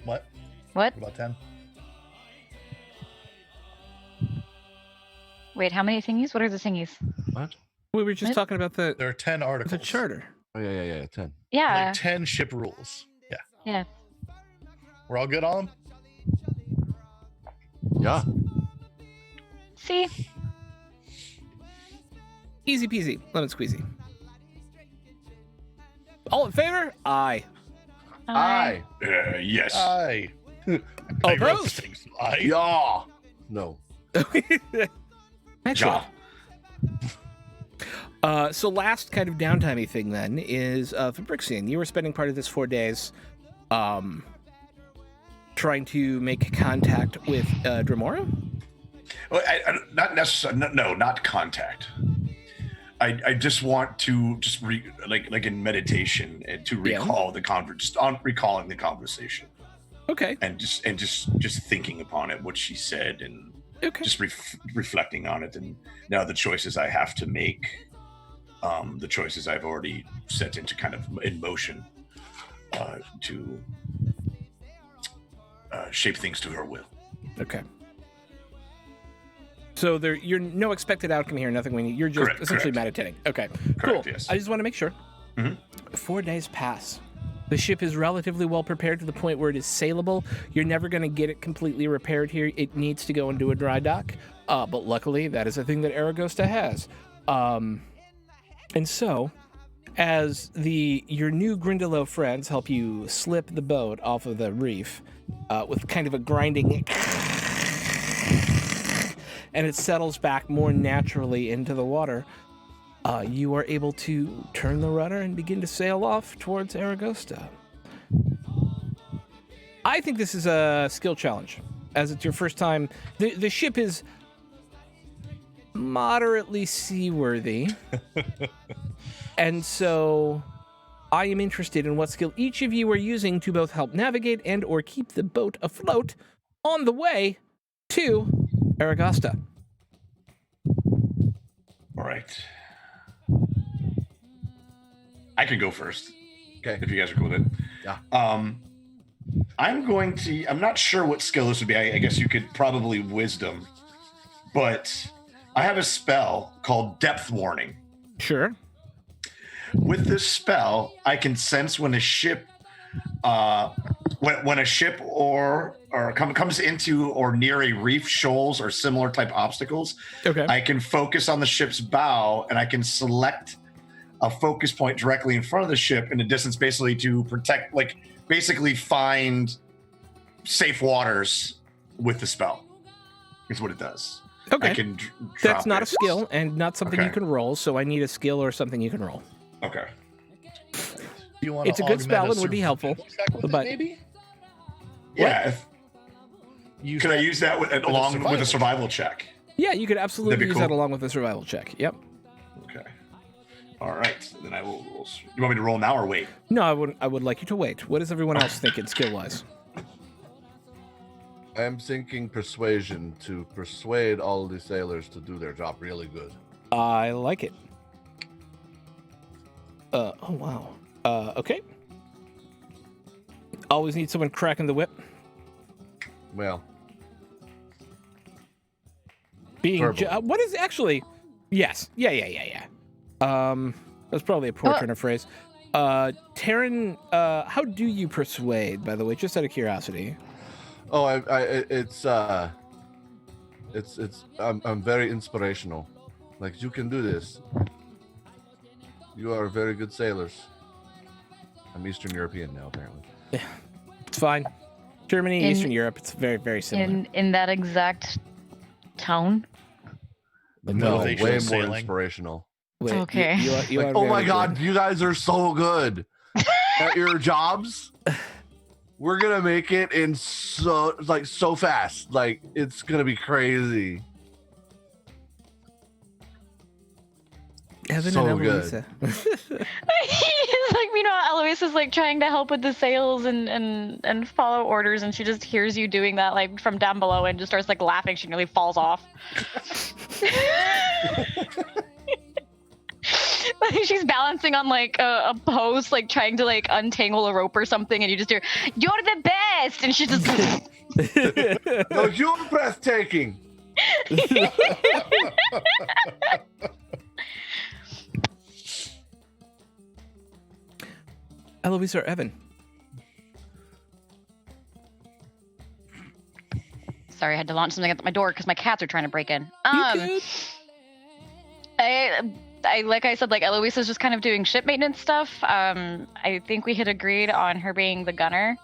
What? What? About 10? Wait, how many thingies? What are the thingies? What? We were just What? talking about the There are 10 articles. charter. Oh yeah, 10. Yeah. Like 10 ship rules. Yeah. Yeah. We're all good on them? Yeah. See? Easy peasy, lemon squeezy. All in favor? Aye. Aye. Yes. Aye. Oh, I wrote the opposed? things. Aye. Yeah. No. Excellent. Ja. So last kind of downtimey thing then is Fabrixian. You were spending part of this 4 days trying to make contact with Dremora? Well, not necessarily. No, not contact. I just want to like in meditation and to recall the recalling the conversation. Okay. And just thinking upon it, what she said, and just reflecting on it, and now the choices I have to make, the choices I've already set into kind of in motion to shape things to her will. Okay. So you're no expected outcome here, nothing we need. You're just essentially meditating. Okay, correct, cool. yes. I just want to make sure. Mhm. 4 days pass. The ship is relatively well prepared to the point where it is saleable. You're never going to get it completely repaired here. It needs to go into a dry dock. But luckily, that is a thing that Aragosta has. And so, as your new Grindylow friends help you slip the boat off of the reef with kind of a grinding... and it settles back more naturally into the water, you are able to turn the rudder and begin to sail off towards Aragosta. I think this is a skill challenge, as it's your first time. The ship is moderately seaworthy, and so I am interested in what skill each of you are using to both help navigate and or keep the boat afloat on the way to Aragosta. All right. I can go first. Okay. If you guys are cool with it. Yeah. I'm not sure what skill this would be. I guess you could probably wisdom, but I have a spell called Depth Warning. Sure. With this spell, I can sense when a ship, when a ship comes into or near a reef, shoals, or similar type obstacles. Okay. I can focus on the ship's bow, and I can select a focus point directly in front of the ship in a distance, basically to protect, like basically find safe waters with the spell. Is what it does. Okay. I can That's not a it. skill and not something you Okay. can roll, so I need a skill or something you can roll. Okay. Do you want It's a good spell and would be helpful, but maybe? Yeah. Use Could I that use that with a along with survival a survival check? yeah, you could absolutely That'd be use cool. that along with a survival check. Yep. Okay. All right. Then I will. You want me to roll now or wait? No, I would like you to wait. What is everyone else thinking skill-wise? I'm thinking persuasion to persuade all the sailors to do their job really good. I like it. Oh wow. Okay. Always need someone cracking the whip. Well, Being verbal. what is actually? Yes. Yeah. That's probably a poor turn of phrase. Taryn, how do you persuade? By the way, just out of curiosity. oh, I'm very inspirational. Like, you can do this. You are very good sailors. I'm Eastern European now, apparently. It's fine. Germany, Eastern Europe, it's very, very similar. In that exact tone. The No, way motivational more sailing. inspirational. Wait, Okay. You Like, are oh very my good. god, you guys are so good at your jobs. We're gonna make it in so fast. Like, it's gonna be crazy. Evan So and good. Eloisa. He's like, Eloise is like trying to help with the sales and follow orders, and she just hears you doing that like from down below and just starts like laughing. She nearly falls off. Like, she's balancing on like a post, like trying to like untangle a rope or something, and you just hear, "You're the best!" And she's just. No, you're breathtaking. Eloisa or Evan? Sorry, I had to launch something at my door because my cats are trying to break in. You good? I like I said, like Eloise is just kind of doing ship maintenance stuff. I think we had agreed on her being the gunner.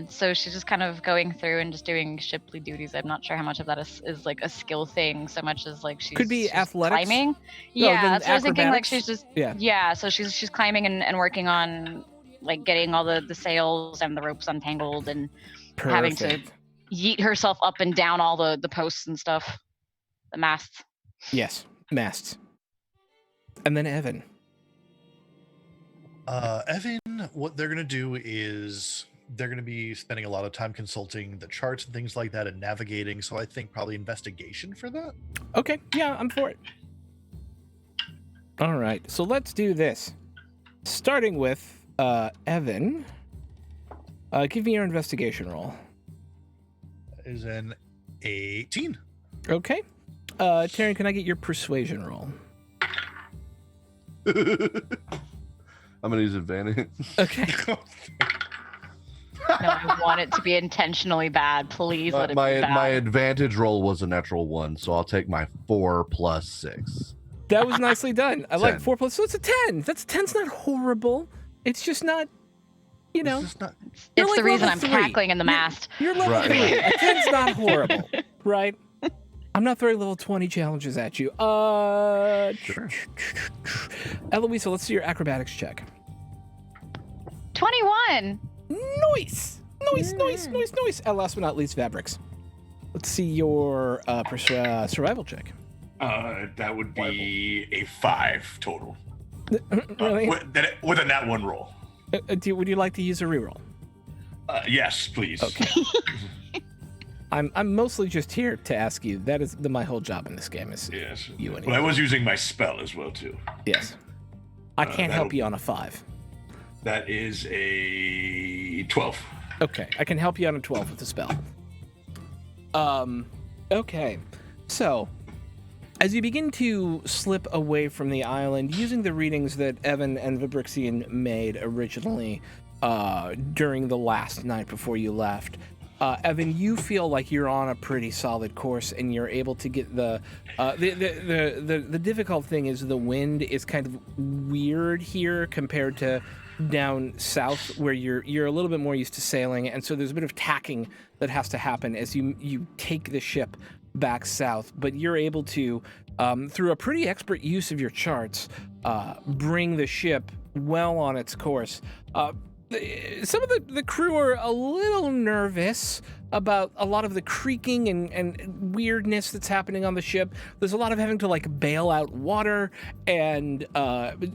So she's just kind of going through and just doing shiply duties. I'm not sure how much of that is like a skill thing, so much as like she's Could be she's athletics. climbing. then Yeah, that's what I was thinking. Like acrobatics? she's just Yeah. So she's climbing and working on like getting all the sails and the ropes untangled and having to Perfect. yeet herself up and down all the posts and stuff, the masts. Yes, masts. And then Evan. Evan, what they're going to do is they're going to be spending a lot of time consulting the charts and things like that and navigating. So I think probably investigation for that. Okay, yeah, I'm for it. All right, so let's do this. Starting with Evan. Give me your investigation roll. That is an 18. Okay. Taryn, can I get your persuasion roll? I'm gonna use advantage. Okay. No, I want it to be intentionally bad. Please let it my be bad. my advantage roll was a natural 1, so I'll take my 4 plus 6. That was nicely done. I like 10. 4 plus, so it's a 10. That's 10's not horrible. It's just not, you know. It's You're the like reason level I'm 3. cackling in the mast. You're level Right. 3. A 10's not horrible, right? I'm not throwing level 20 challenges at you. Sure. Eloisa, let's see your acrobatics check. 21. Nice. And last but not least, fabrics. Let's see your survival check. That would be a 5 total. Really? With a nat 1 roll. Would you like to use a reroll? Yes, please. Okay. I'm mostly just here to ask you. That is my whole job in this game is Yes. you and But I was using my spell as well too. Yes. I can't help that'll- you on a 5. That is a 12. Okay, I can help you on a 12 with the spell. Okay. So, as you begin to slip away from the island, using the readings that Evan and Vibrixian made originally during the last night before you left, Evan, you feel like you're on a pretty solid course, and you're able to get the difficult thing is the wind is kind of weird here compared to down south where you're a little bit more used to sailing, and so there's a bit of tacking that has to happen as you take the ship back south. But you're able to, through a pretty expert use of your charts, bring the ship well on its course. Some of the crew are a little nervous about a lot of the creaking and weirdness that's happening on the ship. There's a lot of having to like bail out water and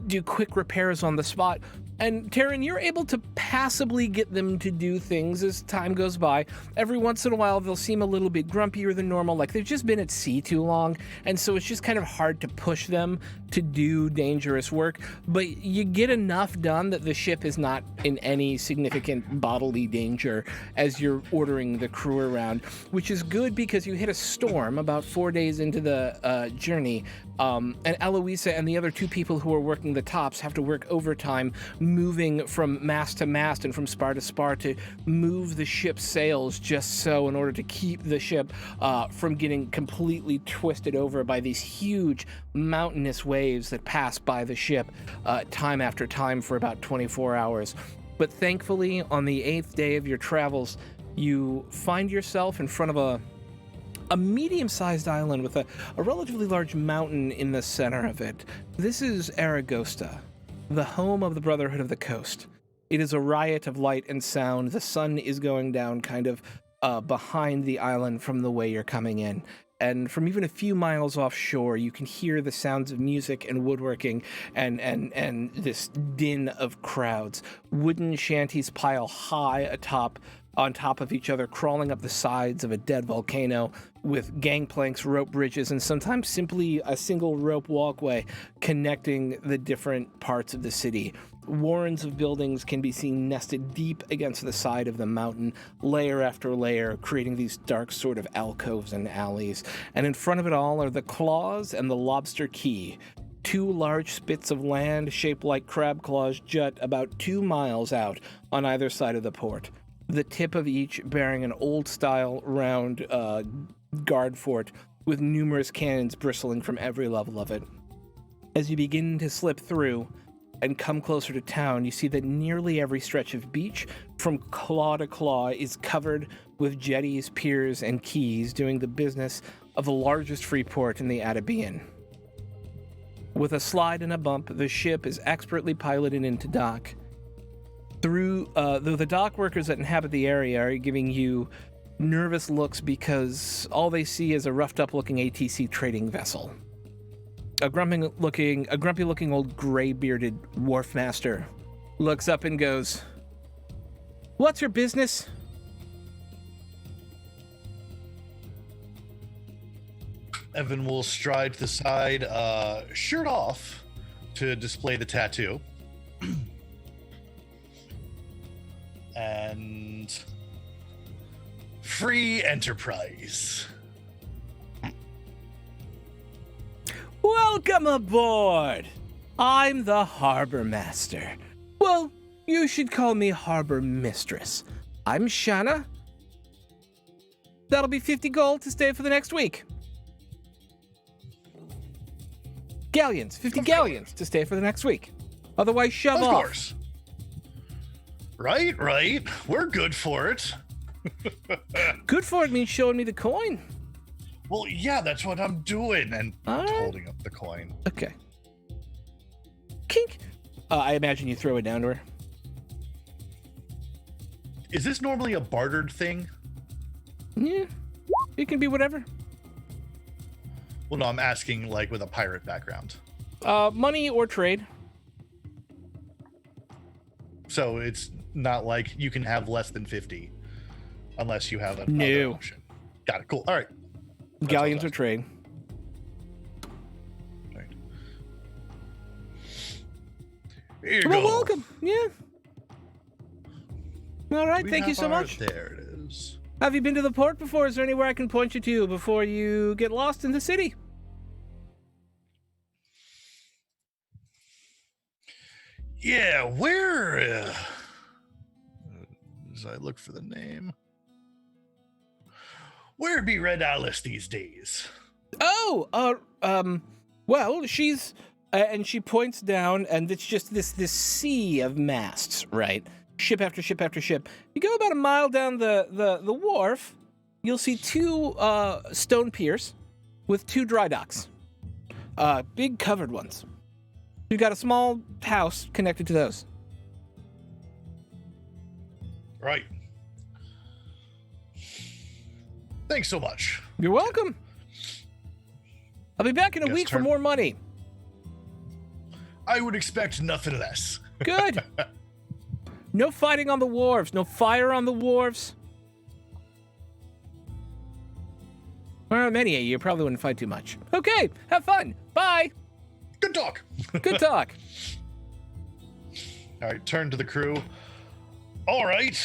do quick repairs on the spot. And Taryn, you're able to passably get them to do things as time goes by. Every once in a while, they'll seem a little bit grumpier than normal, like they've just been at sea too long, and so it's just kind of hard to push them to do dangerous work. But you get enough done that the ship is not in any significant bodily danger as you're ordering the crew around, which is good because you hit a storm about 4 days into the journey, and Eloisa and the other 2 people who are working the tops have to work overtime, moving from mast to mast and from spar to spar to move the ship's sails just so in order to keep the ship from getting completely twisted over by these huge mountainous waves that pass by the ship time after time for about 24 hours. But thankfully, on the 8th day of your travels, you find yourself in front of a medium-sized island with a relatively large mountain in the center of it. This is Aragosta, the home of the Brotherhood of the Coast. It is a riot of light and sound. The sun is going down kind of behind the island from the way you're coming in. and from even a few miles offshore, you can hear the sounds of music and woodworking and this din of crowds. Wooden shanties pile high on top of each other, crawling up the sides of a dead volcano with gangplanks, rope bridges, and sometimes simply a single rope walkway connecting the different parts of the city. Warrens of buildings can be seen nested deep against the side of the mountain, layer after layer, creating these dark sort of alcoves and alleys. And in front of it all are the Claws and the Lobster Key. Two large spits of land shaped like crab claws jut about 2 miles out on either side of the port, the tip of each bearing an old-style round guard fort with numerous cannons bristling from every level of it. As you begin to slip through and come closer to town, you see that nearly every stretch of beach, from claw to claw, is covered with jetties, piers, and quays doing the business of the largest free port in the Atabean. With a slide and a bump, the ship is expertly piloted into dock. Though the dock workers that inhabit the area are giving you nervous looks because all they see is a roughed-up-looking ATC trading vessel. A grumpy-looking old gray-bearded wharf master looks up and goes, "What's your business?" Evan will stride to the side, shirt off, to display the tattoo. And free enterprise. Welcome aboard! I'm the harbor master. Well, you should call me harbor mistress. I'm Shanna. That'll be 50 gold to stay for the next week. Galleons, 50 galleons to stay for the next week. Otherwise, shove off. Of course. Right. We're good for it. Good for it means showing me the coin. Well, yeah, that's what I'm doing. And holding up the coin. Okay. Kink. I imagine you throw it down to her. Is this normally a bartered thing? Yeah. It can be whatever. Well, no, I'm asking like with a pirate background. Money or trade. So it's not like you can have less than 50 unless you have an No option. Got it. Cool. All right. Galleons or trade. All right. Here you Well, go. welcome. Yeah. All right. We Thank you have so our- much. There it is. Have you been to the port before? Is there anywhere I can point you to before you get lost in the city? Yeah, where? As I look for the name, where be Red Alice these days? Oh, well, she's, and she points down, and it's just this sea of masts, right? Ship after ship after ship. You go about a mile down the wharf, you'll see two stone piers with two dry docks, big covered ones. You've got a small house connected to those. Right. Thanks so much. You're welcome. I'll be back in a Yes, week for more money. I would expect nothing less. Good. No fighting on the wharves. No fire on the wharves. Well, many of you probably wouldn't fight too much. Okay, have fun. Bye. Good talk. Good talk. All right, turn to the crew. All right,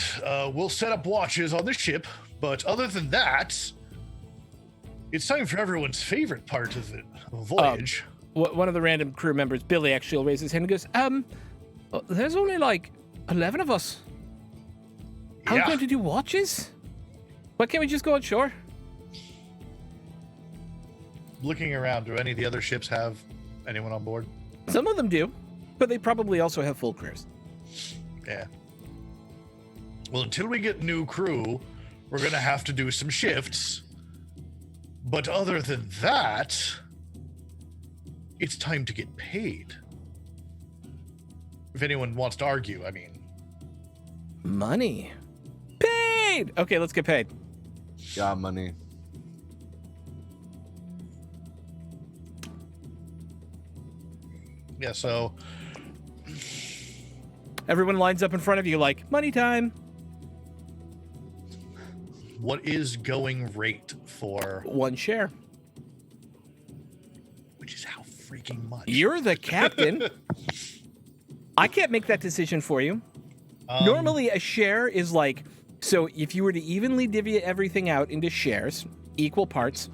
we'll set up watches on the ship, but other than that, it's time for everyone's favorite part of the voyage. One of the random crew members, Billy, actually will raise his hand and goes, there's only like 11 of us. How are we going to do watches? Why can't we just go on shore? Looking around, do any of the other ships have anyone on board? Some of them do, but they probably also have full crews. Yeah. Well, until we get new crew, we're going to have to do some shifts. But other than that, it's time to get paid. If anyone wants to argue, I mean. Money. Paid! Okay, let's get paid. Yeah, money. Yeah, so Everyone lines up in front of you like, money time. what is going rate for 1 share. which is how freaking much? You're the captain. I can't make that decision for you. Normally, a share is like, so if you were to evenly divvy everything out into shares, equal parts,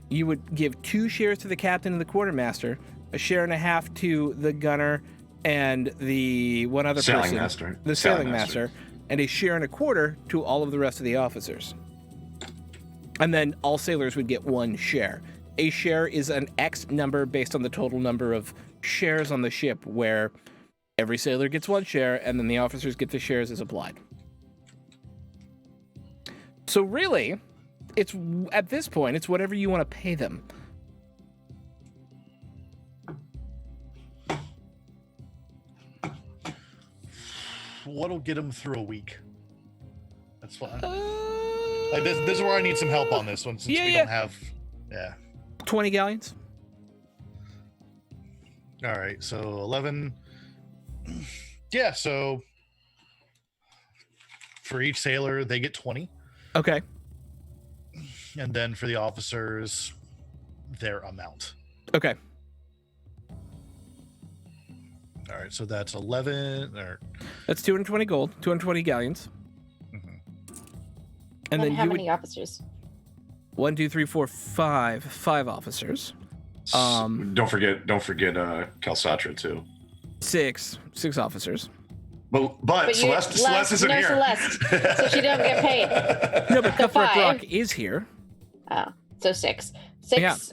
you would give 2 shares to the captain and the quartermaster, a share and a half to the gunner and the one other Sailing person, master. the sailing master, and a share and a quarter to all of the rest of the officers. And then all sailors would get 1 share. A share is an X number based on the total number of shares on the ship, where every sailor gets 1 share, and then the officers get the shares as applied. So really, it's at this point, it's whatever you want to pay them. What'll get them through a week? That's fine. Like this is where I need some help on this one, since we don't have. Yeah. 20 galleons. All right, so 11. Yeah, so for each sailor, they get 20. Okay. And then for the officers, their amount. Okay. All right, so that's 11. That's 220 gold, 220 galleons. And then how you many would, officers? 1, 2, 3, 4, 5 officers. Don't forget Calsatra too. 6 officers. But Celeste isn't here. Celeste, so she don't get paid. No, but So Cuthbert 5. Rock is here. Oh, so 6. 6.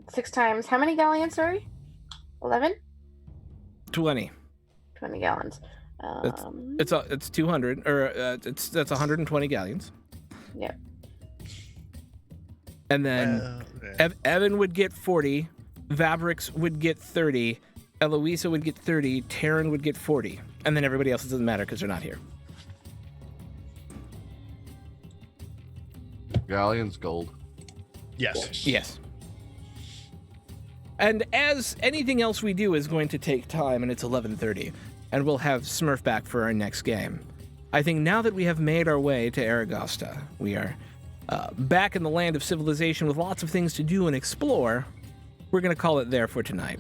6 times how many galleons? Sorry, 11. 20. 20 gallons. It's 200, or that's 120 galleons. Yep. And then Evan would get 40, Vabrix would get 30, Eloisa would get 30, Taryn would get 40, and then everybody else, it doesn't matter because they're not here. Galleons gold. Yes. Yes. And as anything else we do is going to take time, and it's 11:30, and we'll have Smurf back for our next game. I think now that we have made our way to Aragosta, we are back in the land of civilization with lots of things to do and explore. We're going to call it there for tonight.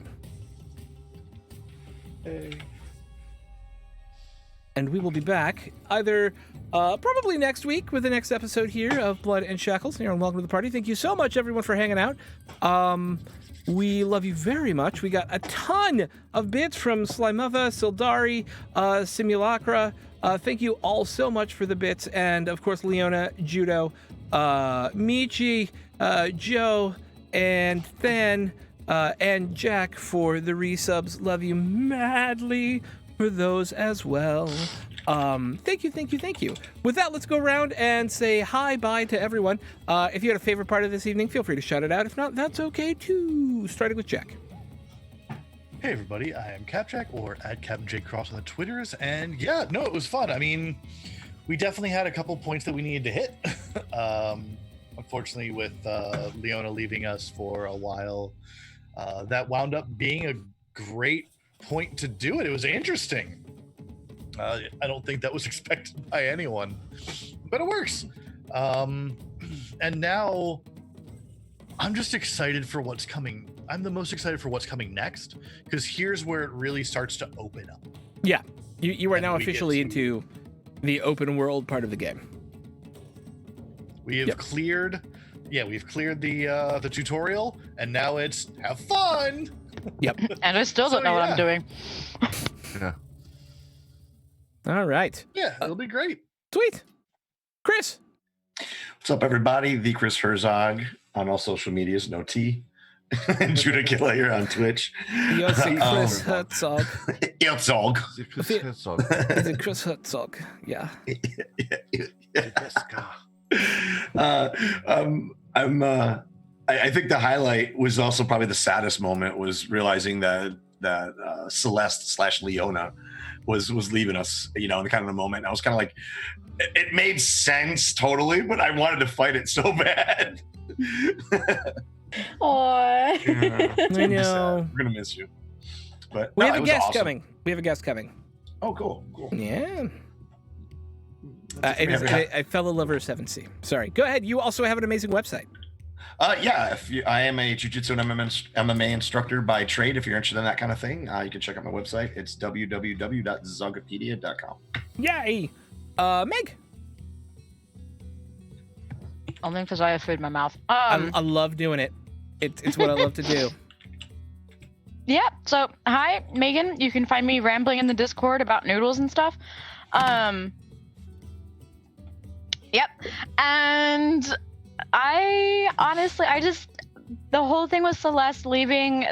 And we will be back either probably next week with the next episode here of Blood and Shackles here on Welcome to the Party. Thank you so much, everyone, for hanging out. We love you very much. We got a ton of bits from Slimova, Sildari, Simulacra. Thank you all so much for the bits. And, of course, Leona, Judo, Michi, Joe, and Than, and Jack for the resubs. Love you madly for those as well. Thank you. With that, let's go around and say bye to everyone. If you had a favorite part of this evening, feel free to shout it out. If not, that's okay too. Starting with Jack. Hey everybody, I am Capjack, or at Captain Jake Cross on the Twitters, and yeah, no, it was fun. I mean, we definitely had a couple points that we needed to hit. Unfortunately, with Leona leaving us for a while, that wound up being a great point to do it. It was interesting. I don't think that was expected by anyone, but it works. And now I'm just excited for what's coming. I'm the most excited for what's coming next, because here's where it really starts to open up. Yeah, you are now officially into the open world part of the game. We have cleared the tutorial, and now it's have fun. Yep. And I still don't know what I'm doing. Yeah. All right. Yeah, it'll be great. Sweet. Chris. What's up, everybody? The Chris Herzog on all social medias, no T. Judah Killer on Twitch. Chris Herzog. Herzog. Is it Chris Herzog? Yeah. I think the highlight was also probably the saddest moment was realizing that Celeste / Leona was leaving us, in the kind of the moment. I was kind of like, it made sense totally, but I wanted to fight it so bad. Aww. I know. We're gonna miss you. But We no, have it a was guest awesome. coming. We have a guest coming. Oh, cool. Yeah. That's It it is for me. a fellow lover of 7C. Sorry. Go ahead. You also have an amazing website. Yeah, I am a jiu-jitsu and MMA instructor by trade. If you're interested in that kind of thing, you can check out my website. It's www.zogopedia.com. Yay. Meg. Only because I have food in my mouth. I love doing it. It's what I love to do. Yeah. So, hi, Megan. You can find me rambling in the Discord about noodles and stuff. Yep. And I honestly, the whole thing with Celeste leaving,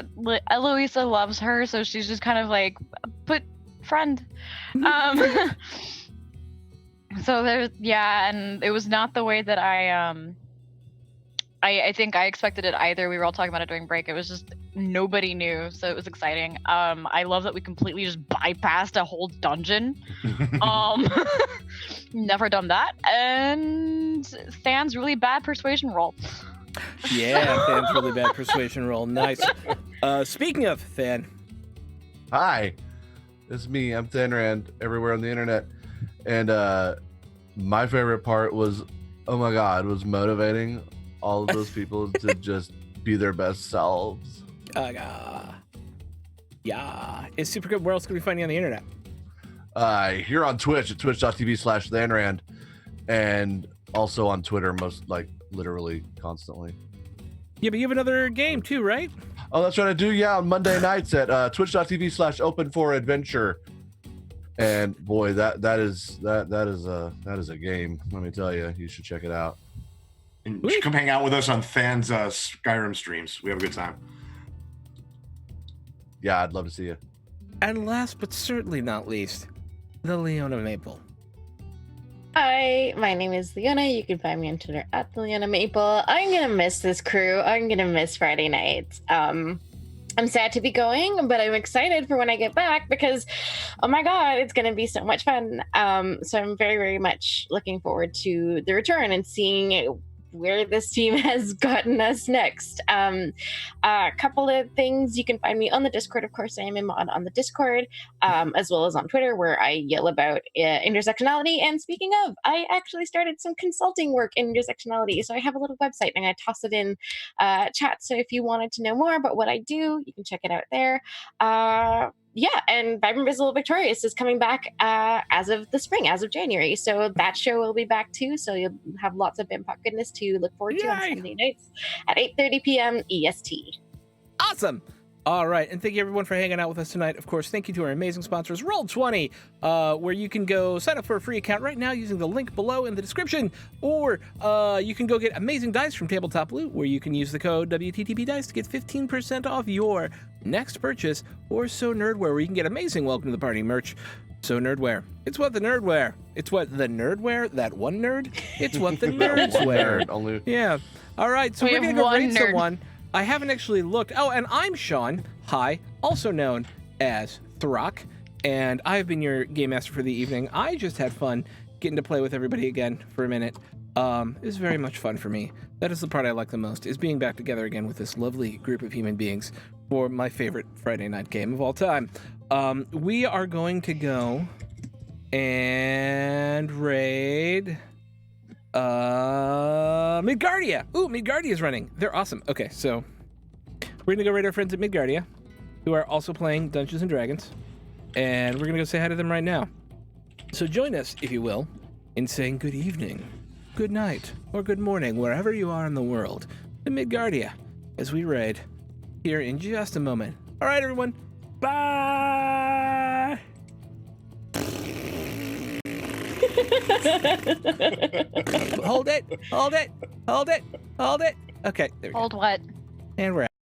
Eloisa loves her, so she's just kind of like, put friend. So there's, yeah, and it was not the way that I think I expected it either. We were all talking about it during break. It was just nobody knew, so it was exciting. I love that we completely just bypassed a whole dungeon. Never done that. And Than's really bad persuasion roll. Yeah, Than's really bad persuasion roll. Nice. Speaking of Than. Hi, it's me. I'm Thanrand everywhere on the internet. And my favorite part was, oh my God, was motivating all of those people to just be their best selves. Yeah. It's super good. Where else can we find you on the internet? Here on Twitch at twitch.tv/Thanrand, and also on Twitter, most literally constantly. Yeah, but you have another game too, right? Oh, that's what I do. Yeah, on Monday nights at twitch.tv/open4adventure. And boy, that is a game. Let me tell you, you should check it out. And you should come hang out with us on Than's Skyrim streams. We have a good time. Yeah, I'd love to see you. And last but certainly not least, the Leona Maple. Hi, my name is Leona. You can find me on Twitter at Leona Maple. I'm gonna miss this crew. I'm gonna miss Friday nights. I'm sad to be going, but I'm excited for when I get back because, oh my God, it's going to be so much fun. So I'm very, very much looking forward to the return and seeing where this team has gotten us next. A couple of things. You can find me on the Discord. Of course, I am a mod on the Discord, as well as on Twitter, where I yell about intersectionality. And speaking of, I actually started some consulting work in intersectionality. So I have a little website and I toss it in chat. So if you wanted to know more about what I do, you can check it out there. Yeah, and Vibrant Visible Victorious is coming back as of the spring, as of January. So that show will be back too. So you'll have lots of Bim Pop goodness to look forward to on Sunday nights at 8:30 p.m. EST. Awesome. All right, and thank you everyone for hanging out with us tonight. Of course, thank you to our amazing sponsors, Roll20, where you can go sign up for a free account right now using the link below in the description, or you can go get amazing dice from Tabletop Loot, where you can use the code WTTPDICE to get 15% off your next purchase, or So Nerdwear, where you can get amazing Welcome to the Party merch. So Nerdwear. It's what the nerd wear. It's what the nerd wear, that one nerd. It's what the nerds wear. Only. Yeah. All right, so we're going to go rate someone. I haven't actually looked. Oh, and I'm Sean. Hi, also known as Throck, and I've been your game master for the evening. I just had fun getting to play with everybody again for a minute. It was very much fun for me. That is the part I like the most, is being back together again with this lovely group of human beings for my favorite Friday night game of all time. We are going to go and raid Midgardia. Ooh, Midgardia's running. They're awesome. Okay, so we're gonna go raid our friends at Midgardia, who are also playing Dungeons and Dragons, and we're gonna go say hi to them right now. So join us, if you will, in saying good evening, good night, or good morning, wherever you are in the world, to Midgardia, as we raid here in just a moment. All right, everyone. Bye. Hold it. Okay, there we go. Hold what? And we're out.